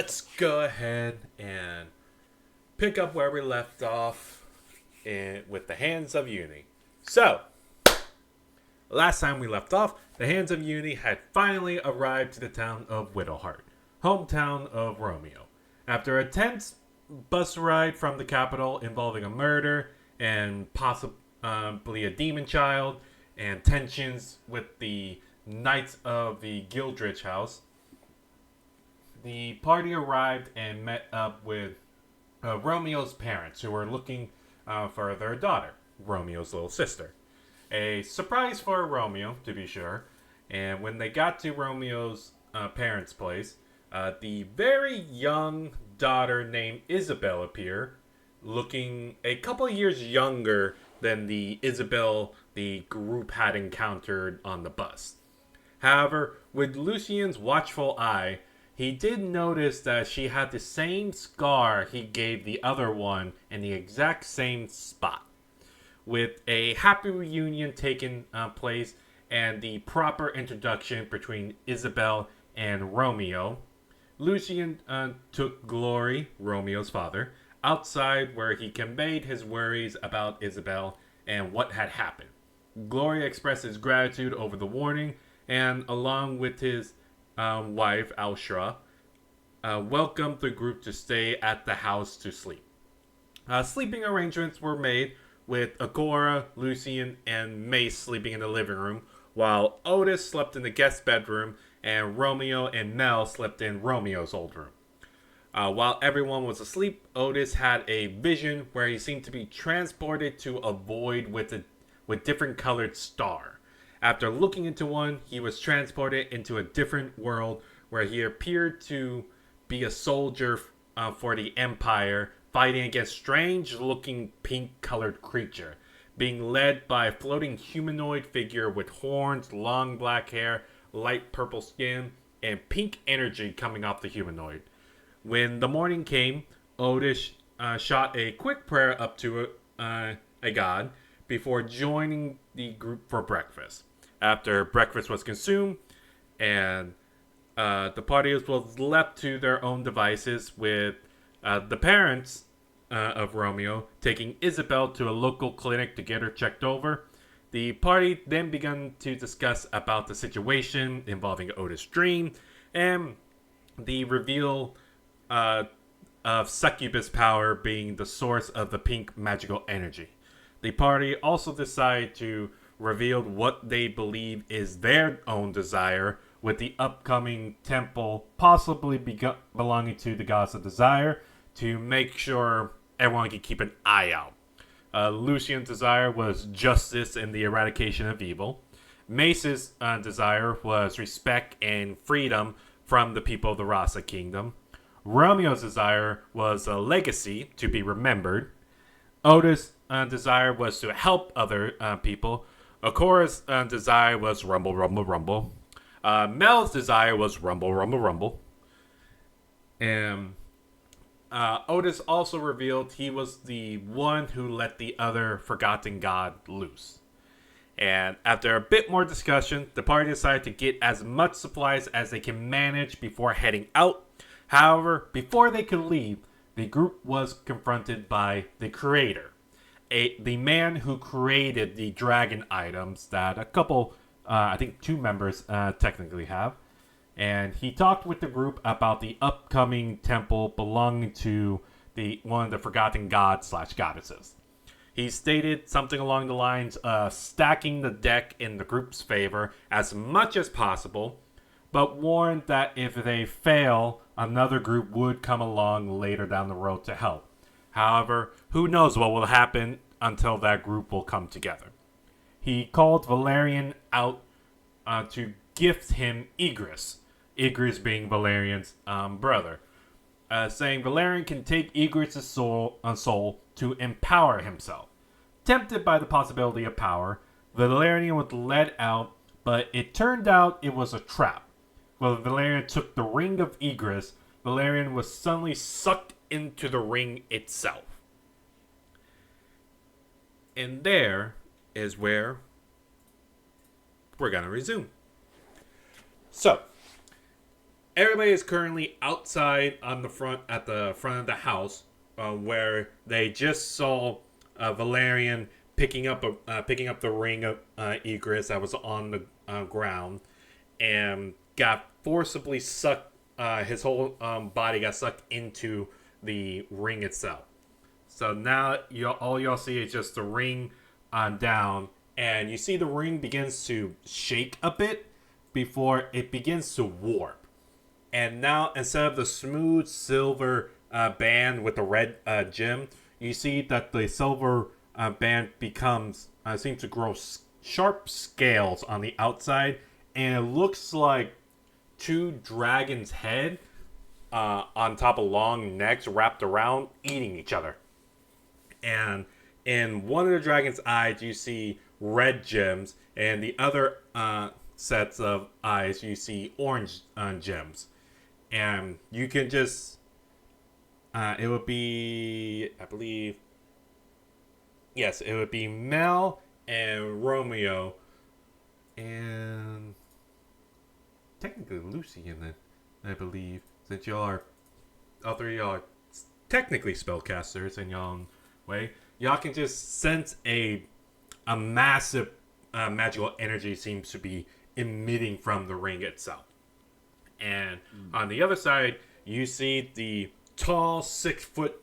let's go ahead and pick up where we left off with the Hands of Unity. So, last time we left off, the Hands of Unity had finally arrived to the town of Widowheart, hometown of Romeo. After a tense bus ride from the capital involving a murder and possibly a demon child and tensions with the Knights of the Gildridge House, the party arrived and met up with Romeo's parents, who were looking for their daughter, Romeo's little sister. A surprise for Romeo, to be sure. And when they got to Romeo's parents' place, the very young daughter named Isabel appeared, looking a couple years younger than the Isabel the group had encountered on the bus. However, with Lucien's watchful eye, he did notice that she had the same scar he gave the other one in the exact same spot. With a happy reunion taking place and the proper introduction between Isabel and Romeo, Lucien took Glory, Romeo's father, outside where he conveyed his worries about Isabel and what had happened. Glory expressed his gratitude over the warning and, along with his wife, Alshra, welcomed the group to stay at the house to sleep. Sleeping arrangements were made, with Agora, Lucien, and Mace sleeping in the living room, while Otis slept in the guest bedroom and Romeo and Mel slept in Romeo's old room. While everyone was asleep, Otis had a vision where he seemed to be transported to a void with different colored star. After looking into one, he was transported into a different world where he appeared to be a soldier for the Empire, fighting against strange-looking pink-colored creature, being led by a floating humanoid figure with horns, long black hair, light purple skin, and pink energy coming off the humanoid. When the morning came, Otis shot a quick prayer up to a god before joining the group for breakfast. After breakfast was consumed, and the party was left to their own devices, with the parents of Romeo taking Isabel to a local clinic to get her checked over. The party then began to discuss about the situation involving Otis' dream and the reveal of succubus power being the source of the pink magical energy. The party also decided to reveal what they believe is their own desire, with the upcoming temple possibly belonging to the gods of desire, to make sure everyone can keep an eye out. Lucien's desire was justice and the eradication of evil. Mace's desire was respect and freedom from the people of the Rasa Kingdom. Romeo's desire was a legacy to be remembered. Otis' desire was to help other people. Akora's desire was rumble, rumble, rumble. Mel's desire was rumble, rumble, rumble. And Otis also revealed he was the one who let the other forgotten god loose. And after a bit more discussion, the party decided to get as much supplies as they can manage before heading out. However, before they could leave, the group was confronted by the creator. The man who created the dragon items that a couple, I think 2 members technically have. And he talked with the group about the upcoming temple belonging to one of the forgotten gods / goddesses. He stated something along the lines of stacking the deck in the group's favor as much as possible, but warned that if they fail, another group would come along later down the road to help. However, who knows what will happen until that group will come together. He called Valerian out to gift him Igris being Valerian's brother, saying Valerian can take Igris' soul to empower himself. Tempted by the possibility of power, Valerian was led out, but it turned out it was a trap. When Valerian took the ring of Igris, Valerian was suddenly sucked into the ring itself. And there is where we're going to resume. So, everybody is currently outside on the front at the front of the house, where they just saw Valerian picking up the ring of Egress that was on the ground, and got forcibly sucked. His whole body got sucked into the ring itself. So now all y'all see is just the ring on down, and you see the ring begins to shake a bit before it begins to warp. And now instead of the smooth silver band with the red gem, you see that the silver band becomes seems to grow sharp scales on the outside, and it looks like two dragons' head on top of long necks wrapped around, eating each other. And in one of the dragon's eyes, you see red gems, and the other sets of eyes, you see orange gems. And you can just, it would be, I believe, yes, it would be Mel and Romeo, and technically Lucy in it, I believe, since all three of y'all are technically spellcasters in your own way. Y'all can just sense a massive magical energy seems to be emitting from the ring itself. And on the other side, you see the tall 6 foot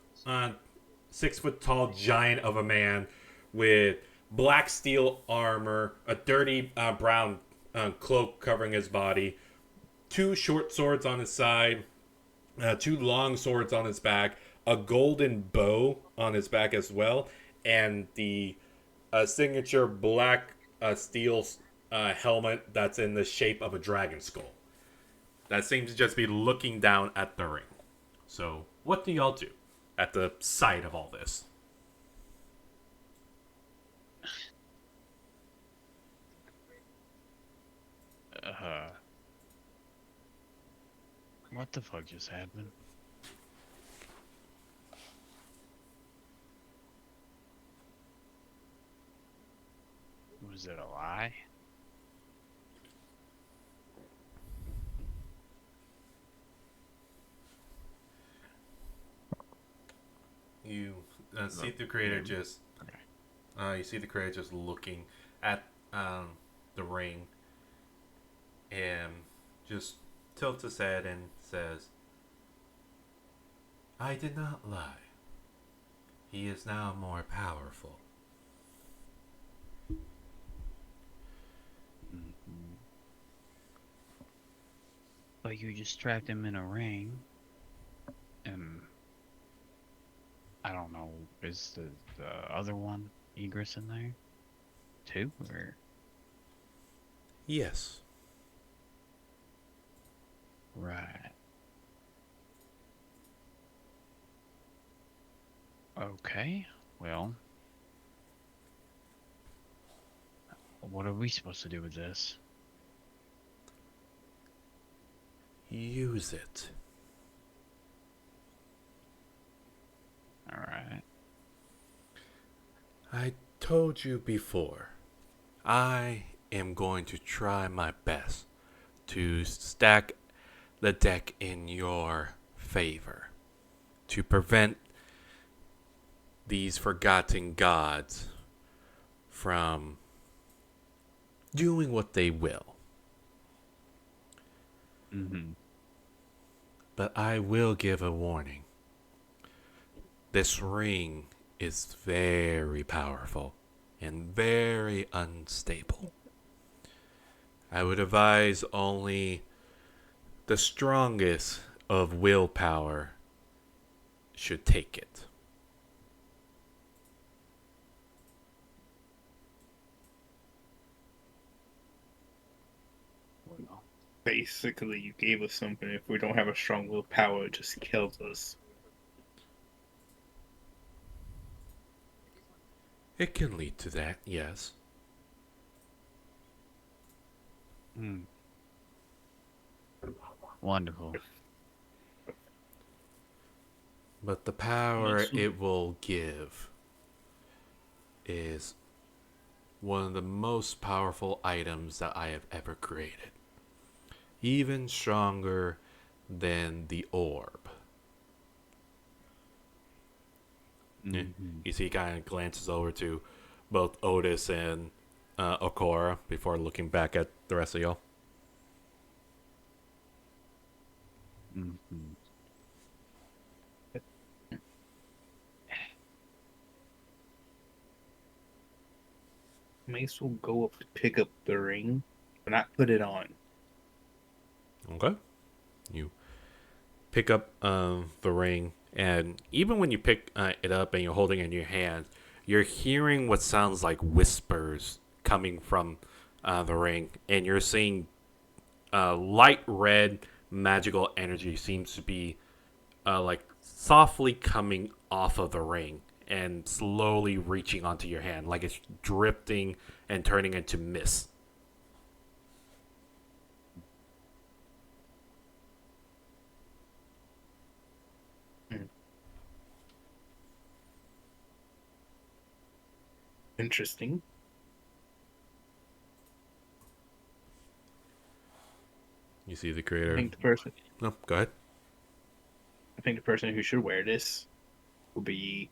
tall giant of a man with black steel armor, a dirty brown cloak covering his body, 2 short swords on his side, 2 long swords on his back, a golden bow on his back as well, and the signature black steel helmet that's in the shape of a dragon skull. That seems to just be looking down at the ring. So, what do y'all do at the sight of all this? What the fuck just happened? Was it a lie? You see the creator just you see the creator just looking at the ring and just tilts his head and says, "I did not lie. He is now more powerful." Mm-hmm. But you just trapped him in a ring, and I don't know, is the other one, Egress, in there too, or? Yes. Right. Okay, well, what are we supposed to do with this? Use it. Alright. I told you before, I am going to try my best to stack the deck in your favor, to prevent these forgotten gods from doing what they will. Mm-hmm. But I will give a warning. This ring is very powerful and very unstable. I would advise only the strongest of willpower should take it. Well, Basically, you gave us something. If we don't have a strong willpower, it just kills us. It can lead to that, yes. wonderful. But the power it will give is one of the most powerful items that I have ever created. Even stronger than the orb. Mhm. You see, he kind of glances over to both Otis and Okora before looking back at the rest of y'all. Mhm. Mace will go up to pick up the ring, but not put it on. Okay. You pick up the ring, and even when you pick it up and you're holding it in your hand, you're hearing what sounds like whispers coming from the ring, and you're seeing light red magical energy seems to be like softly coming off of the ring and slowly reaching onto your hand, like it's drifting and turning into mist. Hmm. Interesting. You see the I creator. think the person No, go ahead. I think the person who should wear this will be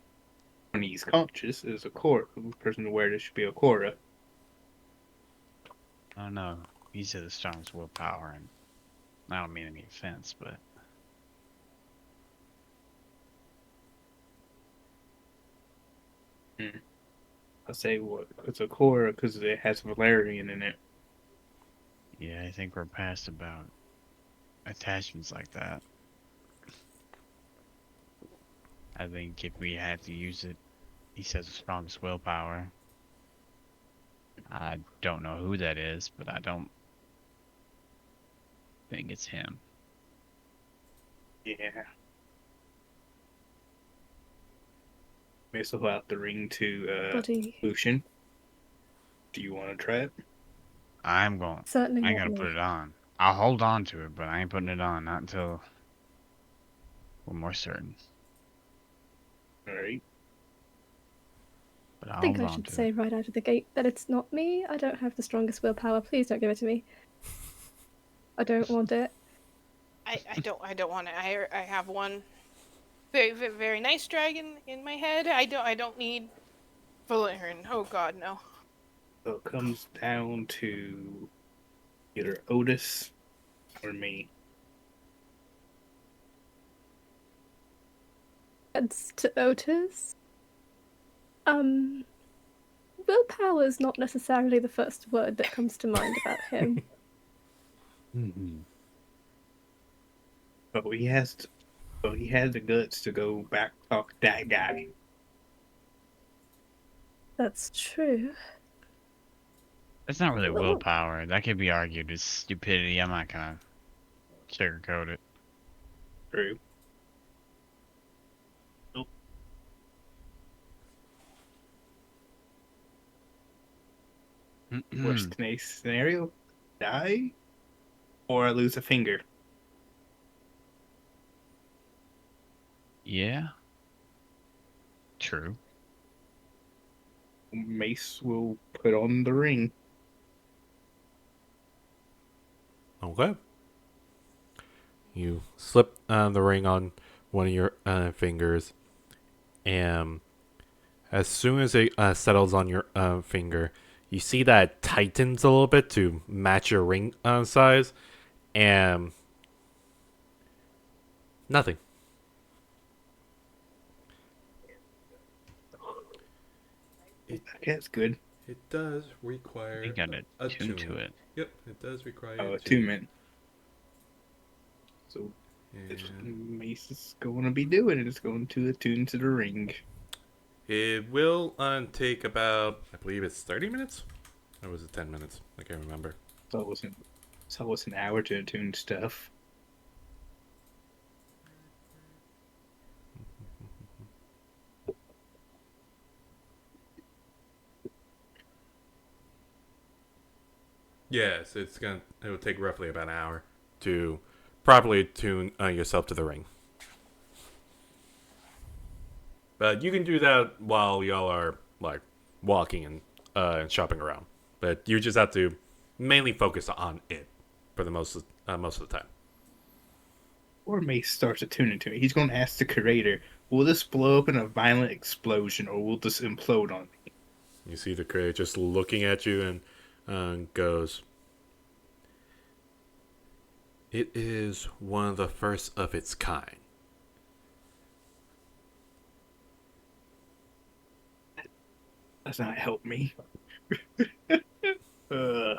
when he's conscious is a Korra. The person to wear this should be a Korra. I don't know. He said the strongest willpower, and I don't mean any offense, but Hmm. I say what? It's a Korra because it has Valerian in it. yeah, I think we're past about attachments like that. I think if we had to use it, he says the strongest willpower. I don't know who that is, but I don't think it's him. Yeah. Mace will hold out the ring to Buddy, Lucian. Do you want to try it? I'm going. certainly I ain't not gonna put me. it on. I'll hold on to it, but I ain't putting it on. Not until we're more certain. All right. But I I'll think hold I on should to say it. right out of the gate that it's not me. I don't have the strongest willpower. Please don't give it to me. I don't want it. I don't want to. I have one very nice dragon in my head. I don't need Valerian. Oh God, no. So it comes down to either Otis or me. It's to Otis. Um, willpower is not necessarily the first word that comes to mind about him. Mm-hmm. But he has the guts to go back talk that guy. That's true. It's not really Well, willpower. That could be argued as stupidity. I'm not gonna sugarcoat it. True. Nope. Worst case scenario, die or I lose a finger. Yeah. True. Mace will put on the ring. Okay. You slip the ring on one of your fingers, and as soon as it settles on your finger, you see that it tightens a little bit to match your ring size, and nothing. That's good. It does You require gotta tune to it. Yep, it does require Oh, attunement. So if And Mace is going to be doing it, it's going to attune to the ring. it will take about, I believe it's 30 minutes? Or was it 10 minutes? I can't remember. So it's an hour to attune stuff. Yes, it will take roughly about an hour to properly tune yourself to the ring. But you can do that while y'all are like walking and shopping around. But you just have to mainly focus on it for the most of the time. Or Mace starts attuning to me. He's going to ask the curator, will this blow up in a violent explosion or will this implode on me? You see the creator just looking at you and goes, "It is one of the first of its kind." Does not help me. uh,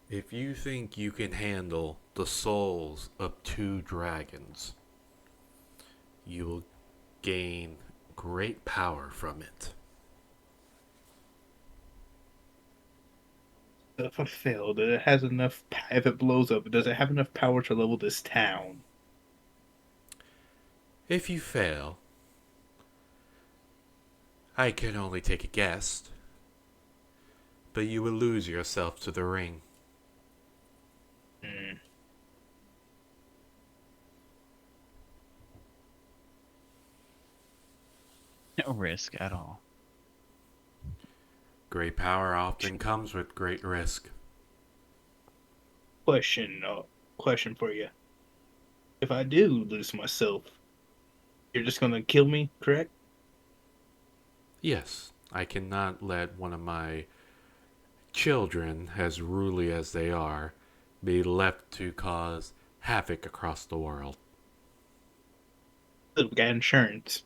If you think you can handle the souls of 2 dragons, you will gain great power from it. if I fail, does it has enough? If it blows up, does it have enough power to level this town? If you fail, I can only take a guess, but you will lose yourself to the ring. Hmm. No risk at all. Great power often comes with great risk. Question for you. If I do lose myself, you're just gonna kill me, correct? Yes, I cannot let one of my children, as ruly as they are, be left to cause havoc across the world. We got insurance.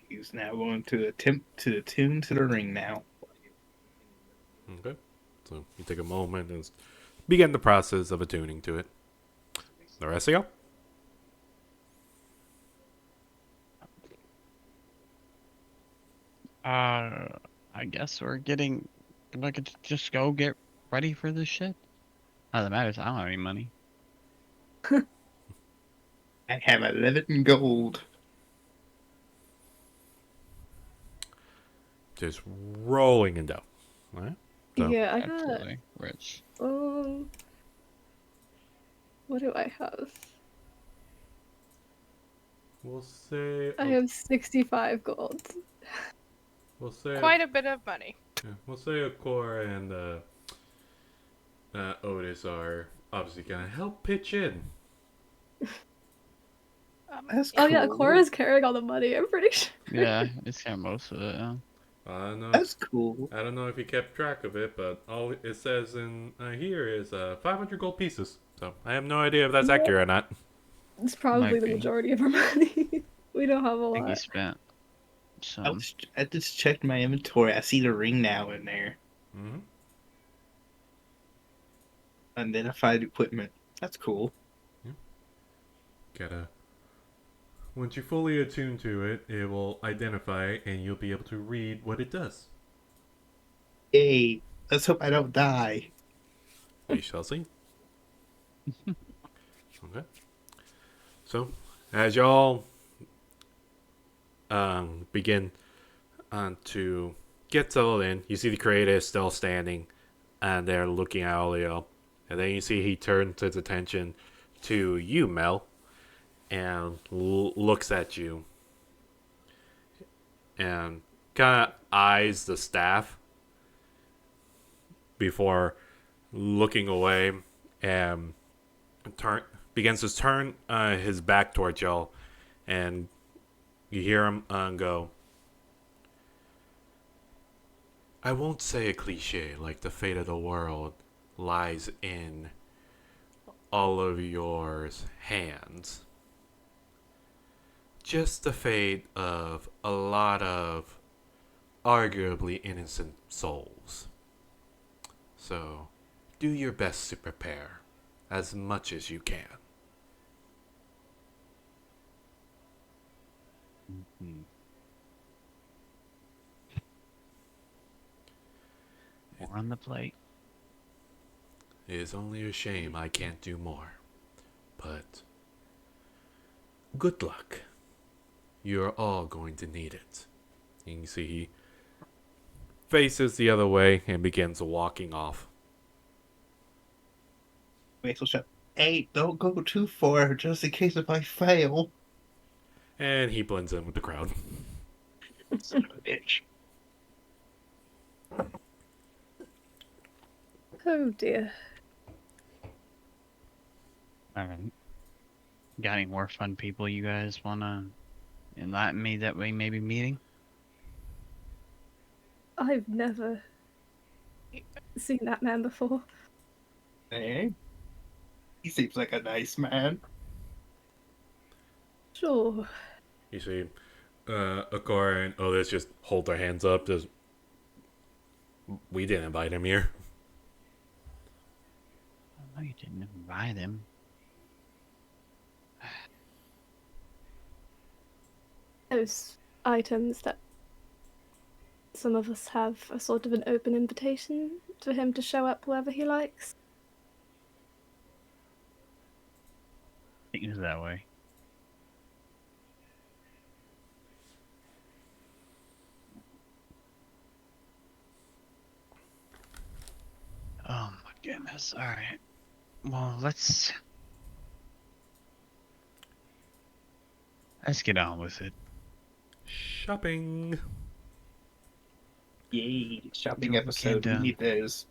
He's now going to attempt to attune to the ring now. Okay, so you take a moment and begin the process of attuning to it. The rest of y'all? I guess we're getting. Like, just go get ready for this shit. Not that matters. I don't have any money. I have 11 gold. Just rolling in dough. All right? So, Yeah, I got. Absolutely rich. What do I have? we'll say I have 65 gold. Quite a bit of money. we'll say Akora and Otis are obviously gonna help pitch in. That's Oh yeah, cool. Cora's carrying all the money, I'm pretty sure. Yeah, it's got most of it. Yeah. I don't know. That's cool. I don't know if you kept track of it, but all it says in here is 500 gold pieces. So I have no idea if that's accurate or not. It's probably Might the be. majority of our money. We don't have a I think he lot. spent I, some. I just checked my inventory. I see the ring now in there. Mm-hmm. Identified equipment. That's cool. Gotta. Once you fully attune to it, it will identify and you'll be able to read what it does. Yay. Let's hope I don't die. We shall see. Okay. So, as y'all begin to get settled in, you see the creator is still standing and they're looking at all of y'all. And then you see he turns his attention to you, Mel, and looks at you and kind of eyes the staff before looking away and begins to turn his back towards y'all, and you hear him go, "I won't say a cliche like the fate of the world lies in all of your hands. Just the fate of a lot of arguably innocent souls. So, do your best to prepare as much as you can." Hmm. More on the plate. It is only a shame I can't do more. But good luck. You're all going to need it. You can see he faces the other way and begins walking off. Mace will shout, hey, don't go too far just in case if I fail. And he blends in with the crowd. Son of a bitch. Oh dear. Alright. Got any more fun people you guys wanna enlighten me that we may be meeting? I've never seen that man before. Hey, he seems like a nice man. Sure. You see, Akora and Otis just hold their hands up. Just, we didn't invite him here. Oh, you didn't invite him. Those items that some of us have a sort of an open invitation for him to show up wherever he likes. Seems that way. Oh my goodness. Alright. Well, let's get on with it. Shopping. Yay, shopping You episode. We can't, need those.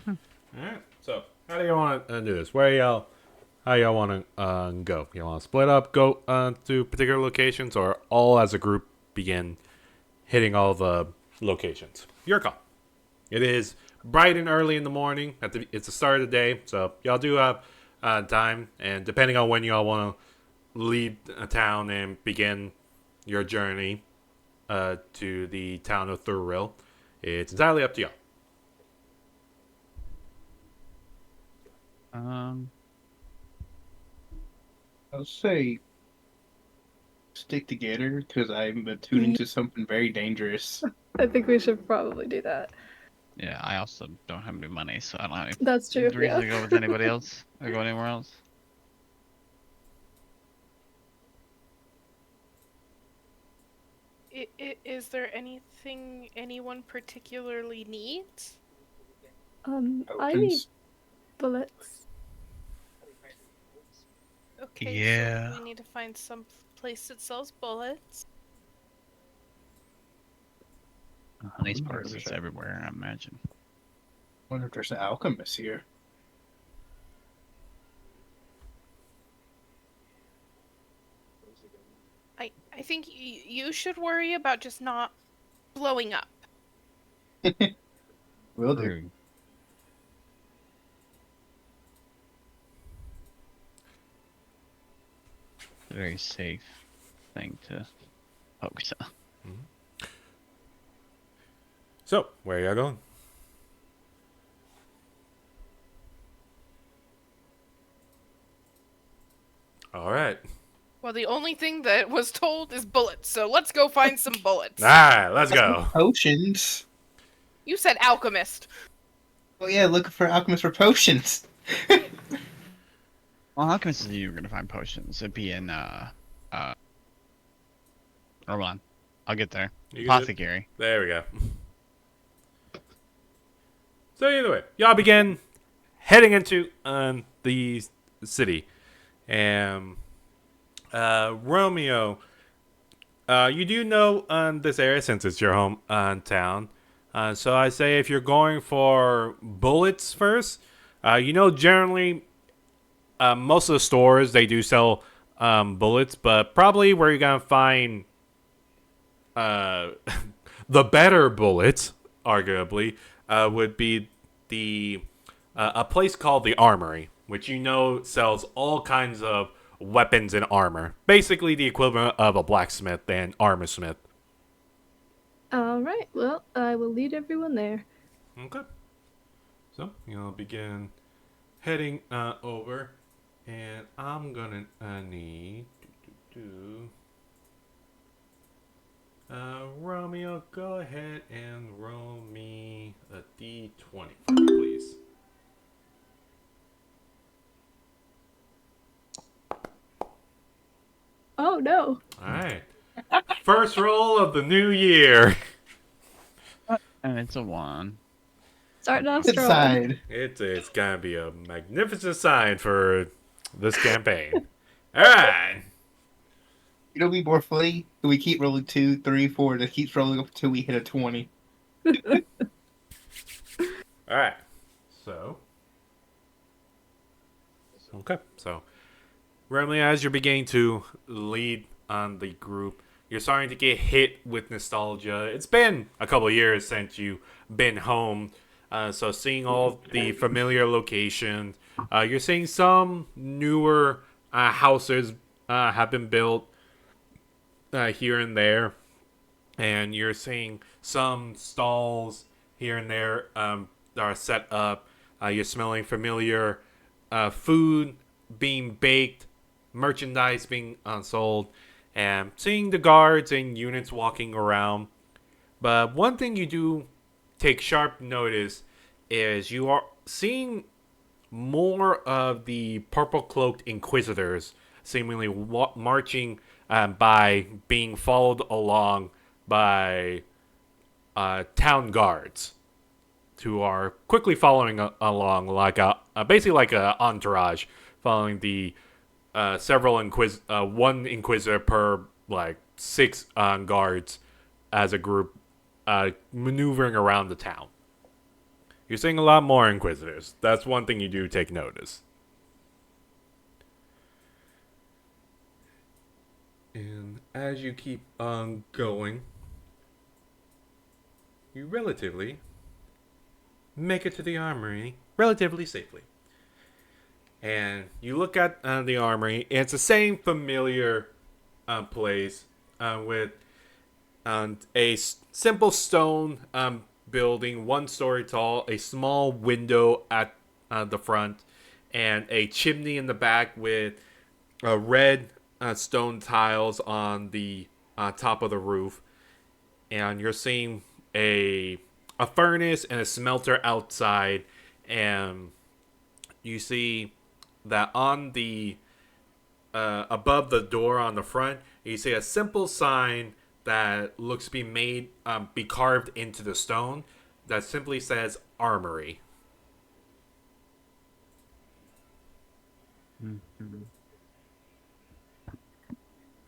Alright, so how do you want to do this? How y'all want to go? You want to split up, go to particular locations, or all as a group begin hitting all the locations? Your call. It is bright and early in the morning. It's the start of the day, so y'all do have time, and depending on when y'all want to leave a town and begin your journey to the town of Thurrill, it's entirely up to y'all. I'll say stick together because I'm attuning to something very dangerous. I think we should probably do that. Yeah, I also don't have any money, so I don't have That's true. any reason Yeah. to go with anybody else or go anywhere else. Is there anything anyone particularly needs? I need Opens. bullets. Okay, Yeah. so we need to find some place that sells bullets. These parts, it's everywhere, I imagine. Wonder if there's an alchemist here. I think you should worry about just not blowing up. Will do. True. Very safe thing to focus on. So, where y'all going? All right. Well, the only thing that was told is bullets, so let's go find some bullets. All right, let's go. Potions. You said alchemist. Oh yeah, looking for alchemist for potions. Well, alchemist is you're gonna find potions. It'd be in hold on. I'll get there. You can do- Apothecary. There we go. So either way, y'all begin heading into the city, and Romeo, you do know this area since it's your home town. So I say if you're going for bullets first, generally most of the stores they do sell bullets, but probably where you're gonna find the better bullets, arguably, would be the a place called the Armory, which sells all kinds of weapons and armor. Basically, the equivalent of a blacksmith and armor smith. Alright, well, I will lead everyone there. Okay. So you'll begin heading over, and I'm gonna need Romeo, go ahead and roll me a d20, please. Oh no! Alright. First roll of the new year. And it's a 1. Starting off Good strong. side. It's gonna be a magnificent sign for this campaign. Alright. It'll be more funny if we keep rolling 2, 3, 4, and it keeps rolling up until we hit a 20. All right. So. Okay. So, Remley, as you're beginning to lead on the group, you're starting to get hit with nostalgia. It's been a couple of years since you've been home. So seeing all the familiar locations, you're seeing some newer houses have been built here and there, and you're seeing some stalls here and there that are set up. You're smelling familiar food being baked, merchandise being sold, and seeing the guards and units walking around. But one thing you do take sharp notice is you are seeing more of the purple cloaked inquisitors seemingly marching by, being followed along by town guards who are quickly following along like basically like a entourage, following the several one inquisitor per like 6 guards as a group, maneuvering around the town. You're seeing a lot more inquisitors. That's one thing you do take notice. And as you keep on going, you relatively make it to the armory relatively safely. And you look at the armory, and it's the same familiar place with a simple stone building, 1 story tall, a small window at the front, and a chimney in the back with red stone tiles on the top of the roof. And you're seeing a furnace and a smelter outside, and you see that on the above the door on the front, you see a simple sign that looks to be made, be carved into the stone, that simply says Armory. Mm-hmm.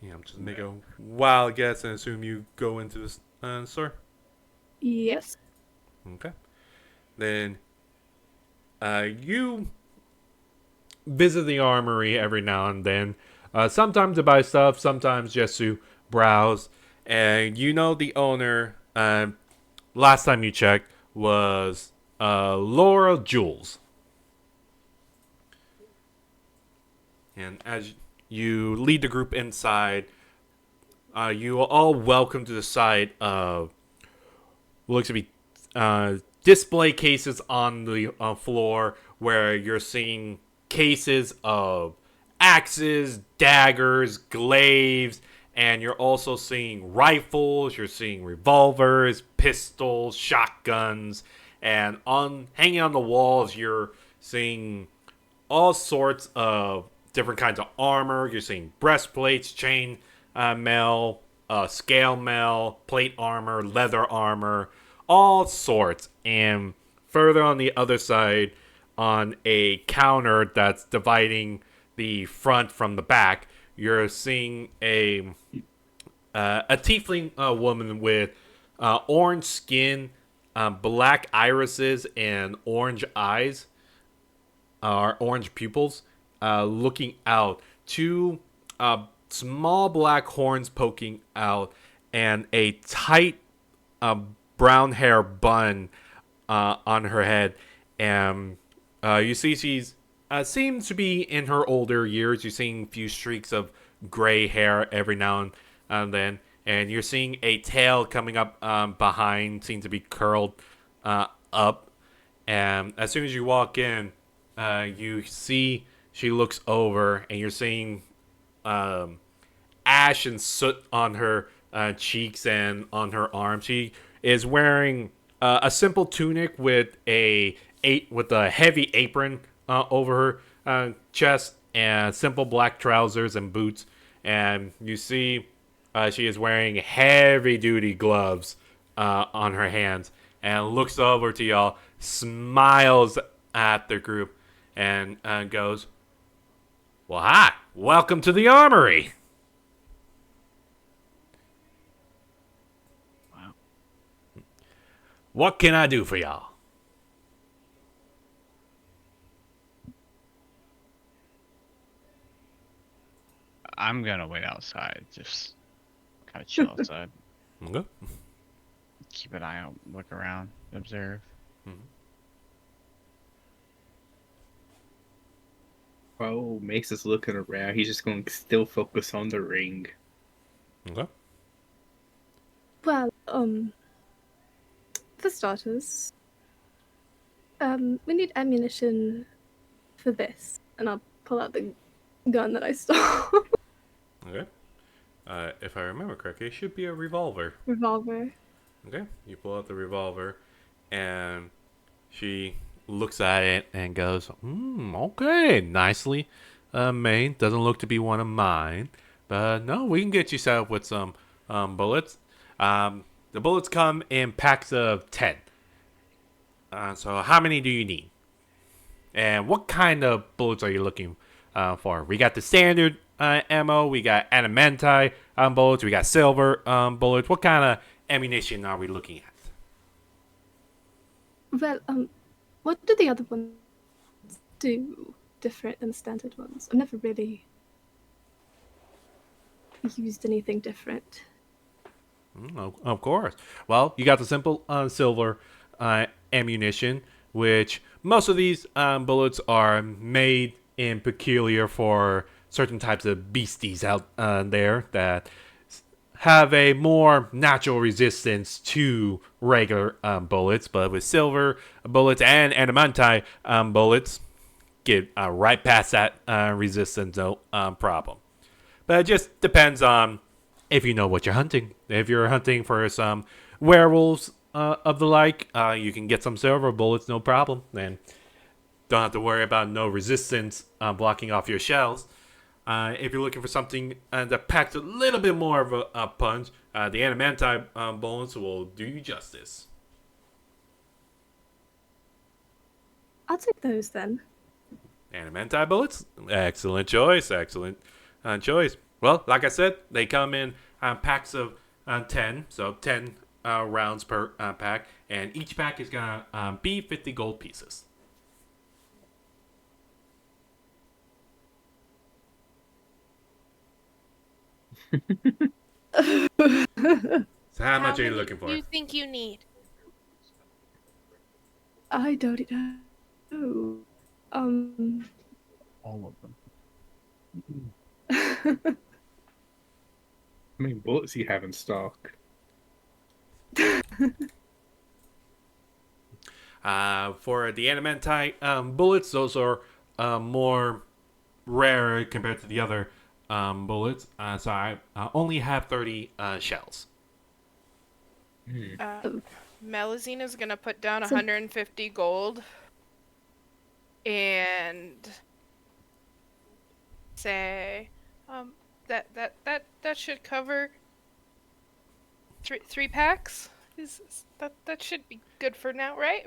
Yeah, I'm just make a wild guess and assume you go into this store. Yes. Okay. Then you visit the armory every now and then. Sometimes to buy stuff, sometimes just to browse. And you know the owner, last time you checked, was Laura Jules. And as you lead the group inside, you are all welcome to the side of what looks to be display cases on the floor, where you're seeing cases of axes, daggers, glaives, and you're also seeing rifles, you're seeing revolvers, pistols, shotguns, and hanging on the walls, you're seeing all sorts of different kinds of armor. You're seeing breastplates, chain mail, scale mail, plate armor, leather armor, all sorts. And further on the other side, on a counter that's dividing the front from the back, you're seeing a tiefling woman with orange skin, black irises, and orange eyes, or orange pupils, looking out. 2 small black horns poking out, and a tight brown hair bun on her head. And you see she's seems to be in her older years. You're seeing a few streaks of gray hair every now and then. And you're seeing a tail coming up behind, seems to be curled up. And as soon as you walk in, you see she looks over, and you're seeing ash and soot on her cheeks and on her arms. She is wearing a simple tunic with a heavy apron over her chest, and simple black trousers and boots. And you see she is wearing heavy-duty gloves on her hands, and looks over to y'all, smiles at the group, and goes, "Well, hi, welcome to the armory." What can I do for y'all? I'm gonna wait outside. Just kind of chill outside. Okay. Keep an eye out. Look around. Observe. While Mace is looking around, he's just going to still focus on the ring. Okay. Well, for starters, we need ammunition for this, and I'll pull out the gun that I stole. Okay. If I remember correctly, it should be a revolver. Revolver. Okay. You pull out the revolver, and she looks at it and goes, okay, nicely made. Doesn't look to be one of mine. But no, we can get you set up with some bullets. The bullets come in packs of 10. So how many do you need? And what kind of bullets are you looking for? We got the standard ammo. We got adamantite bullets. We got silver bullets. What kind of ammunition are we looking at? Well, what do the other ones do different than the standard ones? I've never really used anything different. Of course. Well, you got the simple silver ammunition, which most of these bullets are made in peculiar for certain types of beasties out there that have a more natural resistance to regular bullets. But with silver bullets and adamantite bullets, get right past that resistance, no problem. But it just depends on if you know what you're hunting. If you're hunting for some werewolves of the like, you can get some silver bullets, no problem. And don't have to worry about no resistance blocking off your shells. If you're looking for something that packs a little bit more of a punch, the adamantite bullets will do you justice. I'll take those then. Adamantite bullets? Excellent choice. Excellent choice. Well, like I said, they come in packs of 10, so 10 rounds per pack, and each pack is going to be 50 gold pieces. So how much are you many looking for? do you think you need? I don't know. All of them. How many bullets do you have in stock? For the adamantite bullets, those are more rare compared to the other bullets. So I only have 30 shells. Melusina's gonna put down So- 150 gold and say, that should cover three packs. That should be good for now, right?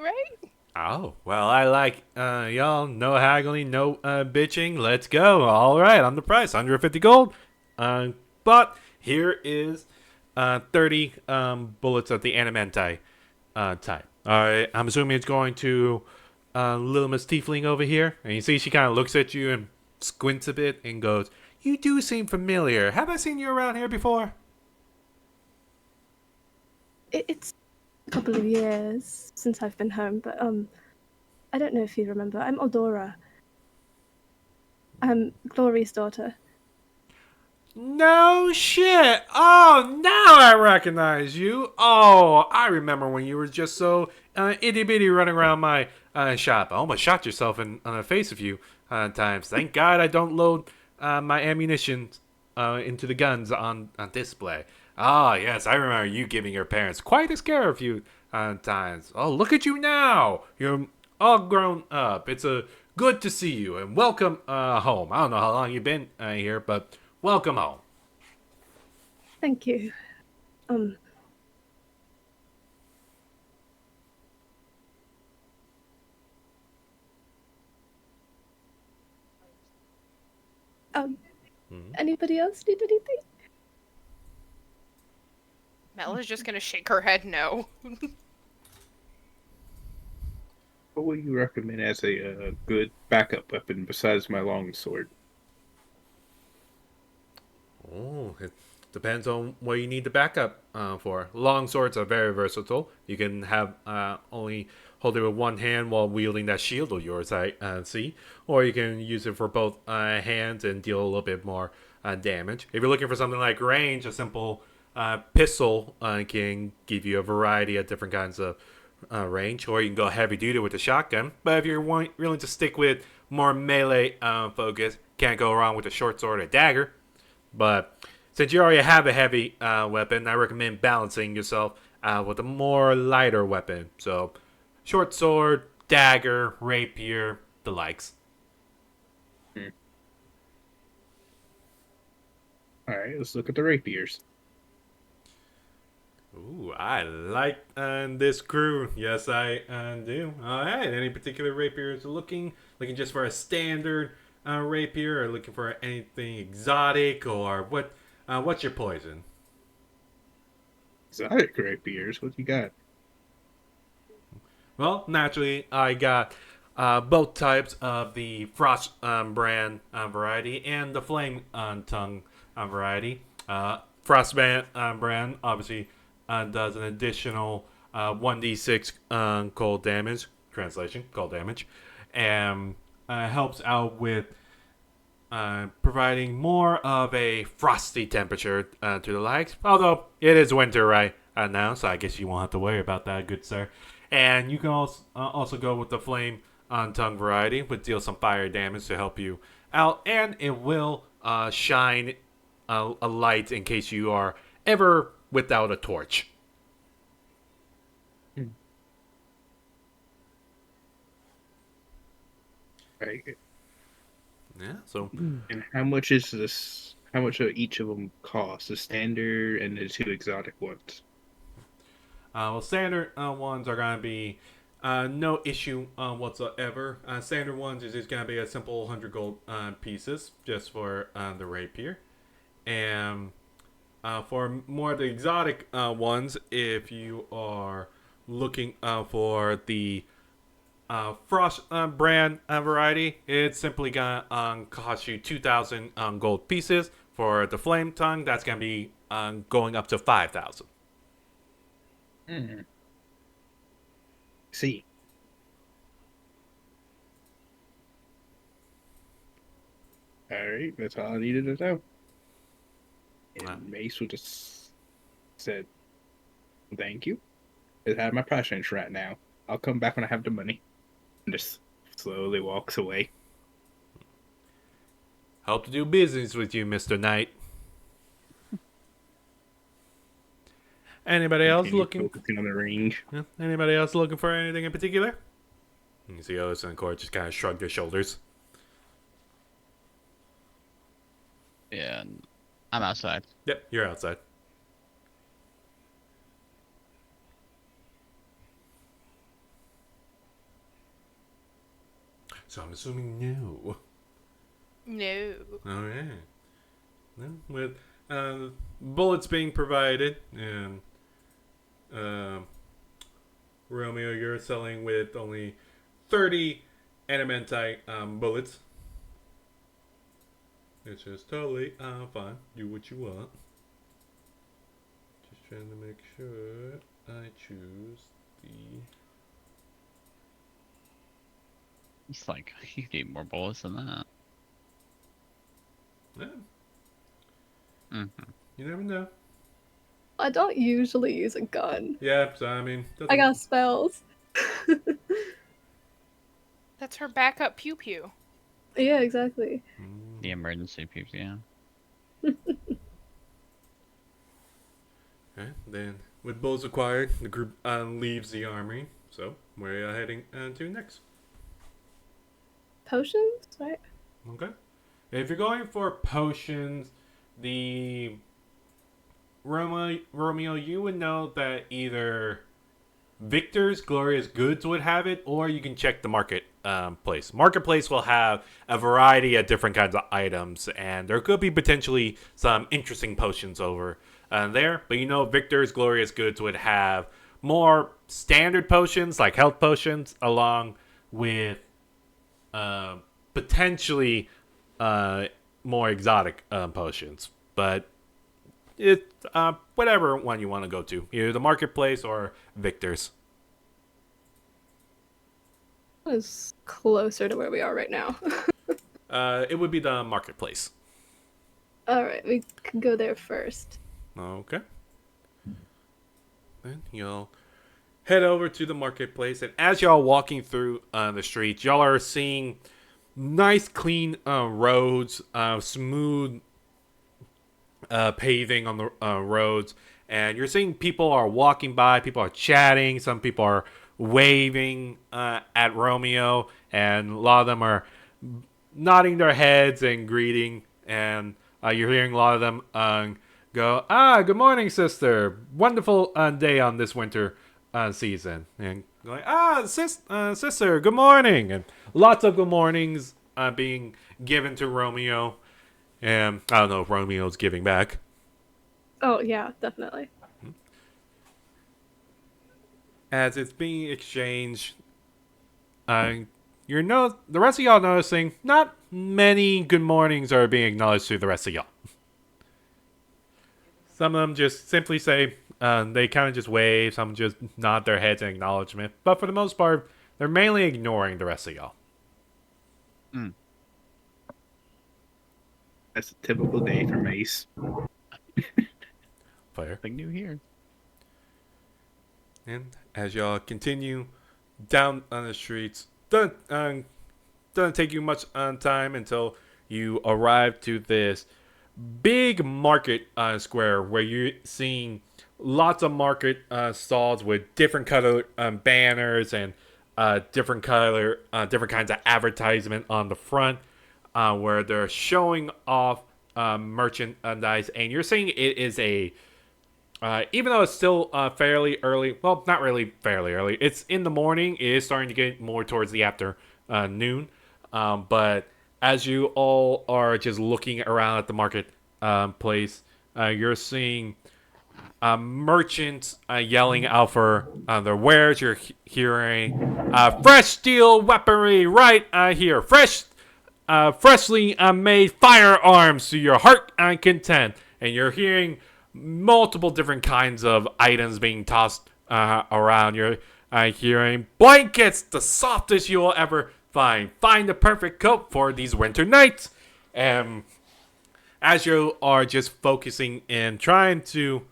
Oh, well, I like y'all. No haggling, no bitching. Let's go. All right, on the price, 150 gold. But here is 30 bullets of the adamantite type. All right, I'm assuming it's going to Little Miss Tiefling over here. And you see she kind of looks at you and squints a bit and goes, "You do seem familiar. Have I seen you around here before?" It's a couple of years since I've been home, but I don't know if you remember. I'm Eldora. I'm Glory's daughter. No shit. Oh, now I recognize you. Oh, I remember when you were just so itty bitty running around my shop. I almost shot yourself in the face a few times. Thank God I don't load my ammunition into the guns on display. Ah, yes, I remember you giving your parents quite a scare a few times. Oh, look at you now. You're all grown up. It's good to see you and welcome home. I don't know how long you've been here, but welcome home. Thank you. Anybody else need anything? Mel is just gonna shake her head no. What would you recommend as a good backup weapon besides my longsword? Oh, it depends on what you need the backup for. Long swords are very versatile. You can have only hold it with one hand while wielding that shield of yours, I see. Or you can use it for both hands and deal a little bit more damage. If you're looking for something like range, a simple pistol can give you a variety of different kinds of range. Or you can go heavy duty with the shotgun. But if you're willing to stick with more melee focus, can't go wrong with a short sword or dagger. But since you already have a heavy weapon, I recommend balancing yourself with a more lighter weapon. So, short sword, dagger, rapier, the likes. All right, let's look at the rapiers. Ooh, I like this crew. Yes, I do. All right, any particular rapiers looking just for a standard rapier, or looking for anything exotic, or what? What's your poison? Exotic rapiers. What you got? Well, naturally, I got both types of the Frost brand variety and the Flame tongue variety. Frost brand obviously does an additional 1d6 cold damage, translation, cold damage, and helps out with providing more of a frosty temperature to the likes. Although it is winter right now, so I guess you won't have to worry about that, good sir. And you can also go with the flame on tongue variety, which deals some fire damage to help you out, and it will shine a light in case you are ever without a torch. Right. Yeah. So. And how much is this? How much do each of them cost? The standard and the two exotic ones. Well, standard ones are going to be no issue whatsoever. Standard ones is just going to be a simple 100 gold pieces just for the rapier. And for more of the exotic ones, if you are looking for the Frost brand variety, it's simply going to cost you 2,000 gold pieces. For the Flame Tongue, that's going to be going up to 5,000. See. All right, that's all I needed to know. And Mace would just said, "Thank you. I have my price range right now. I'll come back when I have the money." And just slowly walks away. Hope to do business with you, Mr. Knight. Anybody else Continue looking? focusing on the ring? Yeah, anybody else looking for anything in particular? You see others in the court just kind of shrug their shoulders. Yeah, I'm outside. Yep, you're outside. So I'm assuming no. No. All right. No, with bullets being provided, and Romeo, you're selling with only 30 adamantite bullets. It's just totally fine. Do what you want. Just trying to make sure I choose the... It's like, you need more bullets than that. Yeah, Mm-hmm. you never know. I don't usually use a gun. Yeah, so I mean... I got spells. That's her backup pew pew. Yeah, exactly. The emergency people, yeah. Okay, then with bullets acquired, the group leaves the armory. So, where are you heading to next? Potions, right? Okay. If you're going for potions, the Romeo, you would know that either Victor's Glorious Goods would have it, or you can check the marketplace. Marketplace will have a variety of different kinds of items, and there could be potentially some interesting potions over there. But you know, Victor's Glorious Goods would have more standard potions like health potions, along with potentially more exotic potions. But it whatever one you want to go to, either the marketplace or Victor's. Is closer to where we are right now. It would be the marketplace. All right, we can go there first. Okay. Then you'll head over to the marketplace, and as y'all walking through the streets, y'all are seeing nice, clean roads, smooth paving on the roads, and you're seeing people are walking by, people are chatting, some people are waving at Romeo, and a lot of them are nodding their heads and greeting, and you're hearing a lot of them go, good morning, sister. Wonderful day on this winter season. And going, sister, good morning. And lots of good mornings being given to Romeo. And I don't know if Romeo's giving back. Oh, yeah, definitely. As it's being exchanged, the rest of y'all noticing not many good mornings are being acknowledged to the rest of y'all. Some of them just simply say, they kind of just wave, some just nod their heads in acknowledgement, but for the most part, they're mainly ignoring the rest of y'all. That's a typical day for Mace. Fair. Nothing new here. And as y'all continue down on the streets, doesn't take you much time until you arrive to this big market square where you're seeing lots of market stalls with different color banners and different kinds of advertisement on the front, where they're showing off merchandise, and you're seeing it is a even though it's still fairly early, well, not really fairly early, it's in the morning, it is starting to get more towards the afternoon, but as you all are just looking around at the market place, you're seeing merchants yelling out for their wares. You're hearing fresh steel weaponry right here. Freshly made firearms to your heart content. And you're hearing multiple different kinds of items being tossed around. You're hearing blankets, the softest you will ever find. Find the perfect coat for these winter nights. And as you are just focusing and trying to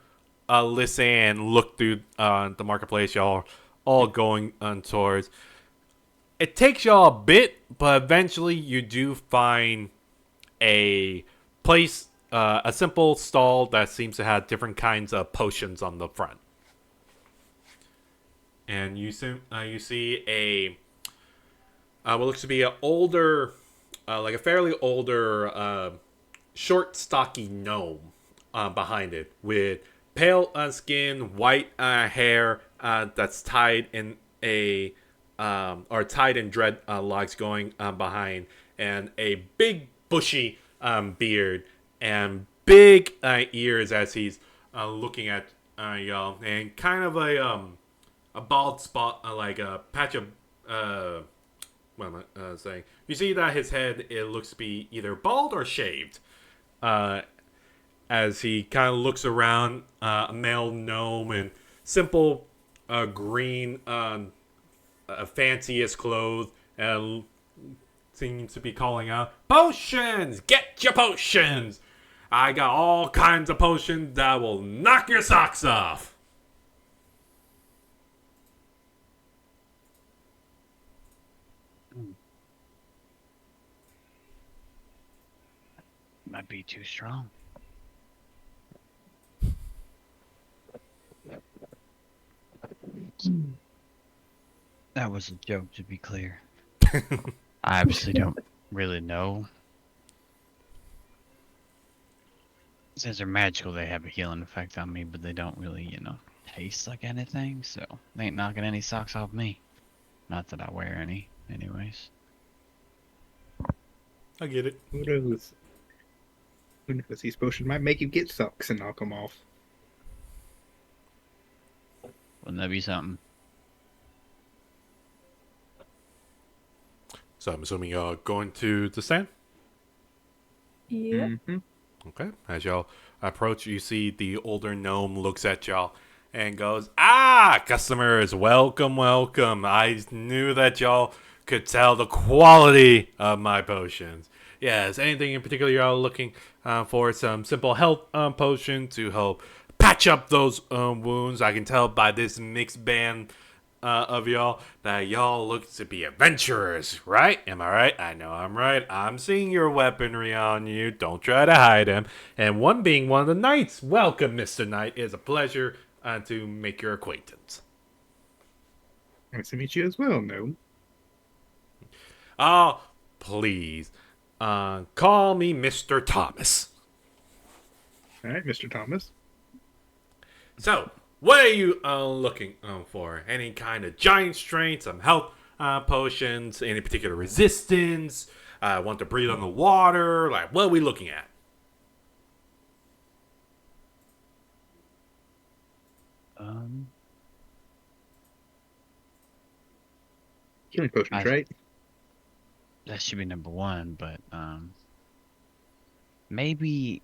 listen and look through the marketplace, y'all all going towards. It takes y'all a bit, but eventually you do find a place, a simple stall that seems to have different kinds of potions on the front. And you see a what looks to be an older, like a fairly older, short, stocky gnome behind it with pale skin, white hair that's tied in tied in dreadlocks going behind, and a big bushy beard and big ears as he's looking at y'all, and kind of a bald spot, like a patch of what am I saying? You see that his head, it looks to be either bald or shaved. As he kind of looks around, a male gnome in simple green, fanciest clothes, and seems to be calling out, "Potions! Get your potions! I got all kinds of potions that will knock your socks off!" Might be too strong. That was a joke, to be clear. I obviously don't really know. Since they're magical, they have a healing effect on me, but they don't really, taste like anything, so they ain't knocking any socks off me. Not that I wear any, anyways. I get it. Who knows? Who knows? These potions might make you get socks and knock them off. Wouldn't that be something? So I'm assuming y'all going to the stand? Yep. Mm-hmm. Okay. As y'all approach, you see the older gnome looks at y'all and goes, "Ah, customers, welcome, welcome. I knew that y'all could tell the quality of my potions. Yes, anything in particular y'all looking for? Some simple health potion to help patch up those wounds. I can tell by this mixed band of y'all that y'all look to be adventurers, right? Am I right? I know I'm right. I'm seeing your weaponry on you. Don't try to hide them. And one being one of the knights. Welcome, Mr. Knight. It's a pleasure to make your acquaintance. Nice to meet you as well, gnome. Oh, please. Call me Mr. Thomas. All right, Mr. Thomas. So, what are you looking for? Any kind of giant strength, some health potions, any particular resistance? Want to breathe on the water? Like, what are we looking at? Um, Healing potions, I- right? that should be number one, but maybe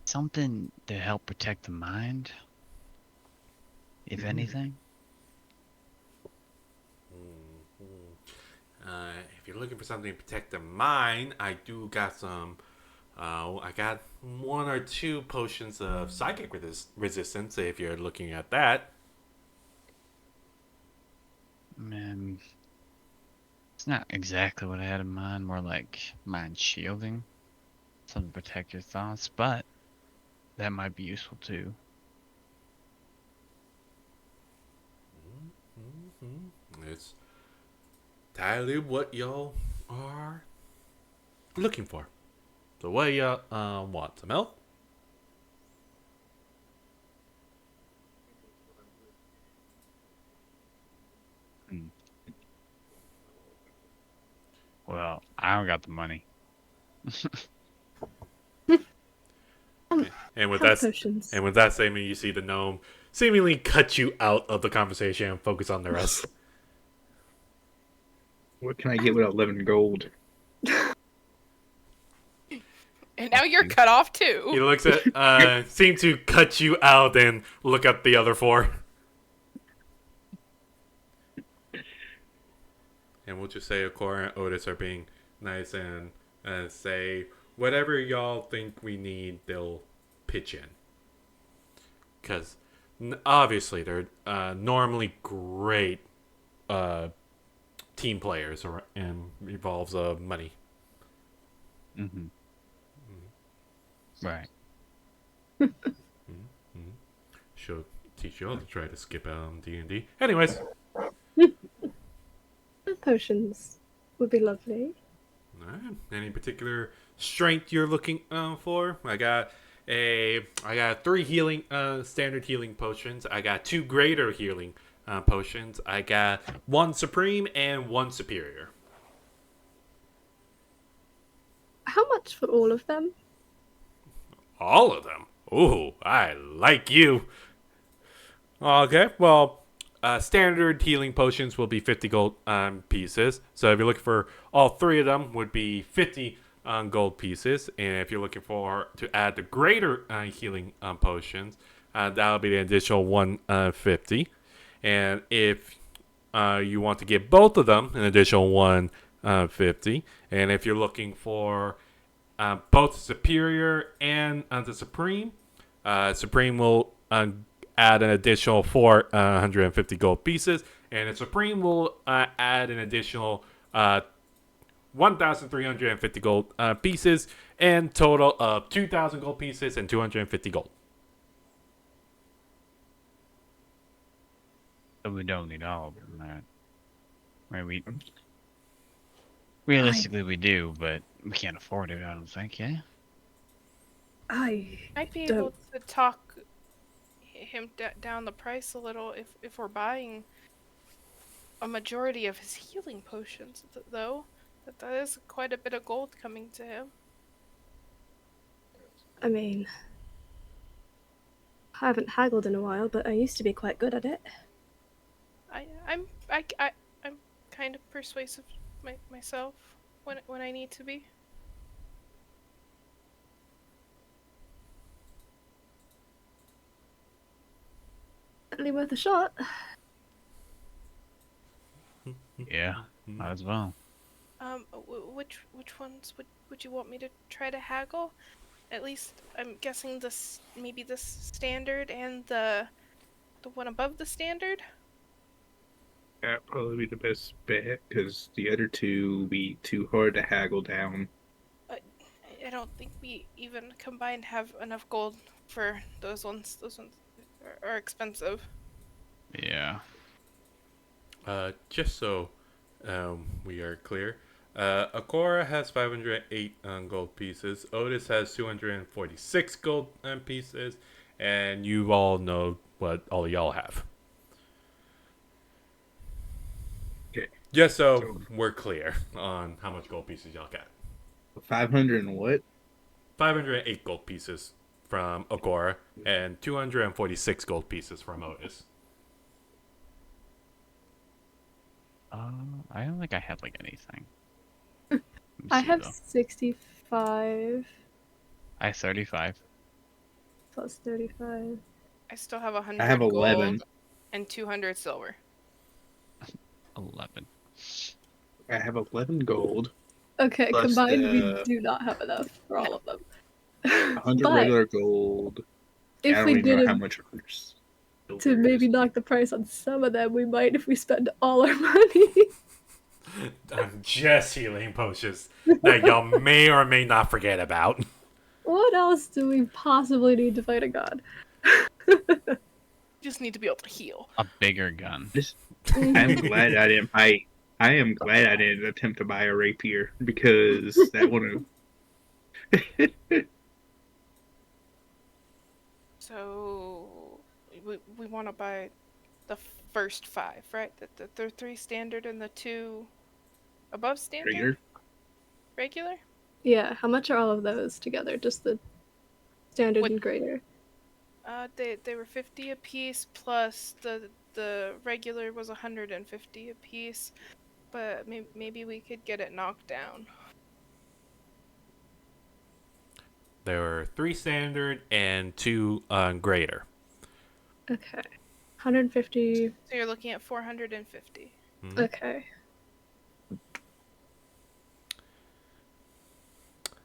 something to help protect the mind, if anything. If you're looking for something to protect the mind, I do got some. I got one or two potions of psychic resistance. If you're looking at that, Man, it's not exactly what I had in mind. More like mind shielding, something to protect your thoughts, but that might be useful too. it's entirely what y'all are looking for. So, what y'all want? Some help? Hmm. Well, I don't got the money. And with Health that, potions. and with that statement, you see the gnome seemingly cut you out of the conversation and focus on the rest. What can I get with 11 gold? And now you're cut off too. He looks at, seem to cut you out and look at the other four. And we'll just say Akora and Otis are being nice and say whatever y'all think we need, they'll pitch in. Because obviously they're normally great team players and involves money. Mm-hmm. Right. She'll teach you all to try to skip D&D. Anyways. Potions would be lovely. Alright. Any particular strength you're looking for? I got 3 healing standard healing potions. I got 2 greater healing potions. I got 1 supreme and 1 superior. How much for all of them? All of them. Ooh, I like you. Okay, well, standard healing potions will be 50 gold pieces. So if you're looking for all 3 of them, would be 50 gold pieces. And if you're looking for to add the greater healing potions, that'll be the additional 150. And if you want to get both of them, an additional 150. And if you're looking for both superior and the supreme, supreme will add an additional 450 gold pieces, and the supreme will add an additional 1,350 gold pieces, and total of 2,000 gold pieces and 250 gold. So we don't need all of them, right? Right, realistically we do, but we can't afford it, I don't think, yeah? I I'd be don't. able to talk him down the price a little if we're buying a majority of his healing potions, though. That is quite a bit of gold coming to him. I mean, I haven't haggled in a while, but I used to be quite good at it. I'm kind of persuasive myself when I need to be. Certainly worth a shot. Yeah, might as well. Which ones would you want me to try to haggle? At least I'm guessing this maybe the standard and the one above the standard. That'd probably be the best bet because the other two would be too hard to haggle down. I don't think we even combined have enough gold for those ones. Those ones are expensive. Yeah. Just so we are clear, Agora has 508 gold pieces. Otis has 246 gold pieces, and you all know what all of y'all have. Okay. Just so So we're clear on how much gold pieces y'all got. 500 and what? 508 gold pieces from Agora and 246 gold pieces from Otis. I don't think I had like anything. I See, have though. 65 I have 35. plus 35. I still have 100 I have 11. gold and 200 silver. 11. I have 11 gold, Okay, Plus combined we the- do not have enough for all of them. 100 But regular gold. I if don't we even know did how it much silver to maybe is. knock the price on some of them, we might if we spend all our money. I'm just healing potions that y'all may or may not forget about. What else do we possibly need to fight a god? Just need to be able to heal. A bigger gun. I'm glad I didn't buy. I am glad I didn't attempt to buy a rapier because that would have. So we want to buy the first 5, right? The 3 standard and the 2 above standard. Regular. Yeah, how much are all of those together? Just the standard What- and greater. They were 50 a piece plus the regular was 150 a piece, but maybe we could get it knocked down. There were 3 standard and 2 greater. Okay. 150. So you're looking at 450. Mhm. Okay.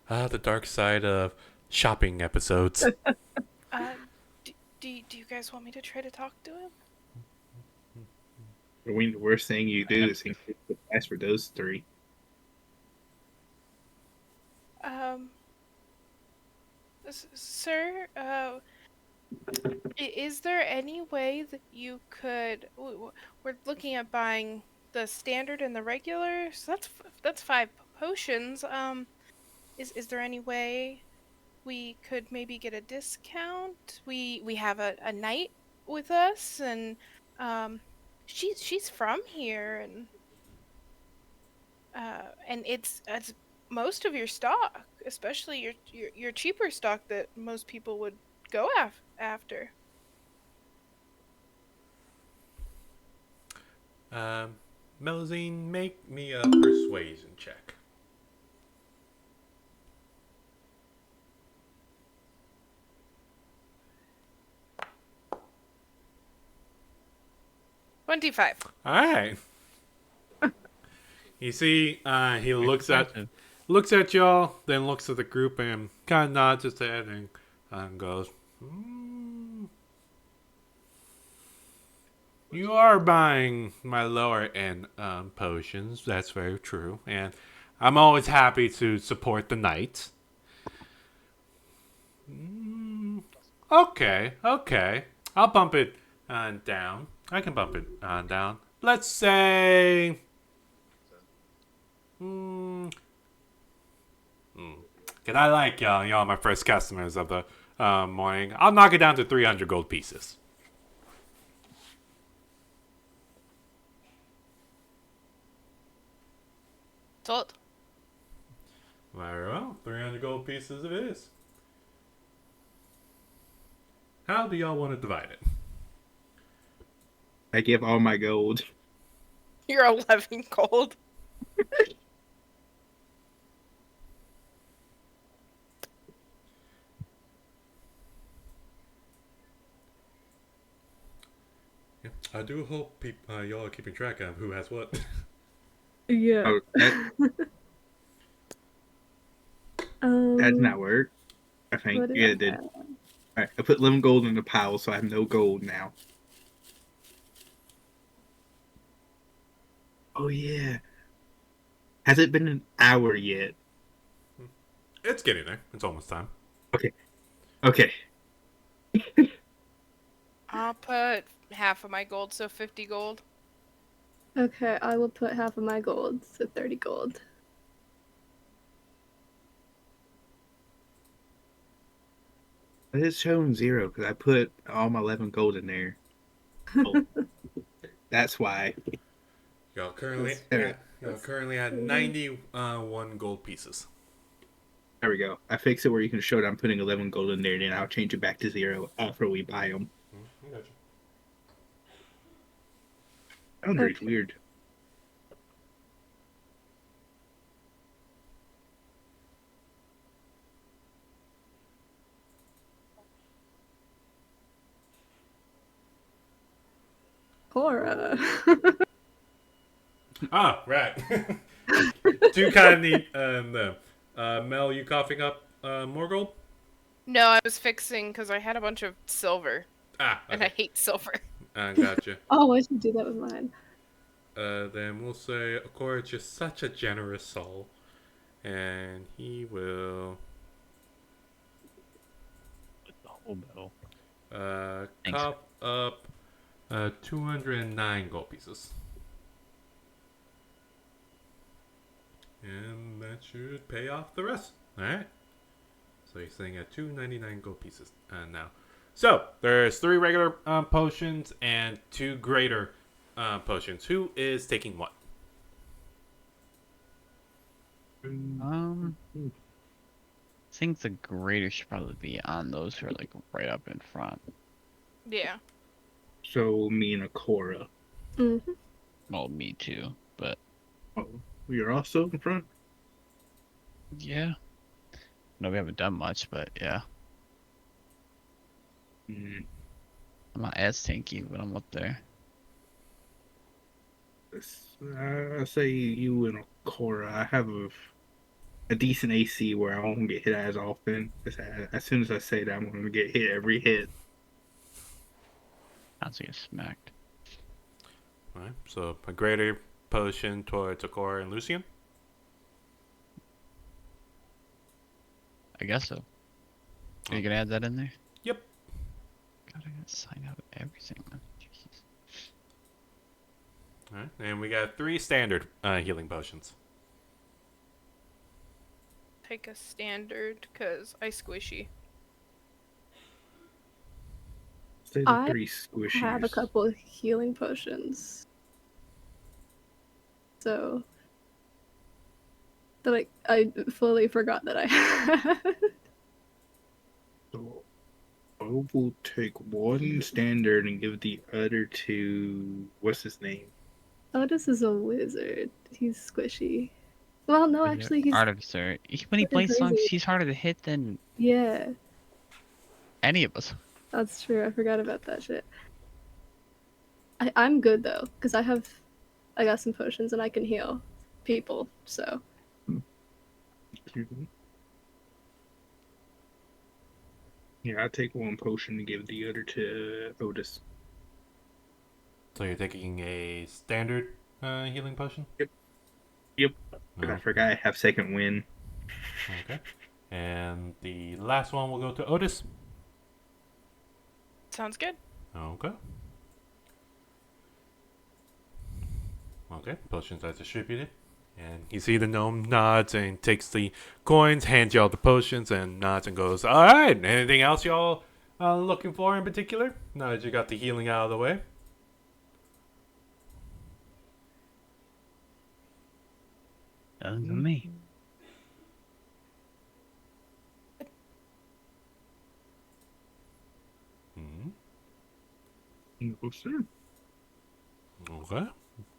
The dark side of shopping episodes. Do you guys want me to try to talk to him? The worst thing you do is increase the price for those 3. Sir, is there any way that you could? We're looking at buying the standard and the regular, so that's 5 potions. Is there any way we could maybe get a discount? We have a knight with us, and she's from here, and it's most of your stock, especially your cheaper stock that most people would go after. Melusine, make me a persuasion check. $25. All right. You see, he looks at y'all, then looks at the group and kind of nods his head and goes, "You are buying my lower end potions. That's very true, and I'm always happy to support the knights." Okay. I'll bump it down. I can bump it down. Let's say. Cause I like y'all. Y'all are my first customers of the morning. I'll knock it down to 300 gold pieces. Sold. Very well. 300 gold pieces it is. How do y'all want to divide it? I give all my gold. You're 11 gold. Yeah, I do hope y'all are keeping track of who has what. Yeah. Oh, that did not work. I think. What did Yeah, I it did. have? Alright, I put 11 gold in the pile, so I have no gold now. Oh yeah. Has it been an hour yet? It's getting there. It's almost time. Okay. Okay. I'll put half of my gold, so 50 gold. Okay, I will put half of my gold, so 30 gold. It's showing 0 because I put all my 11 gold in there. Oh, that's why. Y'all currently There, at 91 gold pieces. there we go. I fixed it where you can show that I'm putting 11 gold in there, and then I'll change it back to 0 after we buy them. I got you. Boundary's Okay. weird. Cora. Ah, right. Too kind of neat. Mel, you coughing up more gold? No, I was fixing because I had a bunch of silver, Ah, and I okay. hate silver. I gotcha. Oh, I should do that with mine. Then we'll say Akora is just such a generous soul. And he will With the hobo. Thanks. cough up 209 gold pieces. And that should pay off the rest. Alright. So he's sitting at 299 gold pieces now. So there's 3 regular potions and 2 greater potions. Who is taking what? I think the greater should probably be on those who are like right up in front. Yeah. So me and Akora. Mm-hmm. Well, me too, but Oh, you're also in front? yeah. No, we haven't done much, but yeah. Mm, I'm not as tanky, but I'm up there. I say you and Akora. I have a decent AC where I won't get hit as often. As soon as I say that, I'm going to get hit every hit. Sounds like a smacked. Alright. So a greater potion towards Akora and Lucian. I guess so. Are you gonna add that in there? Yep. God, I gotta sign out everything. Jeez. Alright. And we got 3 standard healing potions. Take a standard because I squishy. Say the I 3 squishies. have a couple of healing potions. So, but like, I fully forgot that I had. So I will take 1 standard and give the other 2. What's his name? Otis is a wizard. He's squishy. Well, no, Wizard, actually, he's Artificer. When he fucking plays songs, crazy. he's harder to hit than Yeah, any of us. that's true. I forgot about that shit. I'm good though, because I got some potions and I can heal people. So Yeah, I'll take 1 potion and give the other to Otis. So you're taking a standard healing potion? Yep. But No. I forgot I have second wind. Okay. And the last one will go to Otis. Sounds good. Okay. Okay, potions are distributed. And you see the gnome nods and takes the coins, hands y'all the potions, and nods and goes, Alright, anything else y'all looking for in particular? Now that you got the healing out of the way. Nothing for me. Hmm. No, sir. Okay.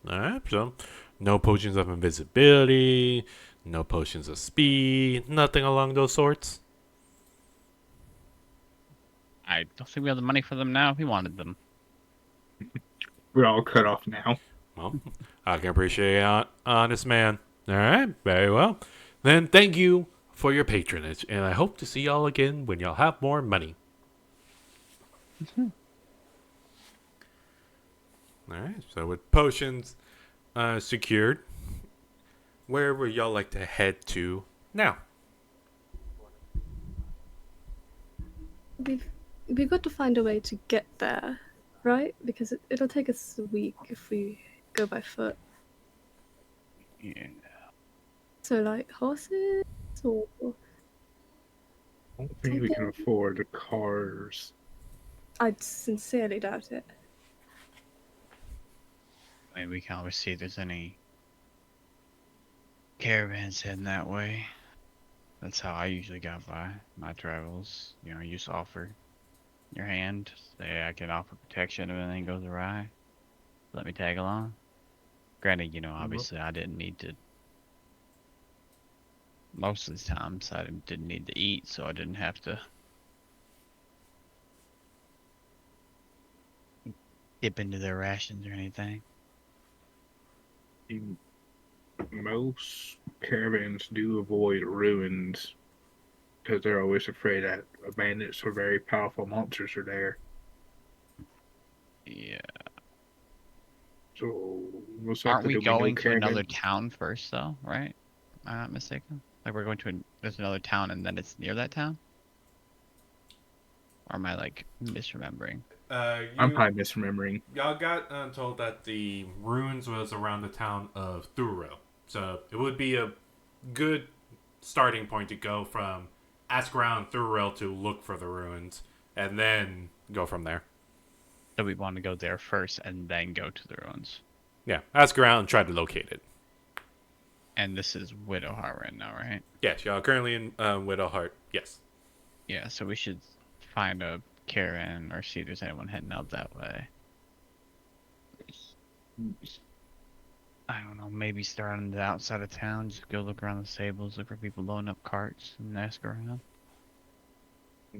All right. So, no potions of invisibility, no potions of speed, nothing along those sorts. I don't think we have the money for them now if we wanted them. We're all cut off now. Well, I can appreciate an honest man. All right. Very well. Then thank you for your patronage, and I hope to see y'all again when y'all have more money. All right. So with potions secured, where would y'all like to head to now? We've got to find a way to get there, right? Because it'll take us a week if we go by foot. Yeah. So, like, horses or I don't think we can afford the cars. I'd sincerely doubt it. I mean, we can always see if there's any caravans heading that way. That's how I usually got by my travels. You know, you just offer your hand, say I can offer protection if anything goes awry. Let me tag along. Granted, you know, obviously I didn't need to. Most of the times I didn't need to eat, so I didn't have to dip into their rations or anything. Most caravans do avoid ruins because they're always afraid that bandits or very powerful monsters are there. Yeah. So most Aren't likely we there'll be no going to another caravan. town first, though? Right? Am I not mistaken? Like we're going to there's another town, and then it's near that town. Or am I like misremembering? I'm probably misremembering. Y'all got told that the ruins was around the town of Thuro. So it would be a good starting point to go from ask around Thuro to look for the ruins, and then go from there. So we want to go there first, and then go to the ruins. Yeah, ask around and try to locate it. And this is Widowheart right now, right? Yes, y'all currently in Widowheart. Yes. Yeah, so we should find a caravan or see if there's anyone heading out that way. I don't know, maybe start on the outside of town, just go look around the stables, look for people loading up carts, and ask around.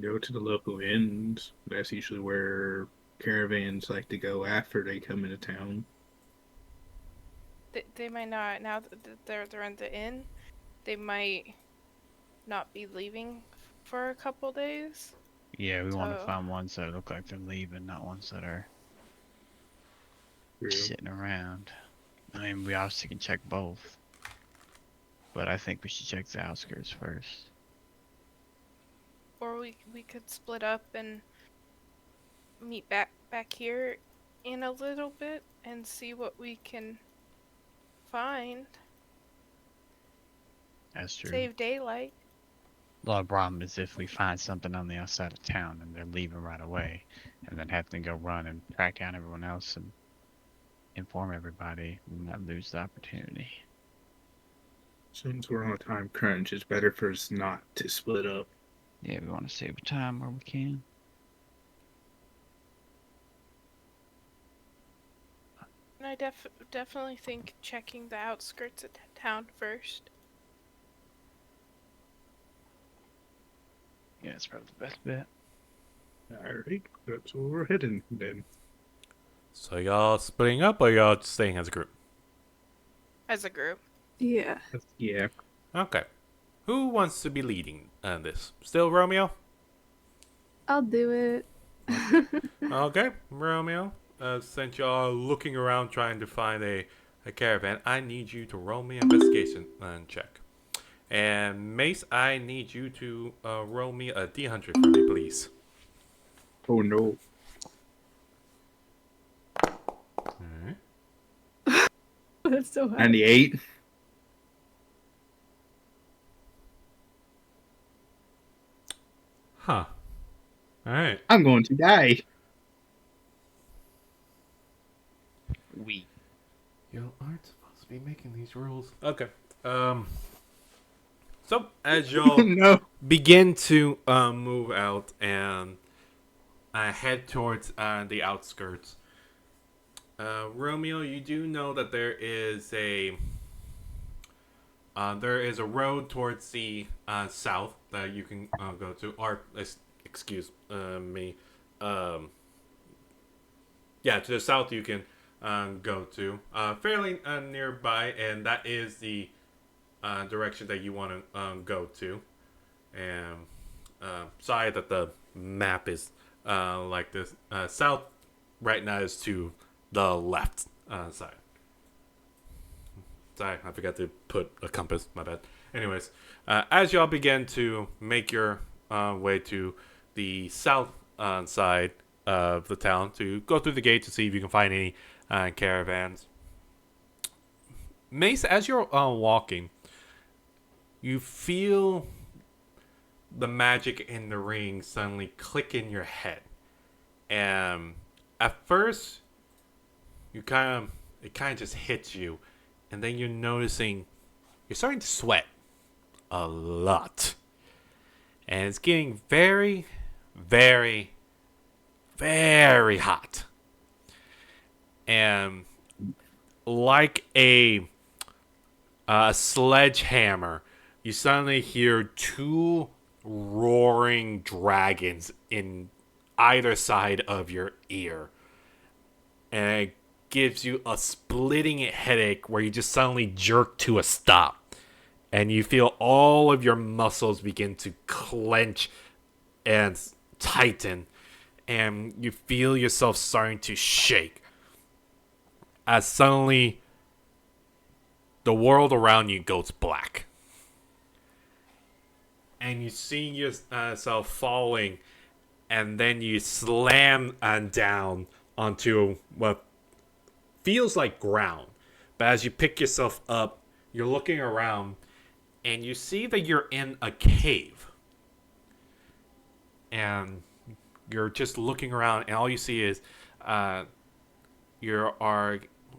Go to the local inns. That's usually where caravans like to go after they come into town. They might not, now that they're in the inn, they might not be leaving for a couple days. Yeah, we want to So- find ones that look like they're leaving, not ones that are True. sitting around. I mean, we obviously can check both, but I think we should check the outskirts first. Or we could split up and meet back here in a little bit and see what we can find. That's true. Save daylight. The problem is if we find something on the outside of town and they're leaving right away, and then have to go run and track down everyone else and inform everybody, we might lose the opportunity. Since we're on a time crunch, it's better for us not to split up. Yeah, we want to save time where we can. And I definitely think checking the outskirts of town first. Yeah, it's probably the best bet. Alright, that's where we're heading then. So y'all splitting up, or y'all staying as a group? As a group. Yeah. Yeah. Okay. Who wants to be leading this? Still Romeo? I'll do it. Okay, Romeo. Since y'all looking around trying to find a caravan, I need you to roll me an investigation check. And Mace, I need you to roll me a D100 for me, please. Oh no. Alright. That's so hard. 98. Huh. Alright. I'm going to die. We. You aren't supposed to be making these rules. Okay. So as y'all No. begin to move out and head towards the outskirts, Romeo, you do know that there is a road towards the south that you can go to. Or excuse me. Um, yeah, to the south you can go to, fairly nearby, and that is the direction that you want to go to. And sorry that the map is like this. South right now is to the left side. Sorry, I forgot to put a compass. My bad. Anyways, as y'all begin to make your way to the south side of the town to go through the gate to see if you can find any caravans. Mace, as you're walking, you feel the magic in the ring suddenly click in your head. And at first, it kind of just hits you. And then you're noticing you're starting to sweat a lot. And it's getting very, very, very hot. And like a sledgehammer, you suddenly hear two roaring dragons in either side of your ear. And it gives you a splitting headache where you just suddenly jerk to a stop. And you feel all of your muscles begin to clench and tighten. And you feel yourself starting to shake. As suddenly the world around you goes black. And you see yourself falling. And then you slam down onto what feels like ground. But as you pick yourself up, you're looking around. And you see that you're in a cave. And you're just looking around. And all you see is it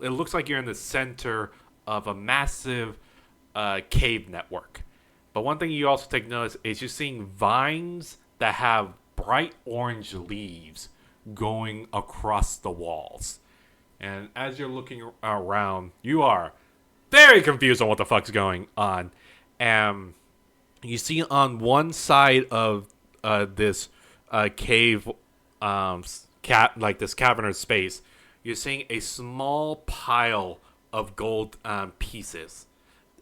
looks like you're in the center of a massive cave network. But one thing you also take notice is you're seeing vines that have bright orange leaves going across the walls. And as you're looking around, you are very confused on what the fuck's going on. And you see on one side of this cave, like this cavernous space, you're seeing a small pile of gold pieces,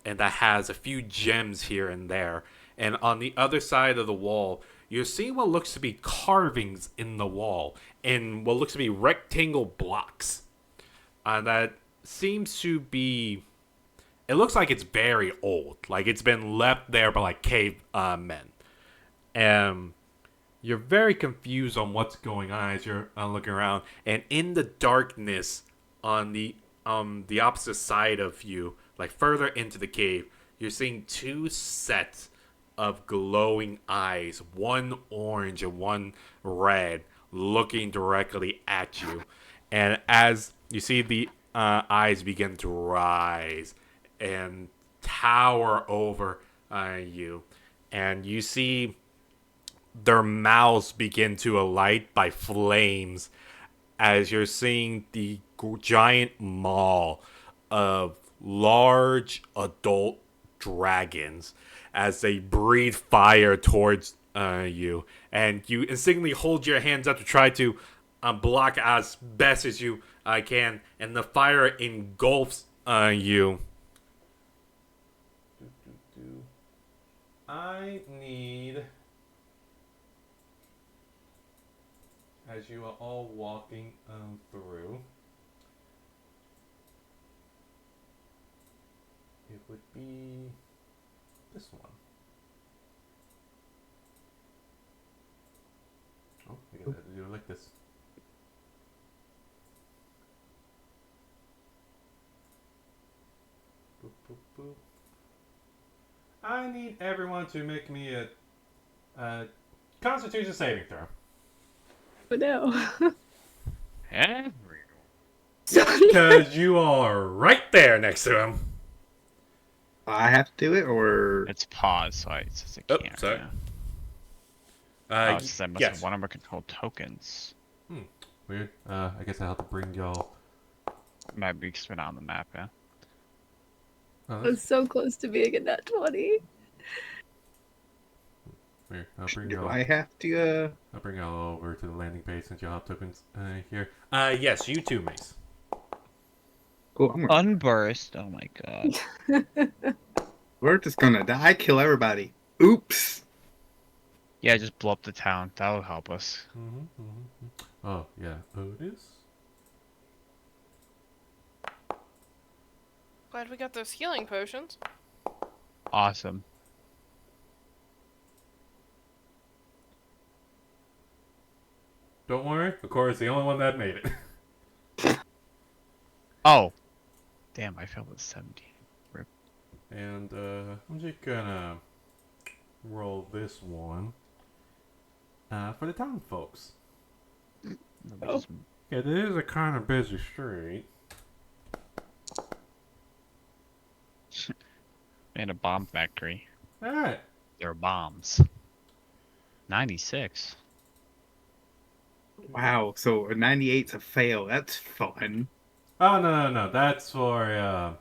and that has a few gems here and there. And on the other side of the wall, you're seeing what looks to be carvings in the wall, and what looks to be rectangle blocks. That seems to be... It looks like it's very old. Like it's been left there by like cave men. And you're very confused on what's going on as you're looking around. And in the darkness on the opposite side of you, like further into the cave, you're seeing two sets of glowing eyes, one orange and one red, looking directly at you. And as you see the eyes begin to rise and tower over you, and you see their mouths begin to alight by flames as you're seeing the giant maw of large adult dragons as they breathe fire towards you. And you instinctively hold your hands up to try to block as best as you can, and the fire engulfs you. I need, as you are all walking through, it would be this one. Oh, I gotta do it like this. Boop, boop, boop. I need everyone to make me a Constitution saving throw. Oh no. Everyone. Because you are right there next to him. I have to do it, or It's paused, so it says it Oh, can't. sorry. Yeah. It says I must yes. have one of our control tokens. Weird. I guess I have to bring y'all Might be spin on the map, yeah. Oh, I that's was so close to being a nat 20. weird. Do I have to, I'll bring y'all over to the landing base since y'all have tokens here. Yes, you too, Mace. cool, Unburst. Oh my god. we're just gonna die, kill everybody. Oops. Yeah, just blow up the town. That'll help us. Oh, yeah. Otis? Glad we got those healing potions. Awesome. Don't worry. Of course, the only one that made it. Oh. Damn, I failed with 17. Rip. And I'm just gonna roll this one for the town folks. Oh. Yeah, it is a kind of busy street. And a bomb factory. Alright. There are bombs. 96. Wow, so a 98's a fail. That's fun. Oh, no. That's for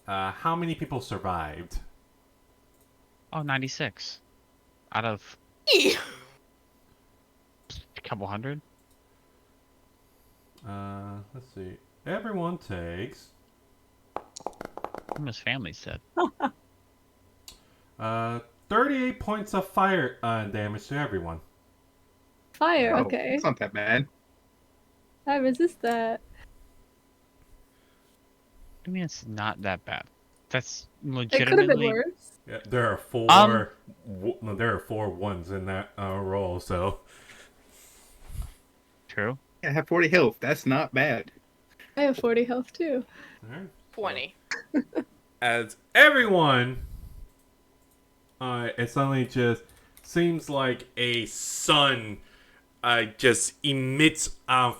how many people survived. Oh, 96. Out of Eee! a couple hundred? Let's see. Everyone takes His family said. 38 points of fire damage to everyone. Fire, Oh, okay. it's not that bad. I resist that. I mean, it's not that bad. That's It could have been legitimately. worse. Yeah, there are four. Um, No, there are 4 ones in that roll. So True. I have 40 health. That's not bad. I have 40 health too. all right. 20. As everyone, it suddenly just seems like a sun just emits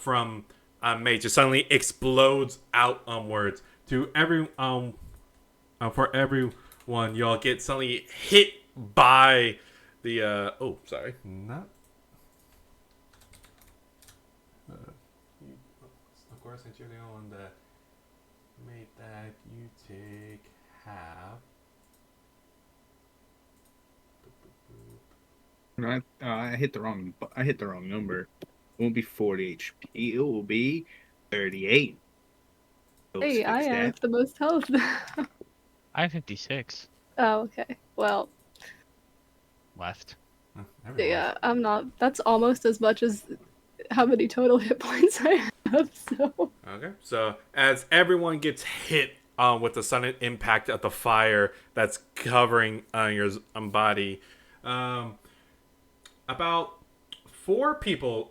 from May, just suddenly explodes out onwards to every for everyone. Y'all get suddenly hit by the oh, sorry, not. Of course, since you're the only one that made that, you take half. No, I hit the wrong. I hit the wrong number. It won't be 40 HP. It will be 38. Folks, Hey, I fix that. have the most health. I have 56 Oh, okay. Well, left. Everyone. yeah, I'm not. That's almost as much as how many total hit points I have, so. Okay, so as everyone gets hit with the sudden impact of the fire that's covering your body, about 4 people,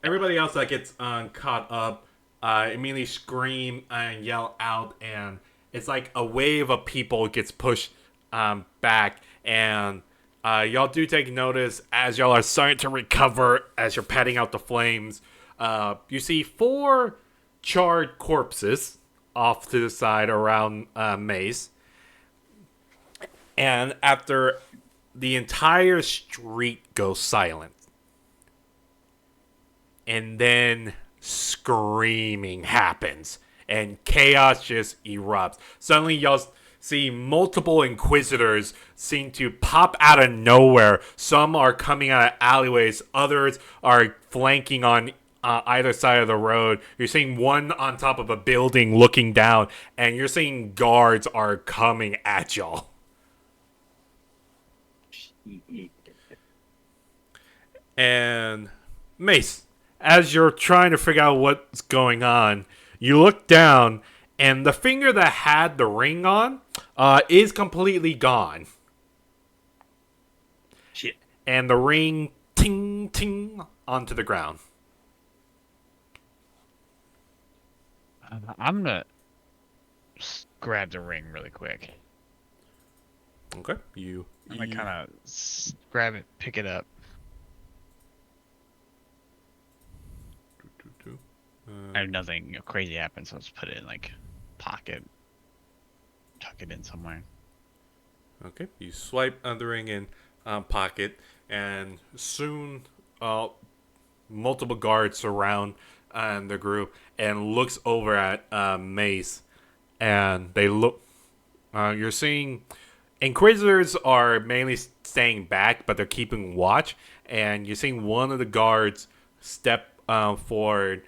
everybody else that gets caught up, immediately scream and yell out, and it's like a wave of people gets pushed back, and y'all do take notice as y'all are starting to recover as you're patting out the flames. You see 4 charred corpses off to the side around Mace. And after the entire street goes silent. And then screaming happens. And chaos just erupts. Suddenly y'all see multiple Inquisitors seem to pop out of nowhere. Some are coming out of alleyways. Others are flanking on either side of the road. You're seeing one on top of a building looking down. And you're seeing guards are coming at y'all. And Mace, as you're trying to figure out what's going on, you look down, and the finger that had the ring on is completely gone. Shit. And the ring ting ting onto the ground. I'm gonna grab the ring really quick. Okay, you. I'm gonna kind of grab it, pick it up. I have nothing crazy happen, so let's put it in like pocket, tuck it in somewhere. Okay, you swipe the ring in pocket, and soon multiple guards surround the group and looks over at Mace, and they look. You're seeing Inquisitors are mainly staying back, but they're keeping watch, and you're seeing one of the guards step forward.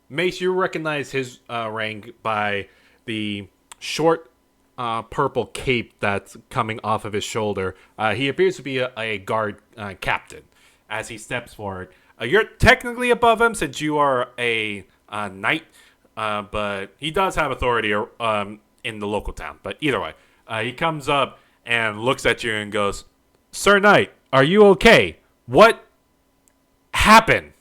Mace, you recognize his rank by the short purple cape that's coming off of his shoulder. He appears to be a guard captain as he steps forward. You're technically above him since you are a knight, but he does have authority in the local town. But either way, he comes up and looks at you and goes, "Sir Knight, are you okay? What happened?"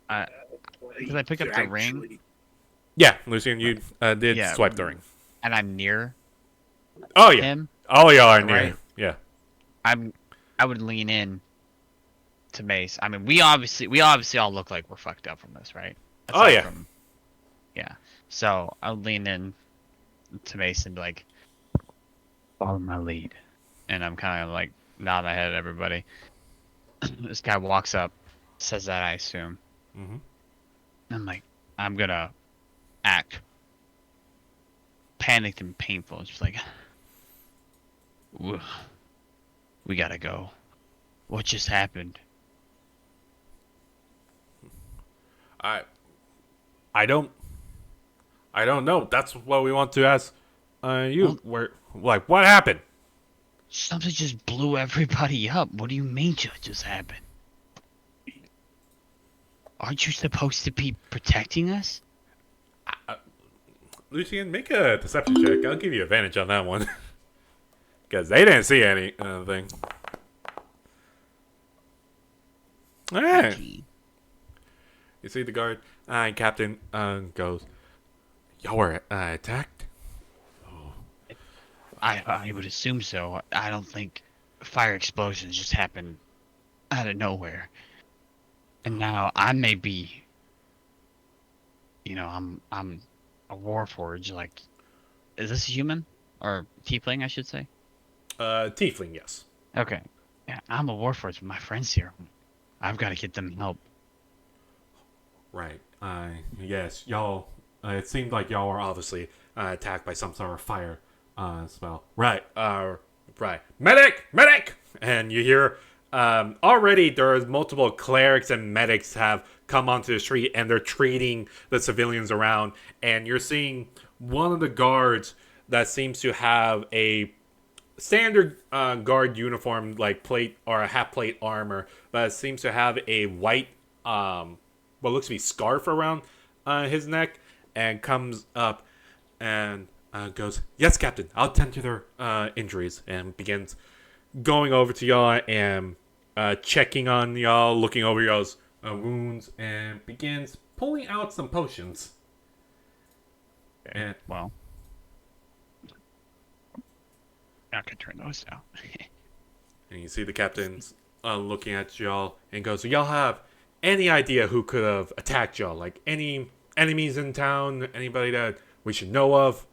Did I pick up the ring? Yeah, Lucian, you did swipe the ring. And I'm near Oh yeah. him. All y'all are near. Right. Yeah. I would lean in to Mace. I mean, we obviously all look like we're fucked up from this, right? Oh, yeah. Yeah. So I would lean in to Mace and be like, follow my lead. And I'm kind of like nodding my head at everybody. This guy walks up, says that, I assume. Mm-hmm. I'm like, I'm gonna act panicked and painful. It's just like, we gotta go. What just happened? I don't know. That's what we want to ask you. What happened? Something just blew everybody up. What do you mean just happened? Aren't you supposed to be protecting us? Lucian, make a deception check. I'll give you advantage on that one. Because they didn't see anything. Alright. You see the guard captain goes, "Y'all were attacked?" I would assume so. I don't think fire explosions just happen out of nowhere. And now I may be, I'm a warforged. Like, is this a human or tiefling? I should say. Tiefling, yes. Okay. Yeah, I'm a warforged, but my friends here. I've got to get them help. Right. Yes, y'all. It seemed like y'all were obviously attacked by some sort of fire spell. Right. Right. Medic! Medic! And you hear. Already there's multiple clerics and medics have come onto the street and they're treating the civilians around, and you're seeing one of the guards that seems to have a standard guard uniform, like plate or a half plate armor, but seems to have a white what looks to be scarf around his neck, and comes up and goes, "Yes, Captain, I'll tend to their injuries," and begins going over to y'all and checking on y'all, looking over y'all's wounds, and begins pulling out some potions. And Well, I can turn those down. and you see the captain's looking at y'all and goes, "So y'all have any idea who could have attacked y'all? Like any enemies in town? Anybody that we should know of?"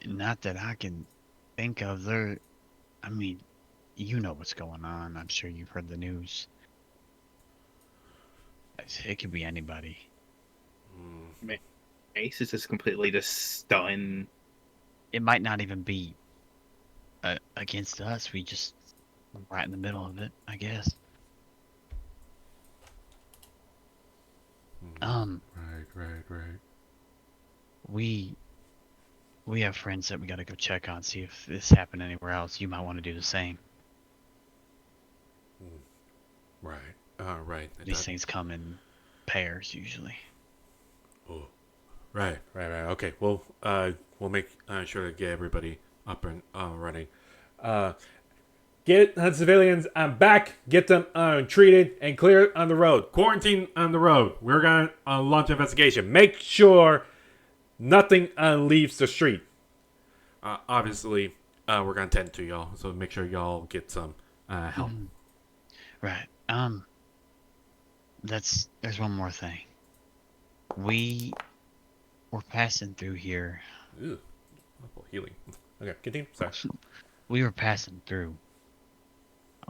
Not that I can think of. I mean, you know what's going on. I'm sure you've heard the news. It could be anybody. Ace is just completely just stunned. It might not even be against us. We just right in the middle of it, I guess. Right. We have friends that we gotta go check on, see if this happened anywhere else. You might want to do the same. Right. Right. These things come in pairs usually. Oh. Right. Okay. Well, we'll make sure to get everybody up and running. Get the civilians back. Get them treated and cleared on the road. Quarantine on the road. We're gonna launch an investigation. Make sure nothing leaves the street. Obviously, we're gonna tend to y'all, so make sure y'all get some help. Right. There's one more thing. We were passing through here. Ew. Healing. Okay, continue. Sorry. We were passing through.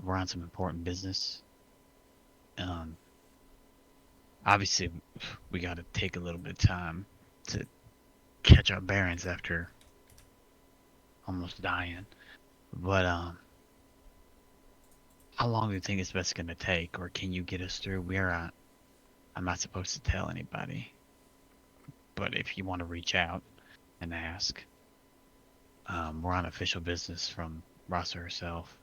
We're on some important business. Um, obviously, we got to take a little bit of time to catch our bearings after almost dying. But how long do you think it's best gonna take, or can you get us through? I'm not supposed to tell anybody, but if you want to reach out and ask, we're on official business from Rasa herself.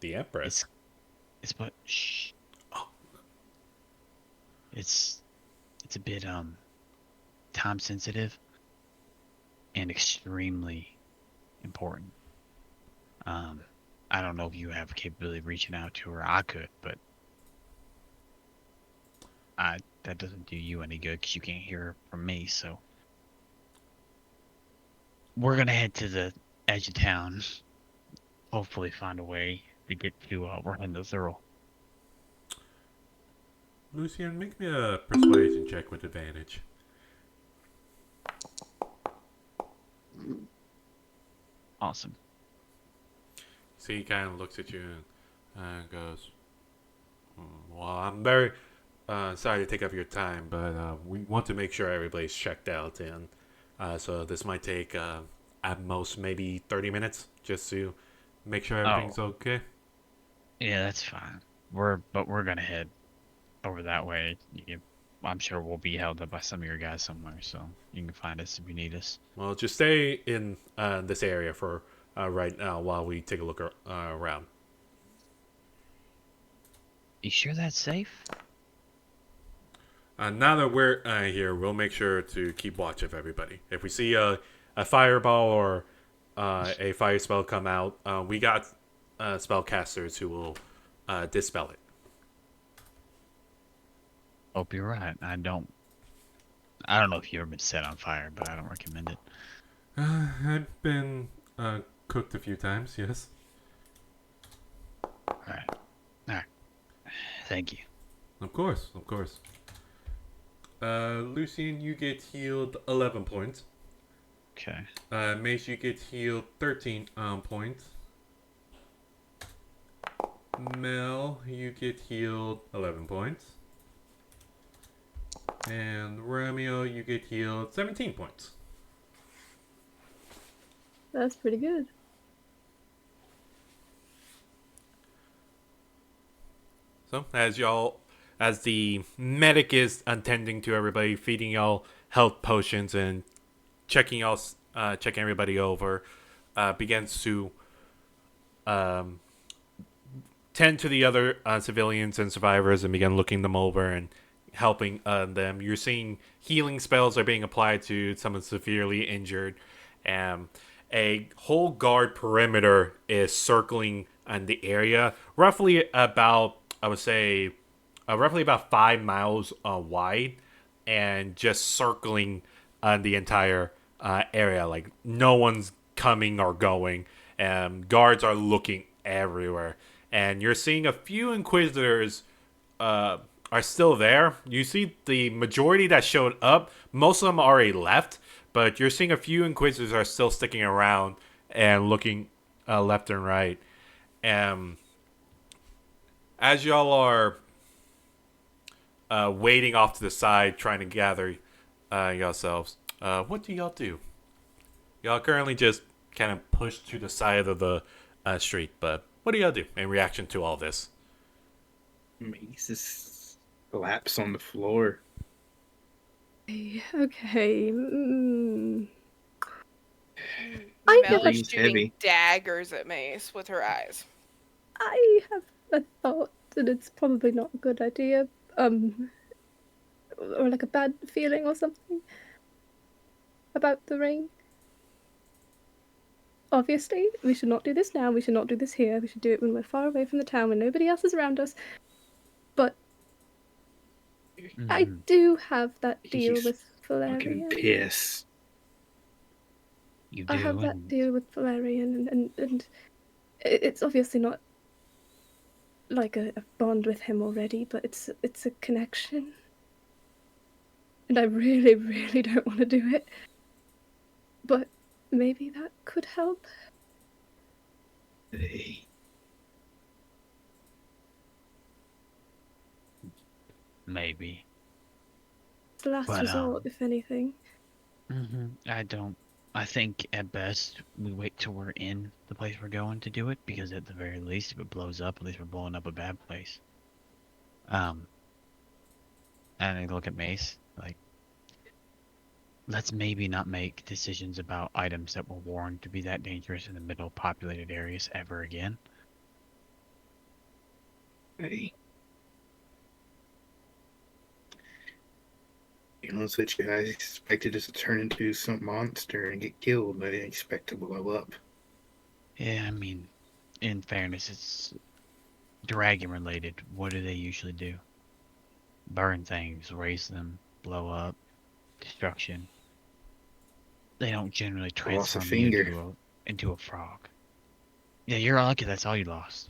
The Empress. It's but shh. Oh. It's a bit time sensitive and extremely important. I don't know if you have capability of reaching out to her. I could, but that doesn't do you any good because you can't hear her from me. So we're gonna head to the edge of town. Hopefully, find a way to get to Orlando Thurl. Lucian, make me a persuasion check with advantage. Awesome. So he kind of looks at you and goes, well, I'm very sorry to take up your time, but we want to make sure everybody's checked out. And so this might take at most maybe 30 minutes just to make sure everything's okay. Yeah, that's fine. We're gonna head over that way. I'm sure we'll be held up by some of your guys somewhere, so you can find us if you need us. Well, just stay in this area for right now while we take a look around. You sure that's safe? Now that we're here, we'll make sure to keep watch of everybody. If we see a fireball or a fire spell come out, we got spellcasters who will dispel it. Hope you're right. I don't know if you've ever been set on fire, but I don't recommend it. I've been cooked a few times, yes. All right. Thank you. Of course. Lucian, you get healed 11 points. Okay. Mace, you get healed 13 points. Mel, you get healed 11 points. And Romeo, you get healed 17 points. That's pretty good. So, as the medic is attending to everybody, feeding y'all health potions and checking everybody over, begins to tend to the other civilians and survivors and begin looking them over and helping them. You're seeing healing spells are being applied to someone severely injured. A whole guard perimeter is circling on the area, roughly about, I would say, roughly about 5 miles wide, and just circling the entire area. Like, no one's coming or going, and guards are looking everywhere. And you're seeing a few Inquisitors are still there. You see the majority that showed up, most of them already left, but you're seeing a few Inquisitors are still sticking around and looking left and right. As y'all are waiting off to the side, trying to gather yourselves, what do y'all do? Y'all currently just kind of pushed to the side of the street, but what do y'all do in reaction to all this? Mace just collapse on the floor. Okay. Mel is Breathe shooting heavy. daggers at Mace with her eyes. I have a thought that it's probably not a good idea. Or like a bad feeling or something about the ring. Obviously, we should not do this now. We should not do this here. We should do it when we're far away from the town, when nobody else is around us. But I do have that deal He's with Fucking Valerian. piss. You do. I have that deal with Valerian, and it's obviously not like a bond with him already, but it's a connection. And I really, really don't want to do it. But maybe that could help. Hey. maybe. It's the last But, resort, if anything. I don't. I think at best we wait till we're in the place we're going to do it, because at the very least, if it blows up, at least we're blowing up a bad place. And I look at Mace, like, let's maybe not make decisions about items that were warned to be that dangerous in the middle populated areas ever again. Hey. You know, such I expected us to turn into some monster and get killed, but I didn't expect to blow up. Yeah, I mean, in fairness, it's dragon related. What do they usually do? Burn things, raise them, blow up, destruction. They don't generally I lost a transform you finger. into a frog. Yeah, you're lucky that's all you lost.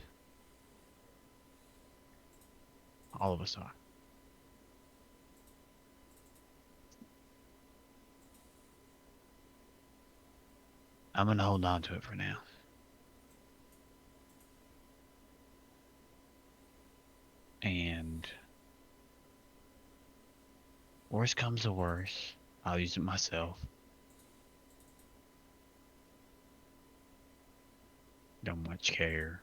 All of us are. I'm gonna hold on to it for now. And worst comes to worst, I'll use it myself. Don't much care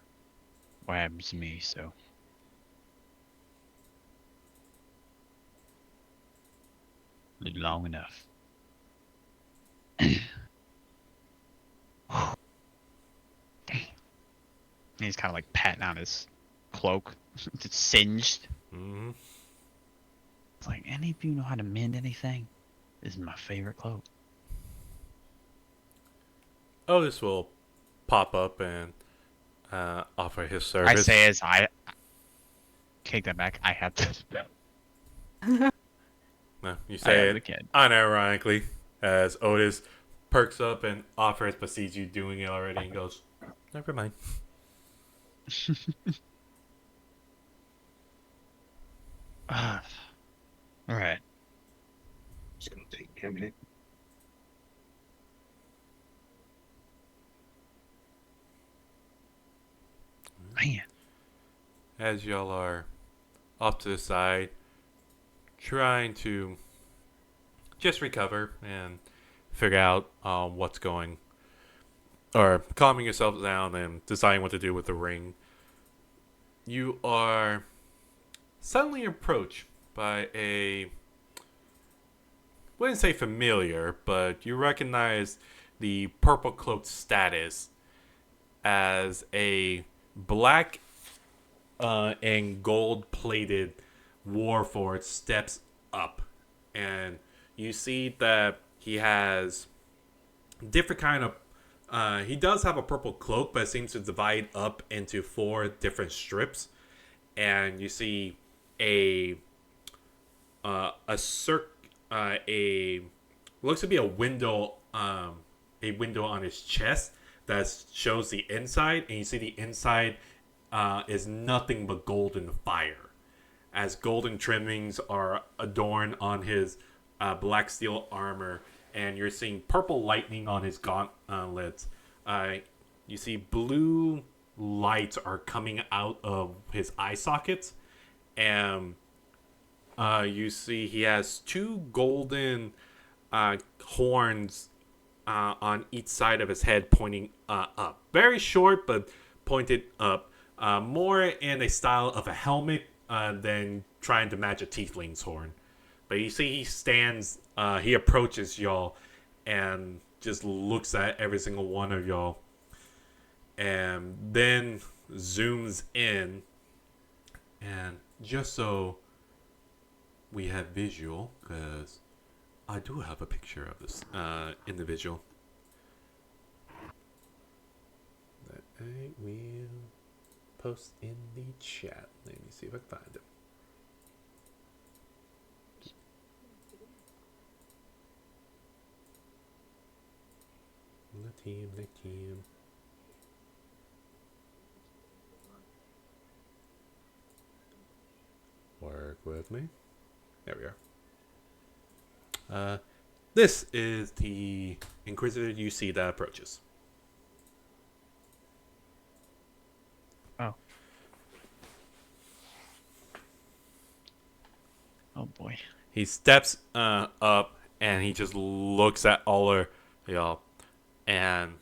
what happens to me, so. Live long enough. Dang. He's kind of like patting on his cloak. It's singed. Mm-hmm. It's like, any of you know how to mend anything? This is my favorite cloak. Otis will pop up and offer his service. I say as I take that back, I have to spell. No, you I say am the it kid. unironically as Otis perks up and offers, but sees you doing it already and goes, "Never mind." Alright. It's gonna take me a minute. Man. As y'all are off to the side, trying to just recover and figure out what's going, or calming yourself down and deciding what to do with the ring, you are suddenly approached by a, wouldn't say familiar, but you recognize the purple cloaked status as a black and gold plated Warforged steps up, and you see that he has different kind of he does have a purple cloak, but it seems to divide up into 4 different strips, and you see a a looks to be a window on his chest that shows the inside, and you see the inside is nothing but golden fire, as golden trimmings are adorned on his black steel armor, and you're seeing purple lightning on his gauntlets. You see blue lights are coming out of his eye sockets, and you see he has 2 golden horns on each side of his head pointing up. Very short, but pointed up. More in a style of a helmet than trying to match a tiefling's horn. But you see he stands, he approaches y'all and just looks at every single one of y'all. And then zooms in. And just so we have visual, because I do have a picture of this individual that I will post in the chat. Let me see if I can find him. The team. Work with me. There we are. This is the Inquisitor you see that approaches. Oh. boy. He steps up and he just looks at all of y'all, and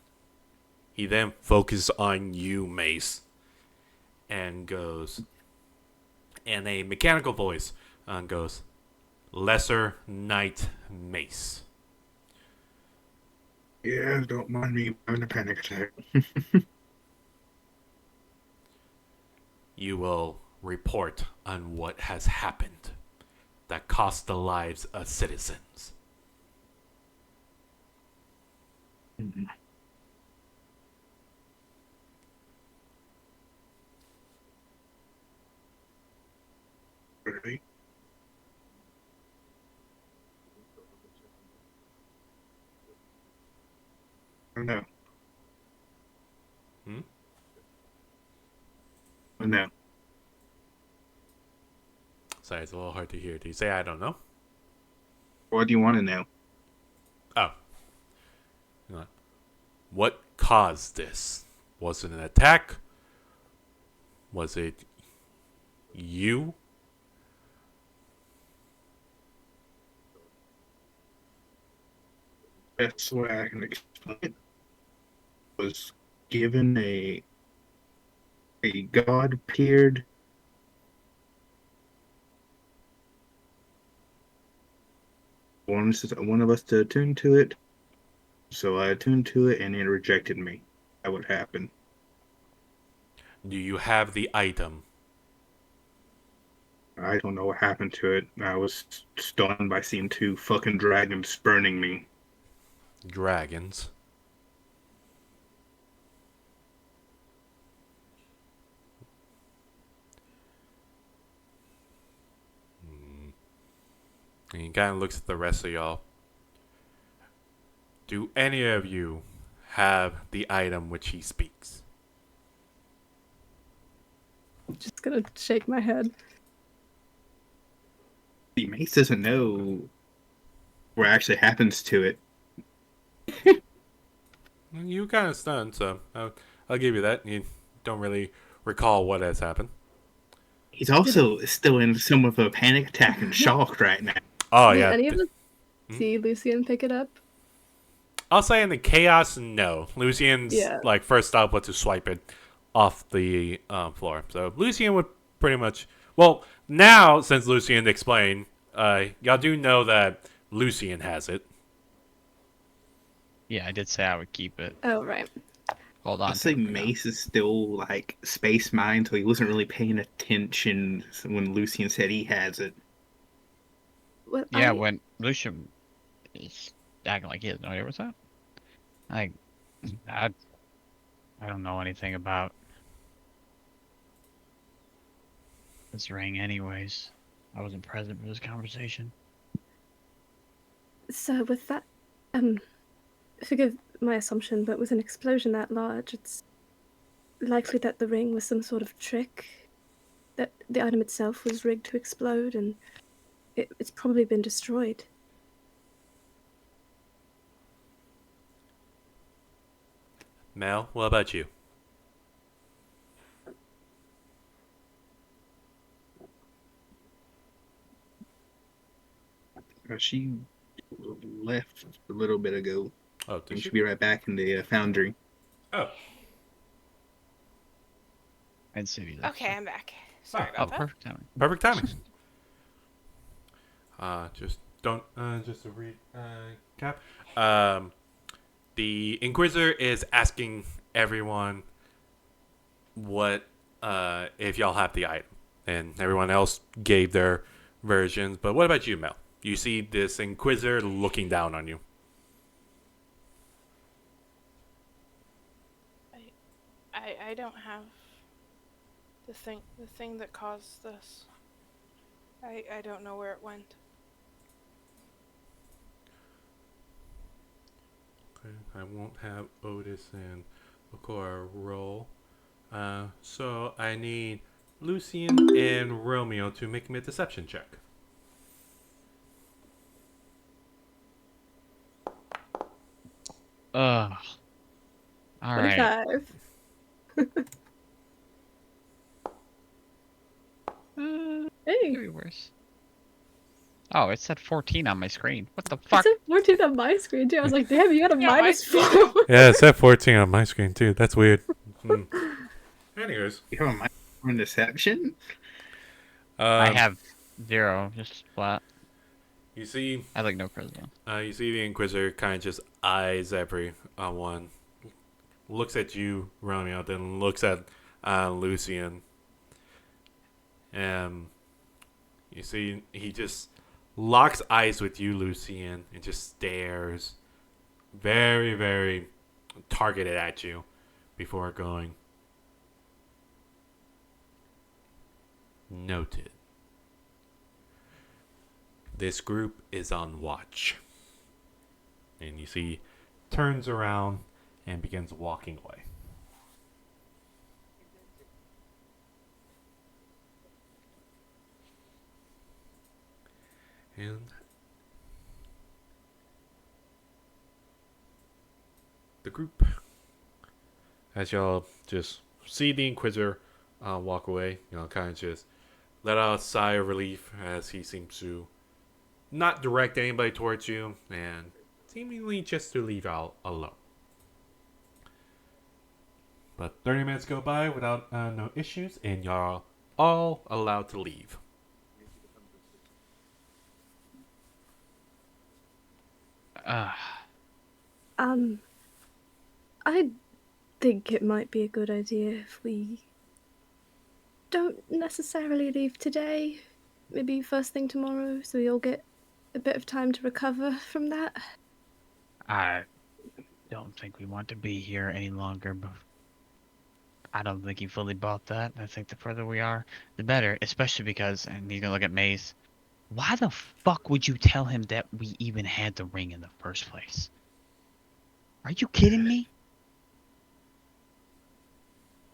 he then focuses on you, Mace, and goes, in a mechanical voice, goes, Lesser Knight Mace. Yeah, don't mind me having a panic attack. You will report on what has happened that cost the lives of citizens. Really? Oh no. Hmm? Oh no. Sorry, it's a little hard to hear. Do you say I don't know? What do you want to know? Oh. What caused this? Was it an attack? Was it you? Best way I can explain it was given a god appeared. One of us to attune to it, so I attuned to it, and it rejected me. That would happen. Do you have the item? I don't know what happened to it. I was stunned by seeing two fucking dragons spurning me. Dragons. And he kind of looks at the rest of y'all. Do any of you have the item which he speaks? Just gonna shake my head. The Mace doesn't know what actually happens to it. You kind of stunned, so I'll give you that. You don't really recall what has happened. He's also still in some of a panic attack and shock right now. Oh, Did yeah. any of us see Lucian pick it up? I'll say in the chaos, no. Lucian's like first stop was to swipe it off the floor. So Lucian would pretty much. Well, now since Lucian explained, y'all do know that Lucian has it. Yeah, I did say I would keep it. Oh, right. Hold on. I say Mace is still like space mind, so he wasn't really paying attention when Lucian said he has it. Well, Yeah, when Lucian is acting like he has no idea what's up. I don't know anything about this ring anyways. I wasn't present for this conversation. So with that, forgive my assumption, but with an explosion that large, it's likely that the ring was some sort of trick, that the item itself was rigged to explode, and it's probably been destroyed. Mel, what about you? She left a little bit ago. Oh, did And she? she'll be right back in the foundry. Oh. I'd say that. Okay, I'm back. Sorry Oh, about that. perfect timing. Perfect timing. Just don't. Just to recap. The Inquisitor is asking everyone what if y'all have the item, and everyone else gave their versions. But what about you, Mel? You see this Inquisitor looking down on you. I don't have the thing that caused this. I don't know where it went. Okay, I won't have Otis and Okora roll. So I need Lucian and Romeo to make me a deception check. Ugh. All right. 25. Could Hey, be worse. Oh, it said 14 on my screen. What the It fuck? said 14 on my screen too. I was like, damn, you got a Yeah, mine -4. too. Yeah, it said 14 on my screen too. That's weird. Anyways, You have a mind from deception? I um, have 0, just flat. you see, I have like no charisma. you see the Inquisitor kind of just eyes every one, looks at you, Romeo, then looks at Lucian, and you see he just locks eyes with you, Lucian, and just stares very, very targeted at you before going. Noted. This group is on watch. And you see, turns around and begins walking away. And the group, as y'all just see the Inquisitor walk away, kind of just let out a sigh of relief as he seems to not direct anybody towards you and seemingly just to leave out alone. But 30 minutes go by without no issues, and y'all all allowed to leave. I think it might be a good idea if we don't necessarily leave today. Maybe first thing tomorrow, so we all get a bit of time to recover from that. I don't think we want to be here any longer, but I don't think he fully bought that. I think the further we are, the better, especially because, and he's gonna look at Maze. Why the fuck would you tell him that we even had the ring in the first place? Are you kidding me?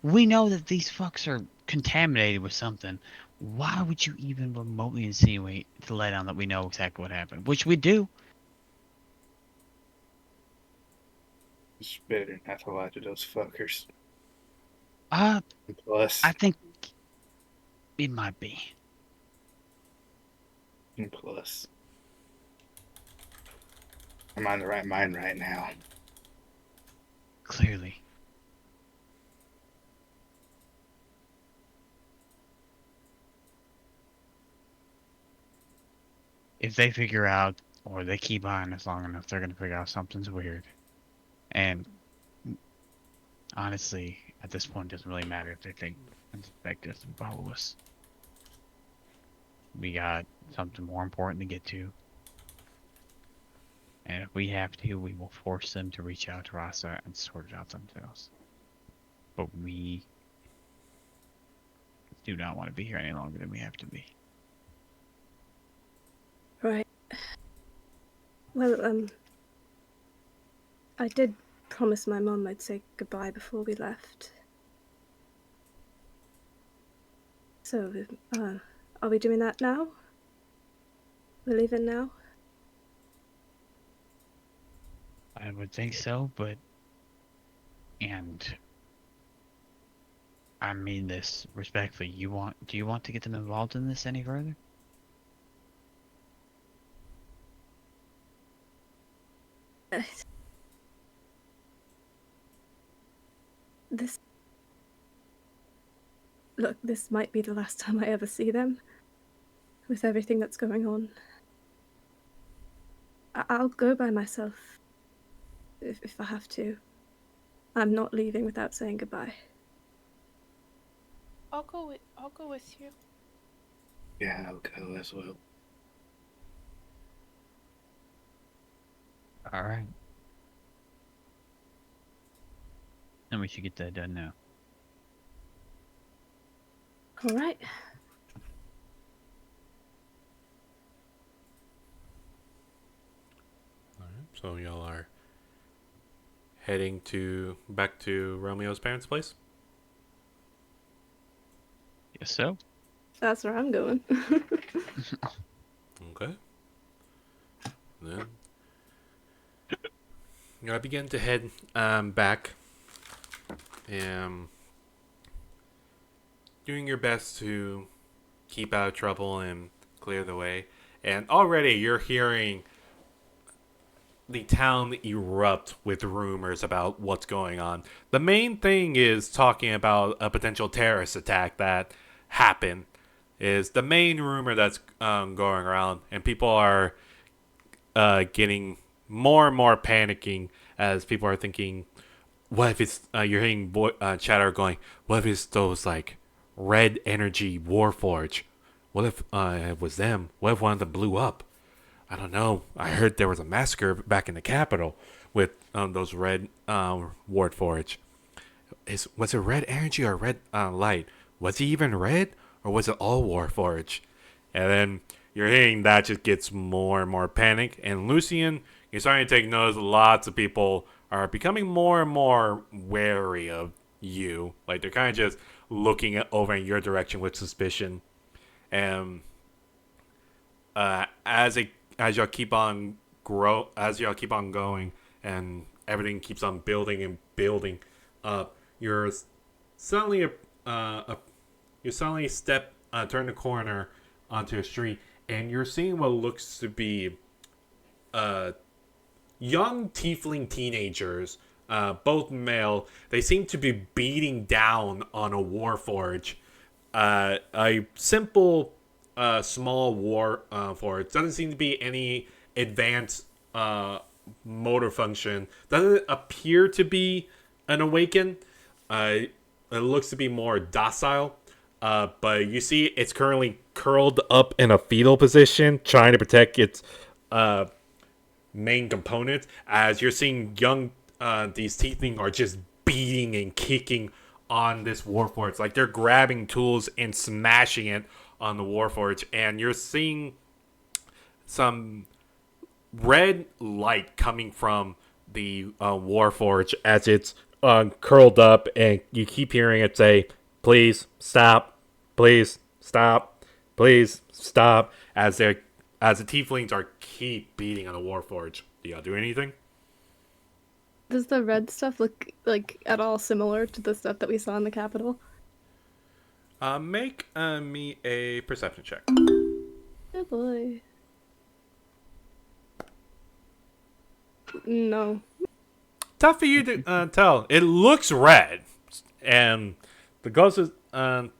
We know that these fucks are contaminated with something. Why would you even remotely insinuate to let on that we know exactly what happened? Which we do. It's better not to lie to those fuckers. Uh, And plus, I think it might be. and plus, I'm on the right mind right now. Clearly. If they figure out, or they keep eyeing us long enough, they're gonna figure out something's weird. And honestly, at this point, it doesn't really matter if they think and suspect us and follow us. We got something more important to get to. And if we have to, we will force them to reach out to Rasa and sort it out themselves. But we do not want to be here any longer than we have to be. Right. Well, I did promise my mom I'd say goodbye before we left. So, are we doing that now? We're leaving now? I would think so, but... And... I mean this respectfully. Do you want to get them involved in this any further? This... Look, this might be the last time I ever see them. With everything that's going on. I'll go by myself. If I have to. I'm not leaving without saying goodbye. I'll go with you. Yeah, I'll go as well. Alright. Then we should get that done now. Alright. So y'all are heading back to Romeo's parents' place? Yes, so? That's where I'm going. Okay. Then I begin to head back. Doing your best to keep out of trouble and clear the way. and already you're hearing the town erupt with rumors about what's going on. The main thing is talking about a potential terrorist attack that happened. Is the main rumor that's going around, and people are getting more and more panicking as people are thinking, what if it's you're hearing chatter going, what if it's those like red energy warforge? What if it was them? What if one of them blew up? I don't know. I heard there was a massacre back in the capital with those red warforge. Was it red energy or red light? Was he even red, or was it all warforge? And then you're hearing that just gets more and more panic. And Lucian, you're starting to take notice. Lots of people are becoming more and more wary of you. Like they're kind of just looking over in your direction with suspicion. And as y'all keep on going, and everything keeps on building and building up, you're suddenly turn the corner onto a street, and you're seeing what looks to be young tiefling teenagers, both male. They seem to be beating down on a warforge, a simple small warforge. Doesn't seem to be any advanced motor function. Doesn't appear to be an awaken. It looks to be more docile. But you see it's currently curled up in a fetal position, trying to protect its main components. As you're seeing these tiefling are just beating and kicking on this warforge. Like they're grabbing tools and smashing it on the warforge. And you're seeing some red light coming from the warforge as it's curled up. And you keep hearing it say, please stop. Please stop. Please stop. As the tieflings are keep beating on the warforge. Do y'all do anything? Does the red stuff look like at all similar to the stuff that we saw in the capital? Make me a perception check. Oh boy. No. Tough for you to tell. It looks red, and the closest, the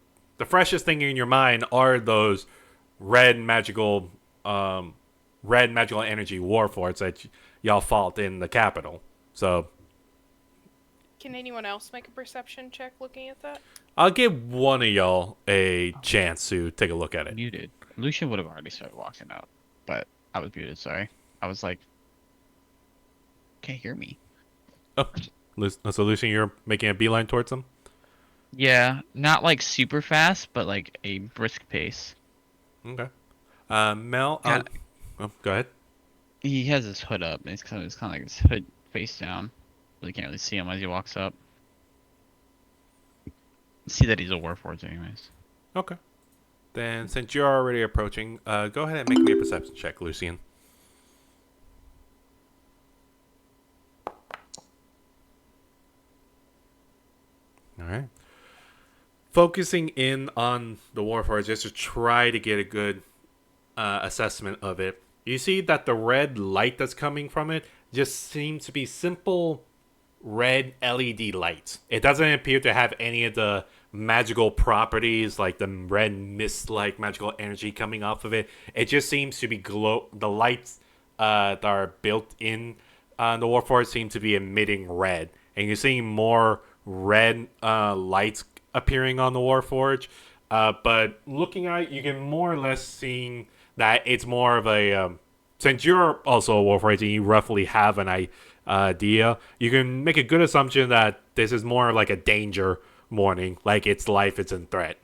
freshest thing in your mind are those red magical energy warforts that y'all fought in the capital. So, Can anyone else make a perception check looking at that? I'll give one of y'all a chance to take a look at it. Muted. Lucian would have already started walking out, but I was muted. Sorry. I was like, can't hear me. Oh, so Lucian, you're making a beeline towards them? Yeah, not like super fast, but like a brisk pace. Okay. Mel, Yeah. Go ahead. He has his hood up, and it's kind of like his hood face down. Really can't really see him as he walks up. See that he's a warforged anyways. Okay. Then, since you're already approaching, go ahead and make me a perception check, Lucian. All right. Focusing in on the warforged just to try to get a good assessment of it. You see that the red light that's coming from it just seems to be simple red LED lights. It doesn't appear to have any of the magical properties like the red mist-like magical energy coming off of it. It just seems to be the lights that are built in the warforged seem to be emitting red, and you're seeing more red lights appearing on the warforged. But looking at it, you can more or less see that it's more of a since you're also a warforged and you roughly have an idea, you can make a good assumption that this is more like a danger warning, like its life is in threat.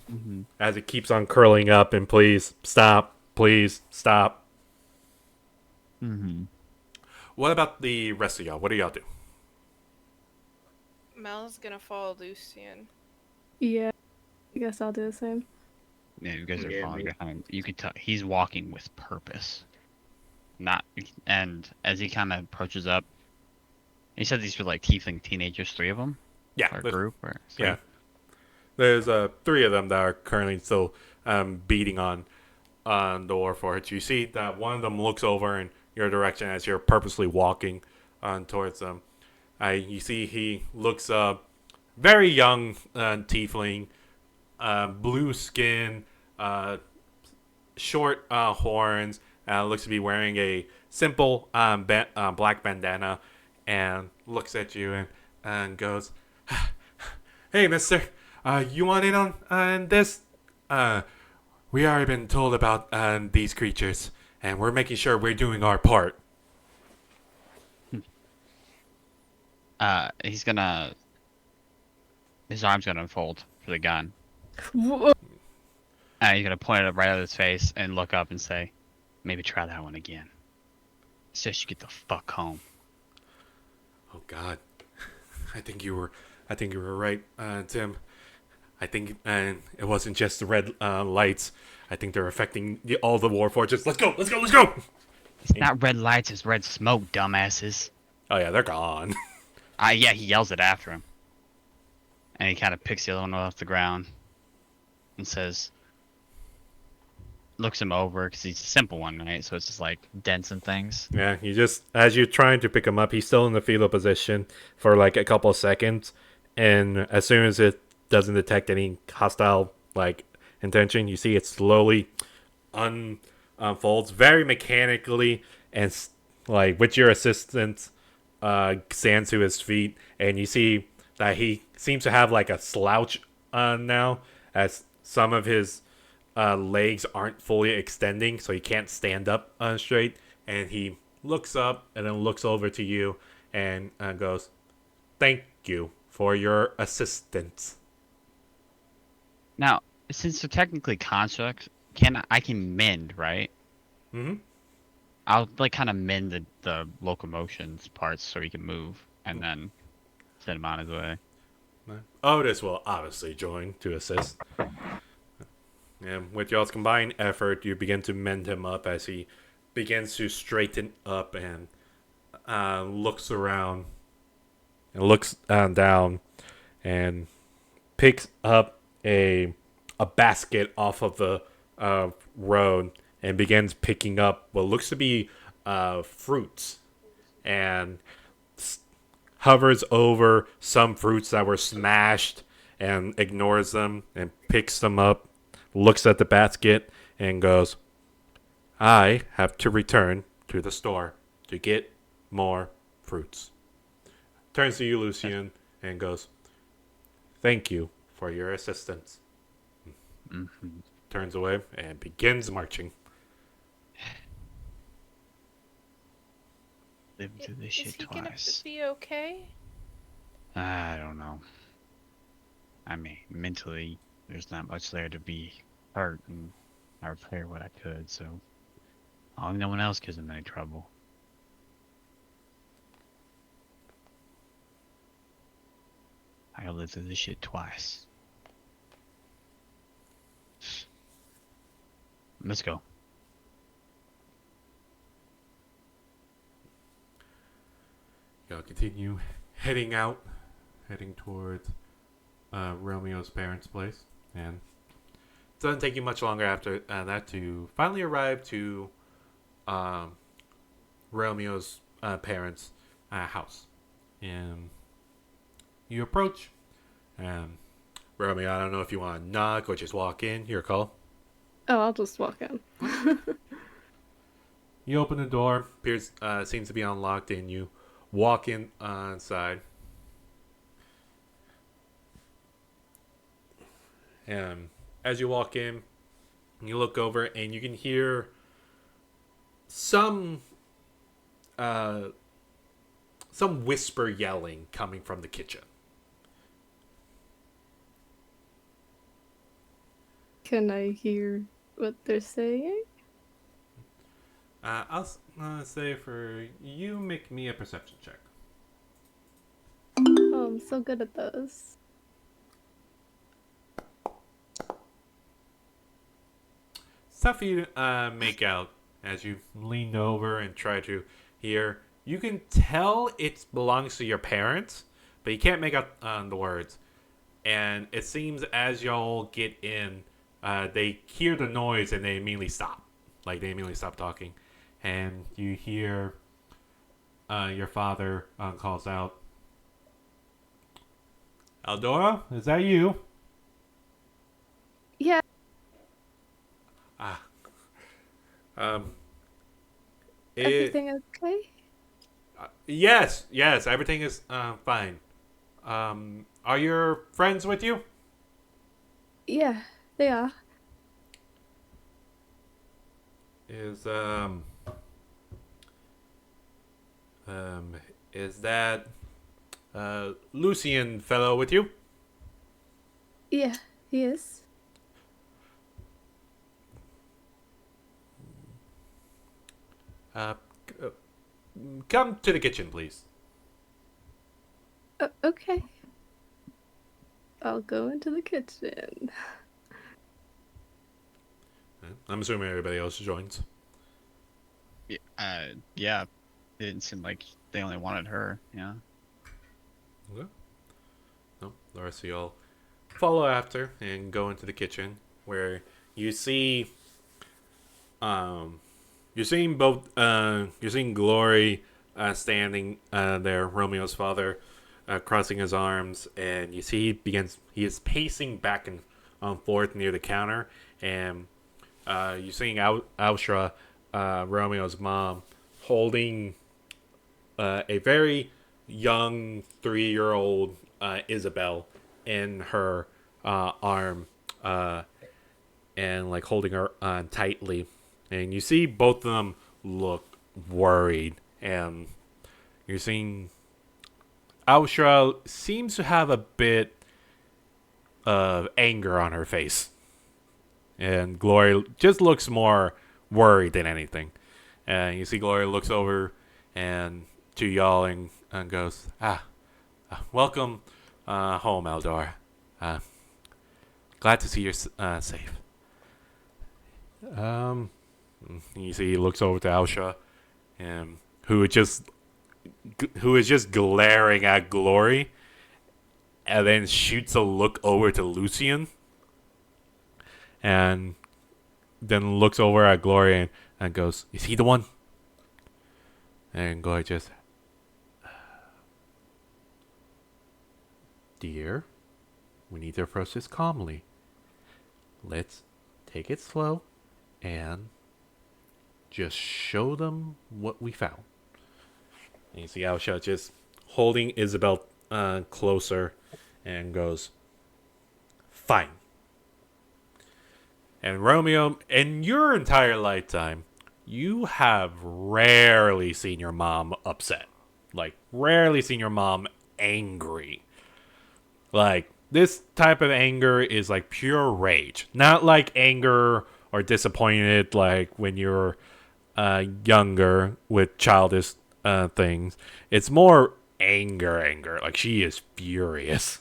Mm-hmm. As it keeps on curling up and please stop. Mm-hmm. What about the rest of y'all? What do y'all do? Mel's gonna follow Lucian. Yeah. I guess I'll do the same. Yeah, you guys are Yeah, following me. behind. You can tell he's walking with purpose. And as he kind of approaches up, he said these were like tiefling teenagers, 3 of them? Yeah, Or there's- group? Or yeah. There's 3 of them that are currently still beating on the Warforged, you see that one of them looks over in your direction as you're purposely walking towards them. You see he looks very young, tiefling, blue skin, short horns. Looks to be wearing a simple black bandana, and looks at you and goes, "Hey, mister, you want in on this? We already been told about these creatures, and we're making sure we're doing our part." He's gonna. His arm's gonna unfold for the gun. Whoa. He's gonna point it right at his face and look up and say, "Maybe try that one again. Says you get the fuck home." Oh God, I think you were right, Tim. I think it wasn't just the red lights. I think they're affecting all the Warforges. Let's go! Let's go! Let's go! It's not red lights, it's red smoke, dumbasses. Oh yeah, they're gone. Yeah, he yells it after him. And he kind of picks the other one off the ground and says, looks him over, because he's a simple one, right? So it's just like dents and things. Yeah, you just, as you're trying to pick him up, he's still in the fetal position for like a couple of seconds, and as soon as it doesn't detect any hostile like intention, you see it slowly unfolds very mechanically, and like with your assistance, stands to his feet, and you see that he seems to have like a slouch now, as some of his legs aren't fully extending, so he can't stand up straight. And he looks up and then looks over to you and goes, "Thank you for your assistance." Now, since they're technically constructs, I can mend, right? Mm-hmm. I'll like kind of mend the locomotions parts so he can move, and then send him on his way. Otis will obviously join to assist. And with y'all's combined effort, you begin to mend him up as he begins to straighten up and looks around and looks down and picks up a basket off of the road and begins picking up what looks to be fruits, and hovers over some fruits that were smashed and ignores them and picks them up, looks at the basket and goes, "I have to return to the store to get more fruits." Turns to you, Lucian, and goes, "Thank you for your assistance." Mm-hmm. Turns away and begins marching. Lived through this Is shit he gonna twice. be okay? I don't know. I mean, mentally, there's not much there to be hurt, and I repair what I could, so I hope no one else gives him any trouble. I gotta live through this shit twice. Let's go. Y'all continue heading towards Romeo's parents' place, and it doesn't take you much longer after that to finally arrive to Romeo's parents' house. And you approach, and Romeo, I don't know if you want to knock or just walk in. Your call. Oh, I'll just walk in. You open the door. Appears seems to be unlocked, and you walk in inside. And as you walk in, you look over and you can hear some whisper yelling coming from the kitchen. Can I hear what they're saying? I'll say for you, make me a perception check. Oh, I'm so good at those. Stuff you make out as you lean over and try to hear. You can tell it belongs to your parents, but you can't make out the words. And it seems as y'all get in they hear the noise and they immediately stop. Like they immediately stop talking, and you hear your father calls out, "Eldora, is that you?" Yeah. Ah, um, Everything okay? yes, everything is fine. Are your friends with you? Yeah, they are. Is um is that Lucian fellow with you? Yeah, he is. Uh, c- come to the kitchen, please. Okay. I'll go into the kitchen. I'm assuming everybody else joins. Yeah. It didn't seem like they only wanted her. Yeah. Okay. No, the rest of y'all follow after and go into the kitchen where you see um you're seeing Glory standing there, Romeo's father, crossing his arms, and you see he is pacing back and forth near the counter, and you're seeing Austra, Romeo's mom, holding a very young 3-year-old Isabel in her arm, and like holding her tightly, and you see both of them look worried, and you're seeing Austra seems to have a bit of anger on her face, and Glory just looks more worried than anything. And you see Glory looks over and to y'all and goes, welcome home, Eldor. Uh, glad to see you're safe. Um, you see he looks over to Austra, and who is just glaring at Glory, and then shoots a look over to Lucian, and then looks over at Glory and goes, "Is he the one?" And Glory just, "Dear, we need to approach this calmly. Let's take it slow and just show them what we found." And you see Austra just holding Isabel closer and goes, "Fine." And Romeo, in your entire lifetime, you have rarely seen your mom upset. Like, rarely seen your mom angry. Like, this type of anger is like pure rage. Not like anger or disappointed like when you're younger with childish things. It's more anger. Like, she is furious.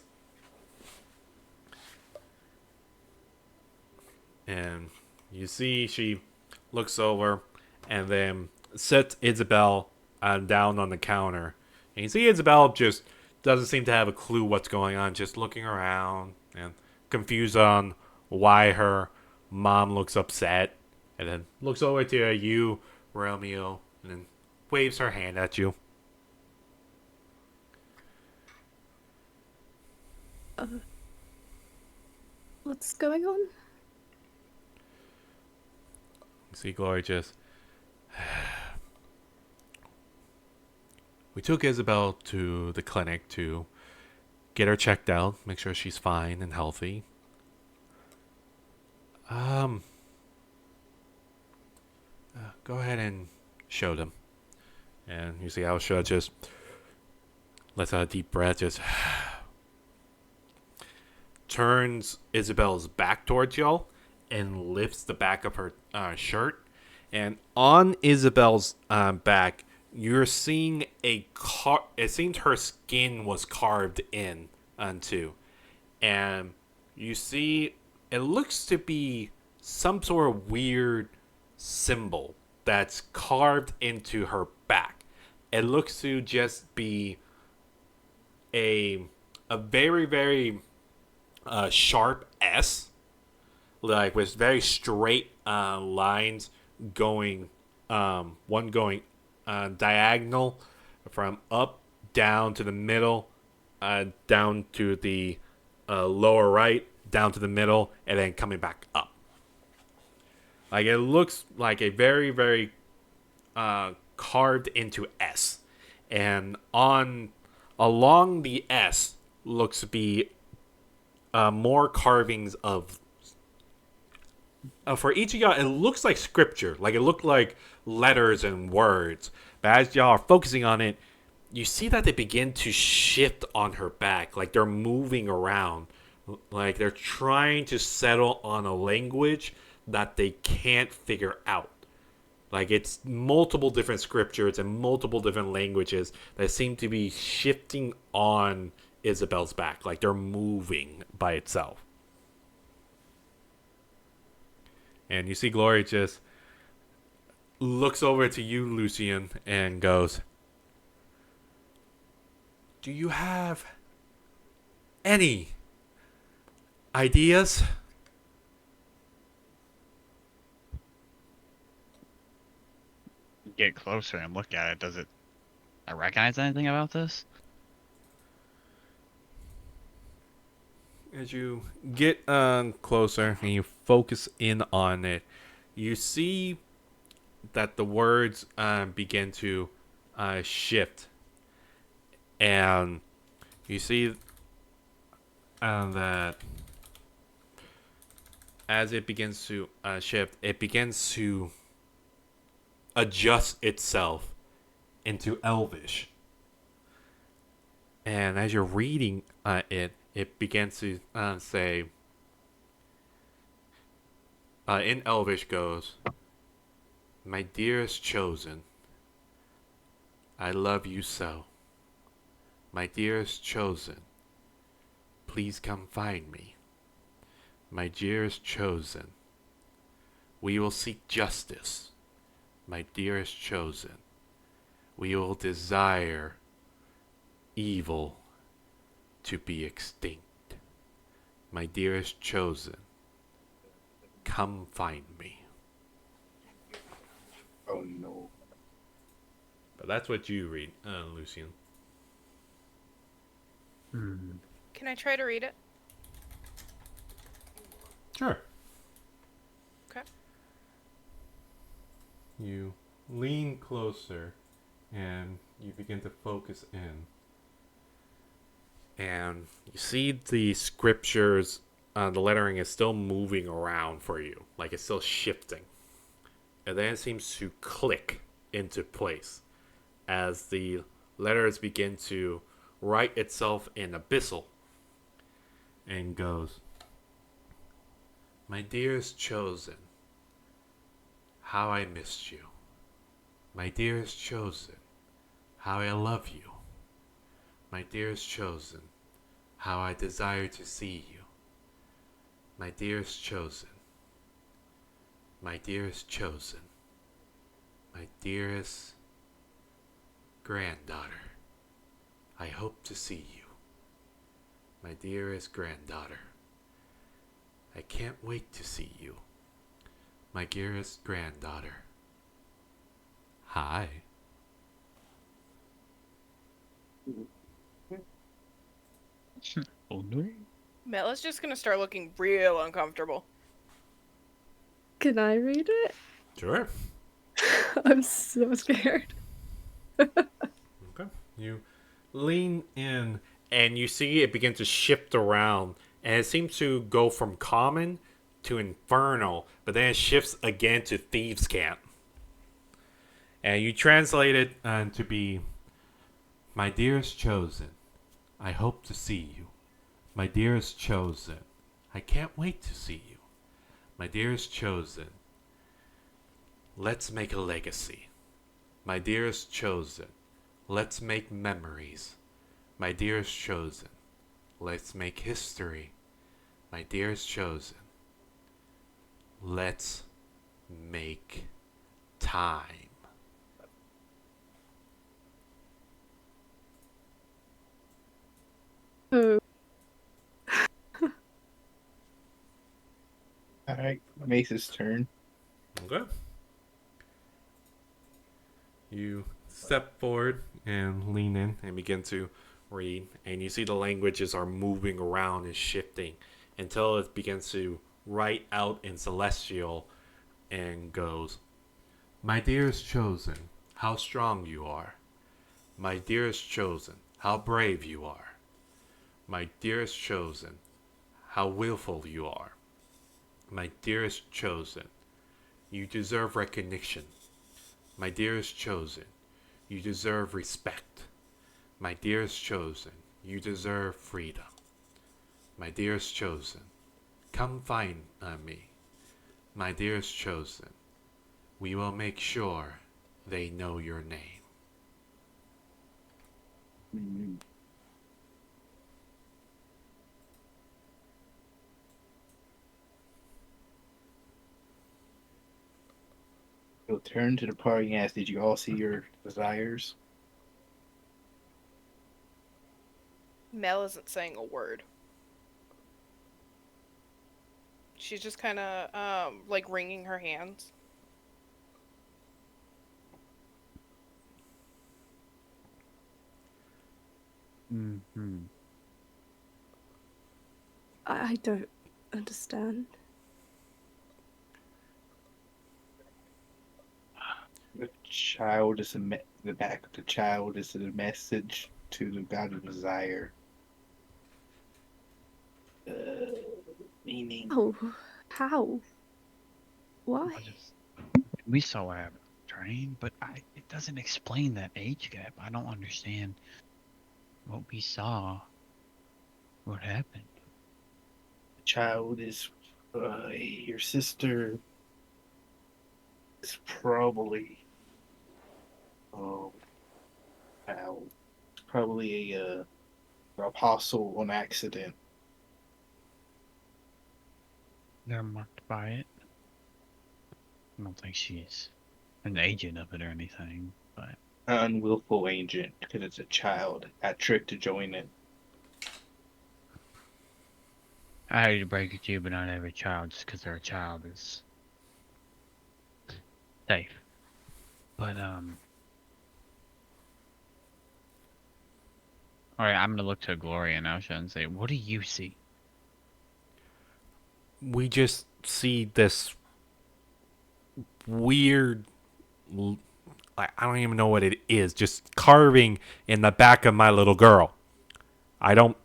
And you see she looks over and then sets Isabel down on the counter. And you see Isabel just doesn't seem to have a clue what's going on, just looking around and confused on why her mom looks upset. And then looks over to you, Romeo, and then waves her hand at you. What's going on? You see Glory just... We took Isabel to the clinic to get her checked out, make sure she's fine and healthy. Go ahead and show them. And you see Austra just lets out a deep breath, just turns Isabel's back towards y'all and lifts the back of her shirt. And on Isabel's back, you're seeing it seems her skin was carved in onto. And you see it looks to be some sort of weird symbol that's carved into her back. It looks to just be a very, very sharp S, like with very straight lines going, one going diagonal from up down to the middle, down to the lower right, down to the middle, and then coming back up. Like it looks like a very, very carved into S, and on along the S looks to be more carvings of. For each of y'all, it looks like scripture. Like it looked like letters and words. But as y'all are focusing on it, you see that they begin to shift on her back. Like they're moving around. Like they're trying to settle on a language that they can't figure out. Like it's multiple different scriptures and multiple different languages that seem to be shifting on Isabel's back. Like they're moving by itself. And you see Glory just looks over to you, Lucian, and goes, "Do you have any ideas?" Get closer and look at it. Does it? I recognize anything about this? As you get closer and you focus in on it, you see that the words begin to shift. And you see that as it begins to shift, it begins to adjust itself into Elvish. And as you're reading it begins to say, in Elvish goes, "My dearest chosen, I love you so. My dearest chosen, please come find me. My dearest chosen, we will seek justice. My dearest chosen, we will desire evil to be extinct. My dearest chosen, come find me." Oh no. But that's what you read, Lucian. Can I try to read it? Sure. Okay. You lean closer and you begin to focus in. And you see the scriptures, the lettering is still moving around for you. Like it's still shifting. And then it seems to click into place as the letters begin to write itself in abyssal. And goes, "My dearest chosen, how I missed you. My dearest chosen, how I love you. My dearest chosen, how I desire to see you. My dearest chosen, my dearest chosen, my dearest granddaughter, I hope to see you. My dearest granddaughter, I can't wait to see you. My dearest granddaughter, hi." Oh no. Mella's just gonna start looking real uncomfortable. Can I read it? Sure. I'm so scared. Okay. You lean in and you see it begin to shift around, and it seems to go from common to infernal, but then it shifts again to thieves' camp. And you translate it to be, "My dearest chosen, I hope to see you. My dearest chosen, I can't wait to see you. My dearest chosen, let's make a legacy. My dearest chosen, let's make memories. My dearest chosen, let's make history. My dearest chosen, let's make time." Oh. All right, Mace's turn. Okay. You step forward and lean in and begin to read, and you see the languages are moving around and shifting until it begins to write out in celestial and goes, "My dearest chosen, how strong you are. My dearest chosen, how brave you are. My dearest chosen, how willful you are. My dearest chosen, you deserve recognition. My dearest chosen, you deserve respect. My dearest chosen, you deserve freedom. My dearest chosen, come find me. My dearest chosen, we will make sure they know your name." Mm. He'll turn to the party and ask, "Did you all see your desires?" Mel isn't saying a word. She's just kind of like wringing her hands. Mm-hmm. I don't understand. The child is the back of the child is a message to the god of desire. Meaning, Oh, how? Why? We saw what happened on the train, but it doesn't explain that age gap. I don't understand what we saw. What happened? the child is your sister is probably oh wow, probably a apostle on accident. They're marked by it. I don't think she's an agent of it or anything, but An unwillful agent because it's a child. Got tricked to join it. I hate to break it to you, but not every child, just because they're a child, is safe. But all right, I'm gonna look to Gloria and Elsha and say, "What do you see?" We just see this weird, I don't even know what it is, just carving in the back of my little girl. I don't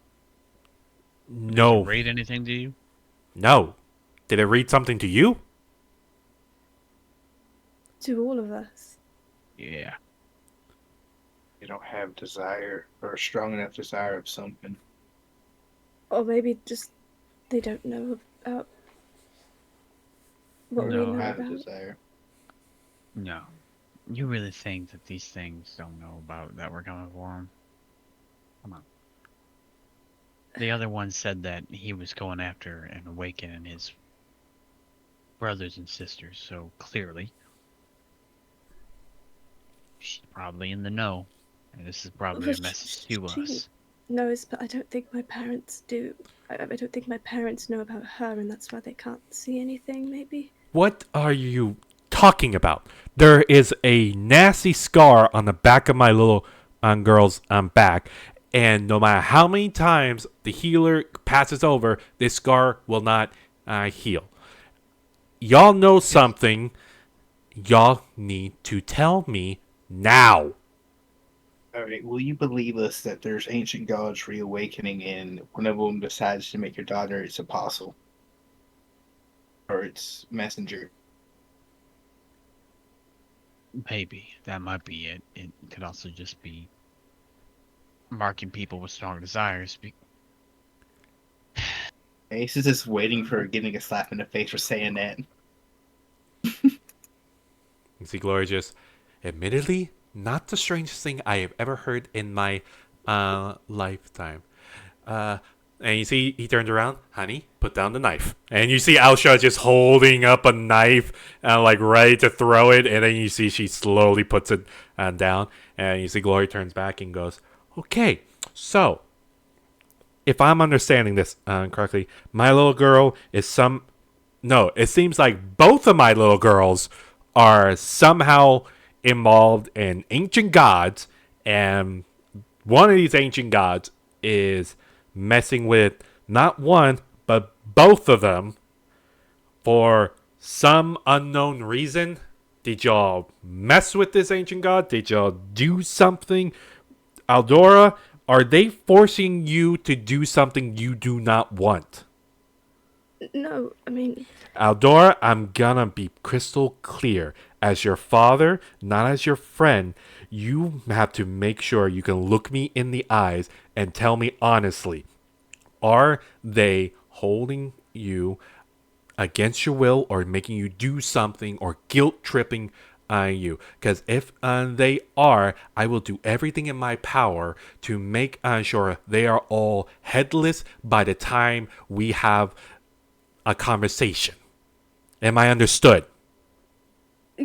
Does it know. read anything to you? No. Did it read something to you? To all of us. Yeah. They don't have desire or a strong enough desire of something. Or maybe just they don't know about what They we don't know have a about. desire. No. You really think that these things don't know about that we're coming for them? Come on. The other one said that he was going after and awakening his brothers and sisters, so clearly she's probably in the know. And this is probably Well, a message to she us. knows, but I don't think my parents do. I don't think my parents know about her, and that's why they can't see anything, maybe. What are you talking about? There is a nasty scar on the back of my little girl's back, and no matter how many times the healer passes over, this scar will not heal. Y'all know something. Y'all need to tell me now. Alright, will you believe us that there's ancient gods reawakening and one of them decides to make your daughter its apostle? Or its messenger? Maybe. That might be it. It could also just be marking people with strong desires. Ace is just waiting for getting a slap in the face for saying that. You see, Gloria just, admittedly, not the strangest thing I have ever heard in my lifetime. And you see, he turns around, honey, put down the knife. And you see Alsha just holding up a knife, like ready to throw it. And then you see she slowly puts it down. And you see Gloria turns back and goes, okay, so if I'm understanding this correctly, my little girl is some No, it seems like both of my little girls are somehow involved in ancient gods, and one of these ancient gods is messing with not one, but both of them for some unknown reason. Did y'all mess with this ancient god? Did y'all do something? Aldora, are they forcing you to do something you do not want? No, I mean, Aldora, I'm gonna be crystal clear. As your father, not as your friend, you have to make sure you can look me in the eyes and tell me honestly. Are they holding you against your will or making you do something or guilt tripping you? Because if they are, I will do everything in my power to make sure they are all headless by the time we have a conversation. Am I understood?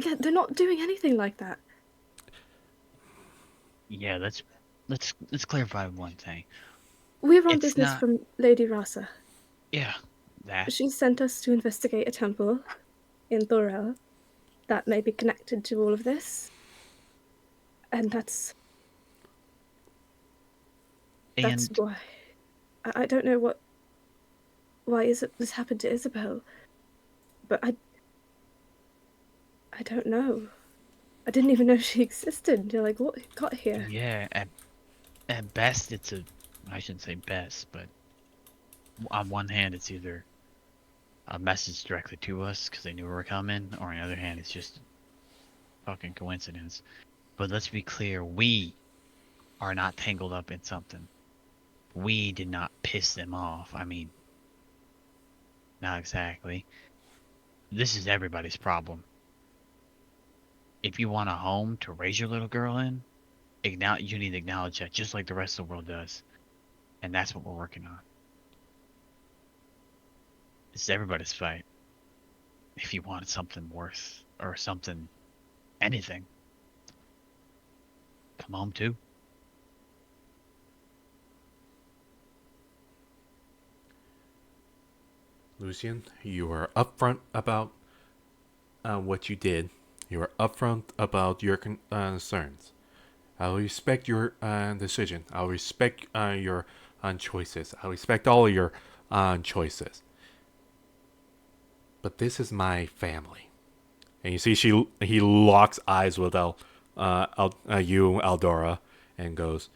yeah, they're not doing anything like that. Yeah, let's clarify one thing. We're on It's business not. from Lady Rasa. Yeah, that. She sent us to investigate a temple in Thorel that may be connected to all of this. And that's And why. I don't know why this happened to Isabel, but I don't know. I didn't even know she existed until I got here. yeah, at best it's a. I shouldn't say best, but on one hand it's either a message directly to us because they knew we were coming, or on the other hand it's just fucking coincidence. But let's be clear, we are not tangled up in something. We did not piss them off. I mean, not exactly. This is everybody's problem. If you want a home to raise your little girl in, you need to acknowledge that just like the rest of the world does. And that's what we're working on. It's everybody's fight. If you wanted something worth, or something, anything, come home too. Lucian, you were upfront about what you did. You were upfront about your concerns. I'll respect your decision. I'll respect your choices. I'll respect all of your choices. But this is my family. And you see, he locks eyes with you, Aldora, and goes,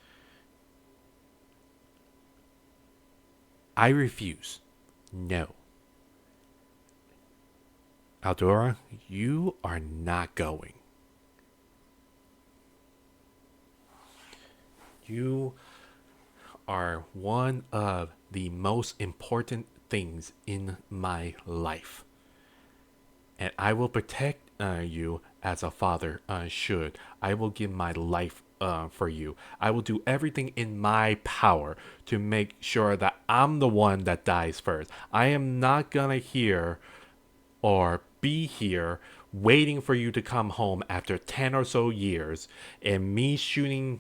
I refuse. No. Aldora, you are not going. You are one of the most important things in my life. And I will protect you as a father should. I will give my life for you. I will do everything in my power to make sure that I'm the one that dies first. I am not gonna hear or be here waiting for you to come home after 10 or so years and me getting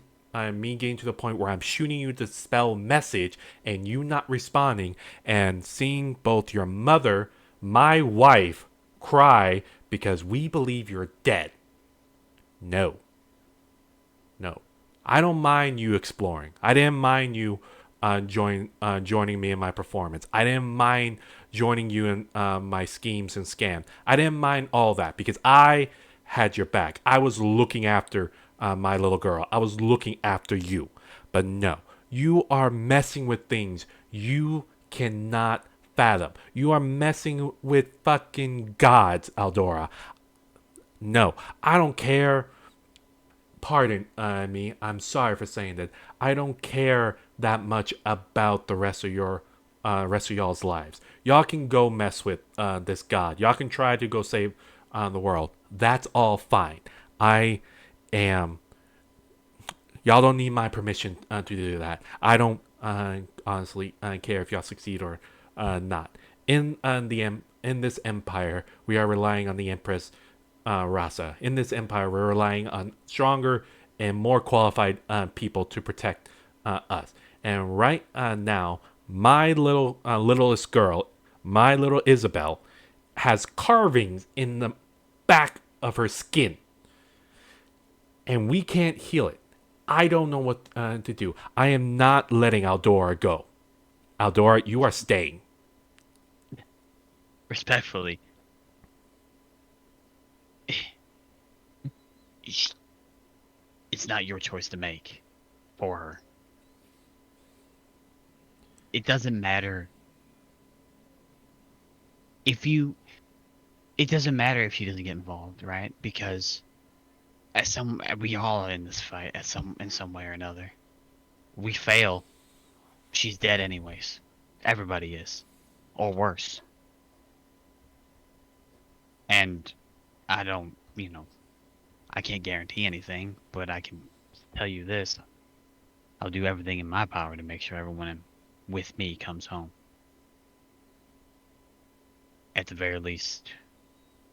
to the point where I'm shooting you the spell message and you not responding and seeing both your mother, my wife, cry because we believe you're dead. No. No. I don't mind you exploring. I didn't mind you joining me in my performance. I didn't mind joining you in my schemes and scams. I didn't mind all that because I had your back. I was looking after my little girl. I was looking after you. But no, you are messing with things you cannot fathom. You are messing with fucking gods, Aldora. No, I don't care. Pardon me. I'm sorry for saying that. I don't care that much about the rest of y'all's lives. Y'all can go mess with this god. Y'all can try to go save the world. That's all fine. I am. Y'all don't need my permission to do that. I don't honestly care if y'all succeed or not. In this empire, we are relying on the Empress Rasa. In this empire, we're relying on stronger and more qualified people to protect us. And right now, my littlest girl, my little Isabel, has carvings in the back of her skin. And we can't heal it. I don't know what to do. I am not letting Aldora go. Aldora, you are staying. Respectfully, it's not your choice to make for her. It doesn't matter if you. It doesn't matter if she doesn't get involved, right? Because we all are in this fight in some way or another. We fail, she's dead anyways. Everybody is, or worse. And I don't, I can't guarantee anything, but I can tell you this: I'll do everything in my power to make sure everyone with me comes home. At the very least,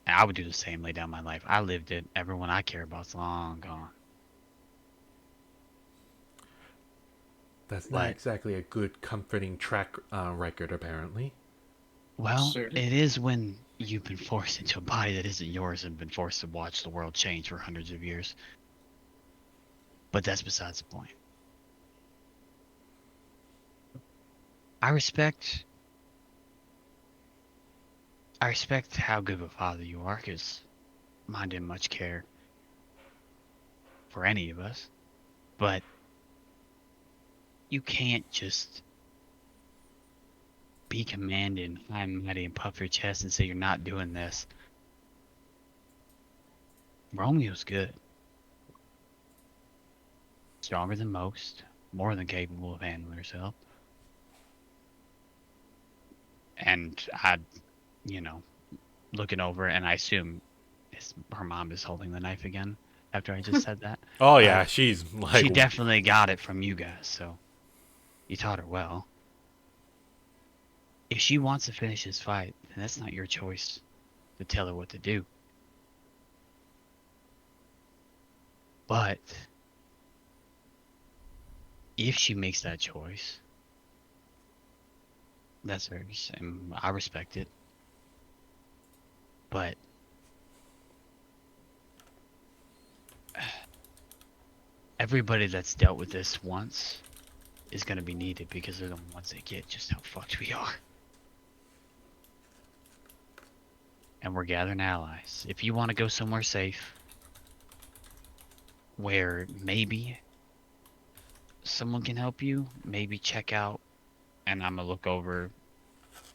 I would do the same. Lay down my life. I lived it. Everyone I care about's long gone. That's not But exactly a good, comforting track record, apparently. well, Sir. it is when you've been forced into a body that isn't yours and been forced to watch the world change for hundreds of years. But that's besides the point. I respect how good of a father you are, because mine didn't much care for any of us. But you can't just be commanding, high and mighty, and puff your chest and say you're not doing this. Romeo's good. Stronger than most, more than capable of handling herself. And looking over, and I assume her mom is holding the knife again after I just said that. Oh, yeah, she's She like... definitely got it from you guys, so you taught her well. If she wants to finish this fight, then that's not your choice to tell her what to do. But if she makes that choice, that's hers, and I respect it. But everybody that's dealt with this once is going to be needed, because they're the ones that get just how fucked we are. And we're gathering allies. If you want to go somewhere safe, where maybe someone can help you, maybe check out, and I'm gonna look over,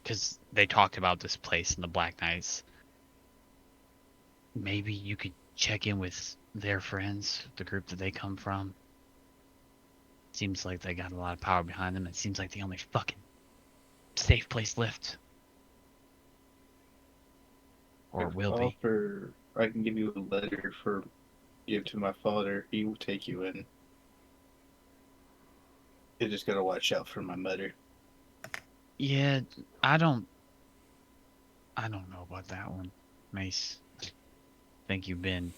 because they talked about this place in the Black Knights. Maybe you could check in with their friends, the group that they come from. Seems like they got a lot of power behind them. It seems like the only fucking safe place left. Or will be. I can give you a letter for give to my father. He will take you in. You just gotta watch out for my mother. Yeah, I don't know about that one, Mace. I think you've been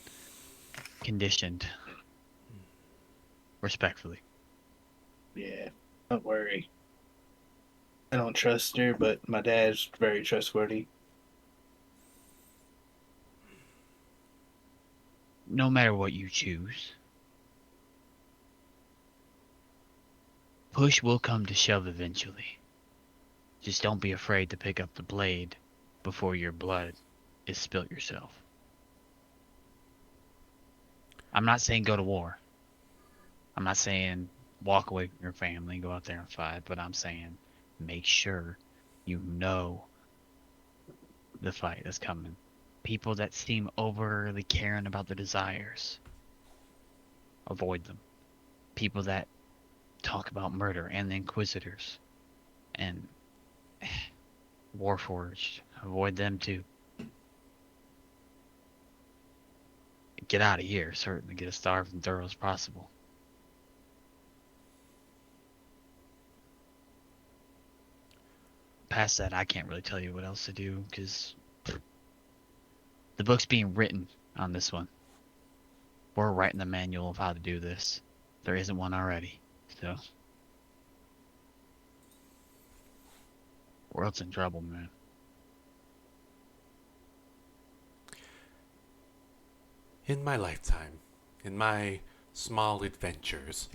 conditioned. Respectfully. Yeah, don't worry. I don't trust her, but my dad's very trustworthy. No matter what you choose, push will come to shove eventually. Just don't be afraid to pick up the blade before your blood is spilt yourself. I'm not saying go to war. I'm not saying walk away from your family and go out there and fight, but I'm saying make sure you know the fight that's coming. People that seem overly caring about their desires, avoid them. People that talk about murder and the Inquisitors and Warforged, avoid them too. Get out of here, certainly get as starved and thorough as possible. Past that, I can't really tell you what else to do, because the book's being written on this one. We're writing the manual of how to do this. There isn't one already, so world's in trouble, man. in my lifetime, in my small adventures,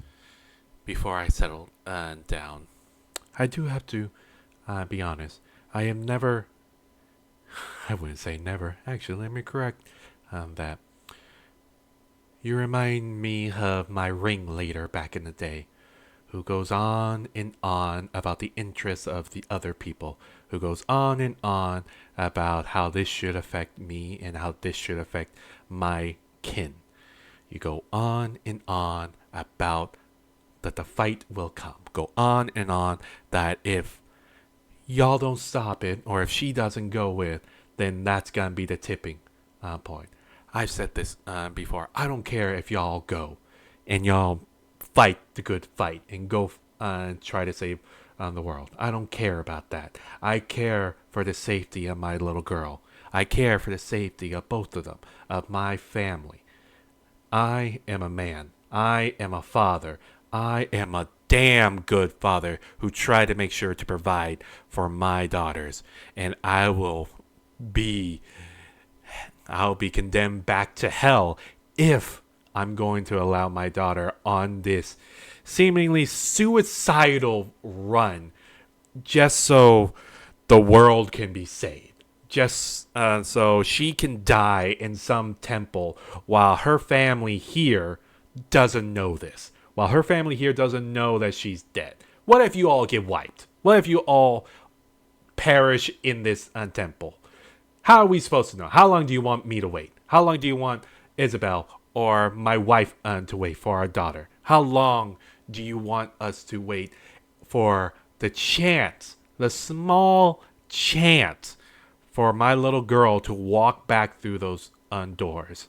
before I settle down, I do have to be honest. I am never, I wouldn't say never, actually, let me correct that. You remind me of my ringleader back in the day, who goes on and on about the interests of the other people, who goes on and on about how this should affect me and how this should affect my kin. You go on and on about that the fight will come. Go on and on that if y'all don't stop it, or if she doesn't go with, then that's gonna be the tipping point. I've said this before. I don't care if y'all go and y'all fight the good fight and go try to save the world. I don't care about that. I care for the safety of my little girl. I care for the safety of both of them, of my family. I am a man. I am a father. I am a damn good father who tried to make sure to provide for my daughters. And be I'll be condemned back to hell if I'm going to allow my daughter on this seemingly suicidal run just so the world can be saved. Just so she can die in some temple while her family here doesn't know this. While her family here doesn't know that she's dead. What if you all get wiped? What if you all perish in this temple? How are we supposed to know? How long do you want me to wait? How long do you want Isabel or my wife to wait for our daughter? How long do you want us to wait for the chance, the small chance, for my little girl to walk back through those doors?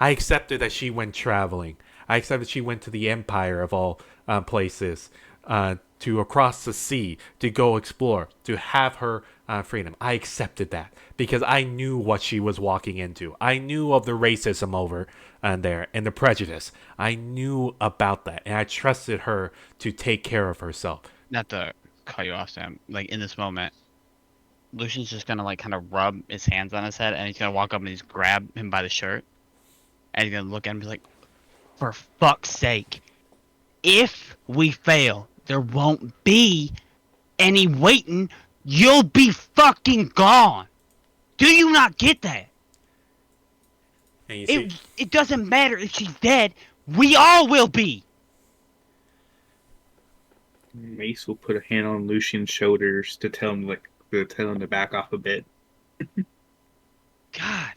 I accepted that she went traveling. I accepted she went to the Empire of all places, to across the sea, to go explore, to have her freedom. I accepted that because I knew what she was walking into. I knew of the racism over there and the prejudice. I knew about that, and I trusted her to take care of herself. Not to cut you off, Sam. Like in this moment, Lucian's just gonna like kind of rub his hands on his head, and he's gonna walk up and he's grab him by the shirt, and he's gonna look at him and be like, "For fuck's sake, if we fail, there won't be any waiting. You'll be fucking gone. Do you not get that? And you see, It doesn't matter if she's dead. We all will be." Mace will put a hand on Lucian's shoulders to tell him to back off a bit. God.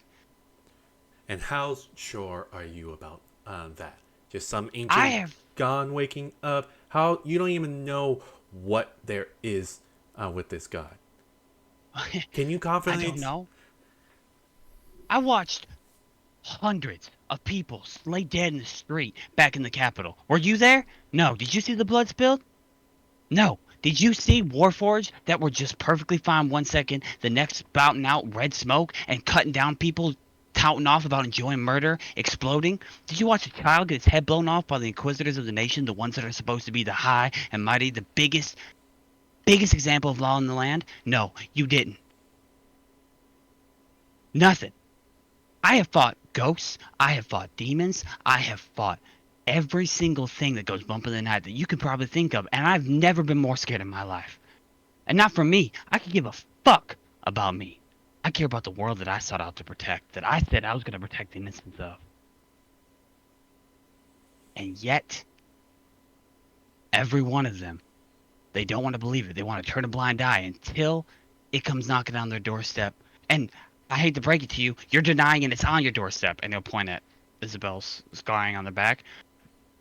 and how sure are you about that? Just some ancient god waking up? How you don't even know what there is with this god? Can you confidently? I don't know. I watched hundreds of people lay dead in the street back in the capital. Were you there? No. Did you see the blood spilled? No. Did you see Warforged that were just perfectly fine 1 second, the next spouting out red smoke and cutting down people, touting off about enjoying murder, exploding? Did you watch a child get his head blown off by the Inquisitors of the nation, the ones that are supposed to be the high and mighty, the biggest example of law in the land? No, you didn't. Nothing. I have fought ghosts, I have fought demons, I have fought every single thing that goes bump in the night that you could probably think of, and I've never been more scared in my life. And not for me. I could give a fuck about me. I care about the world that I sought out to protect, that I said I was going to protect the innocence of. And yet, every one of them, they don't want to believe it. They want to turn a blind eye until it comes knocking on their doorstep. And I hate to break it to you, you're denying it, it's on your doorstep. And he'll point at Isabel's scarring on the back.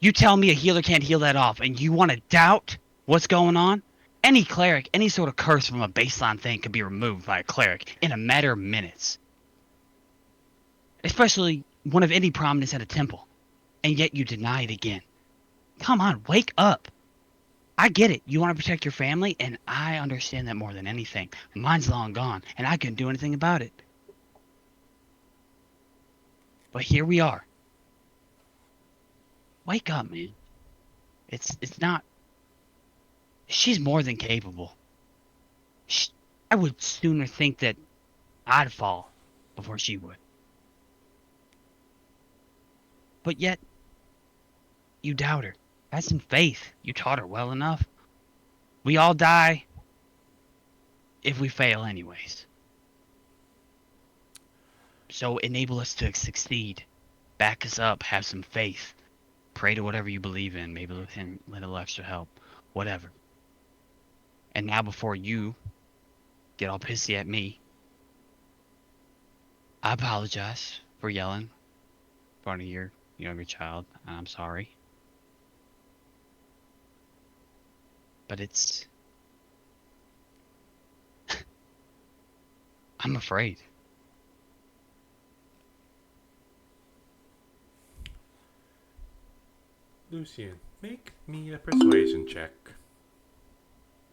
You tell me a healer can't heal that off, and you want to doubt what's going on? Any cleric, any sort of curse from a baseline thing could be removed by a cleric in a matter of minutes. Especially one of any prominence at a temple. And yet you deny it again. Come on, wake up. I get it. You want to protect your family, and I understand that more than anything. Mine's long gone, and I couldn't do anything about it. But here we are. Wake up, man. It's not... She's more than capable. I would sooner think that I'd fall before she would. But yet, you doubt her. Have some faith. You taught her well enough. We all die if we fail anyways. So enable us to succeed. Back us up. Have some faith. Pray to whatever you believe in. Maybe with him, little extra help. Whatever. And now before you get all pissy at me, I apologize for yelling in front of your younger child. I'm sorry. But it's... I'm afraid. Lucian, make me a persuasion check.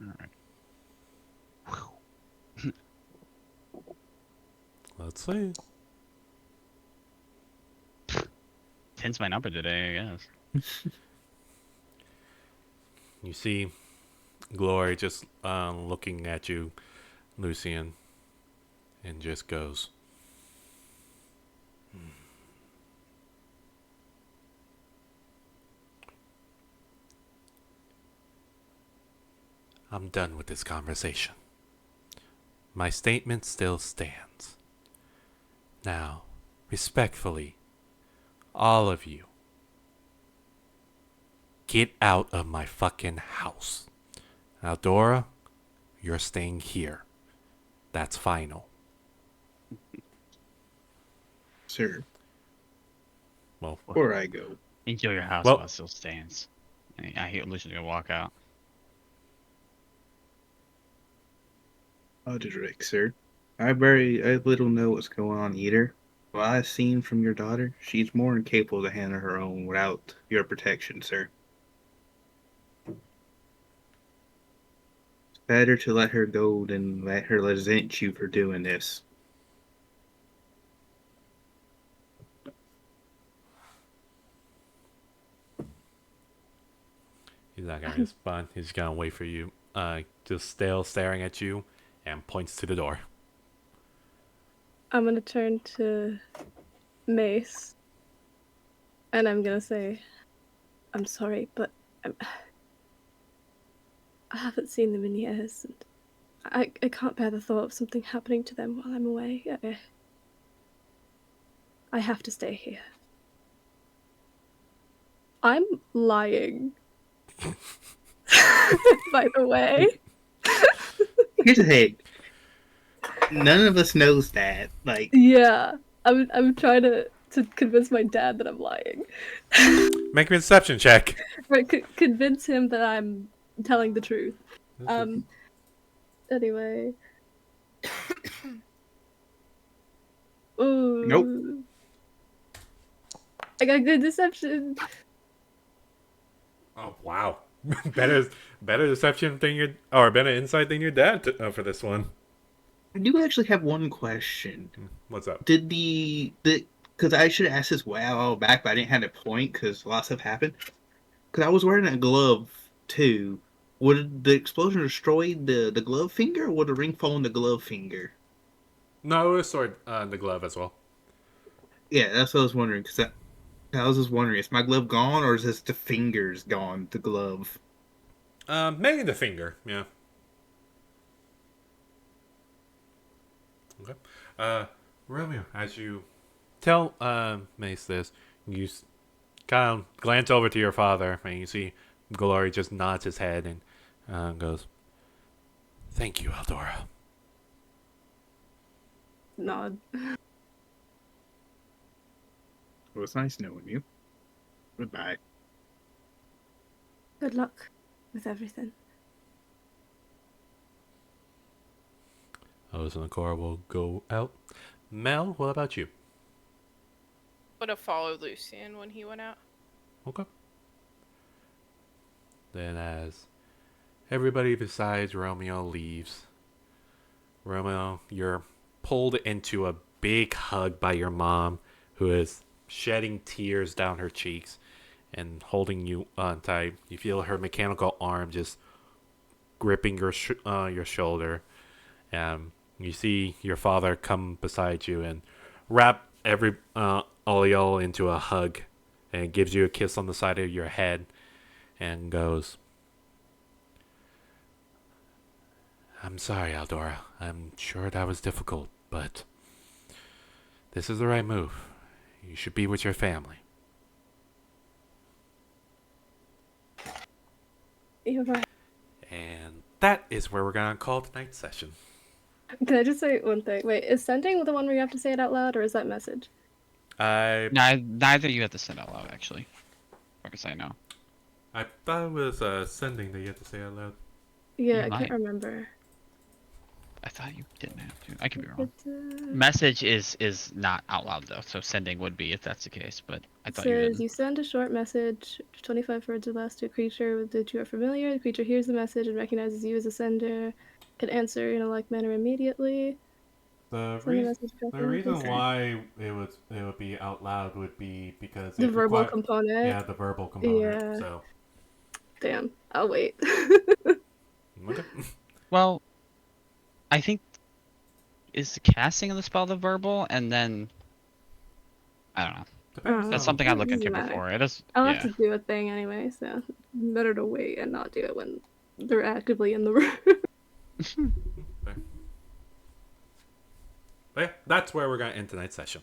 Alright. Let's see. 10's my number today, I guess. You see Glory just looking at you, Lucian, and just goes, I'm done with this conversation. My statement still stands. Now, respectfully, all of you, get out of my fucking house. Aldora, you're staying here. That's final. Sir, Well, before I go, Enjoy your house Well- while it still stands. I hear Lucian's gonna walk out. Rick, sir, I little know what's going on either. What I've seen from your daughter, she's more than capable to handle her own without your protection, sir. It's better to let her go than let her resent you for doing this. he's not gonna respond. He's gonna wait for you. Just still staring at you, and points to the door. I'm gonna turn to Mace, and I'm gonna say, I'm sorry, but I haven't seen them in years, and I can't bear the thought of something happening to them while I'm away. I have to stay here. I'm lying. By the way. Here's the thing. None of us knows that. Like, Yeah. I'm trying to convince my dad that I'm lying. Make a perception check. Right, convince him that I'm telling the truth. Anyway. Ooh. Nope. I got good deception. Oh wow, better deception than your, or better insight than your dad for this one. I do actually have one question. What's up? Did because I should have asked this way a while back, but I didn't have a point because a lot of stuff happened. Because I was wearing a glove too. Would the explosion destroy the glove finger, or would the ring fall on the glove finger? No, it was sword the glove as well. Yeah, that's what I was wondering. Because I was just wondering, is my glove gone, or is just the fingers gone? The glove. Maybe the finger. Yeah. Okay. Romeo, as you tell Mace this, you kind of glance over to your father, and you see Glory just nods his head and goes, "Thank you, Aldora." Nod. It was nice knowing you. Goodbye. Good luck with everything. Oz and Cora will go out. Mel, what about you? Would have followed Lucian when he went out. Okay. Then as everybody besides Romeo leaves, Romeo, you're pulled into a big hug by your mom, who is shedding tears down her cheeks and holding you tight. You feel her mechanical arm just gripping your shoulder. You see your father come beside you and wrap all y'all into a hug and gives you a kiss on the side of your head and goes, I'm sorry, Aldora. I'm sure that was difficult, but this is the right move. You should be with your family. You're right. And that is where we're going to call tonight's session. Can I just say one thing? Wait, is sending the one where you have to say it out loud, or is that message? Neither you have to send out loud, actually. I can say no. I thought it was sending that you had to say out loud. Yeah, You I might. can't remember. I thought you didn't have to. I could be wrong. It Message is not out loud though, so sending would be if that's the case. But I thought you says didn't. you send a short message, 25 words or less, to a creature with which you are familiar. The creature hears the message and recognizes you as a sender. Can answer in a like manner immediately. The Send a message reason okay. why it would be out loud would be because The it verbal component. yeah, the verbal component. Yeah. So Damn, I'll wait. okay. Well, I think is the casting of the spell the verbal, and then I don't know. Depends That's on- something I'd look Doesn't into matter. before. It is. I'll Yeah. have to do a thing anyway, so better to wait and not do it when they're actively in the room. But yeah, that's where we're gonna end tonight's session.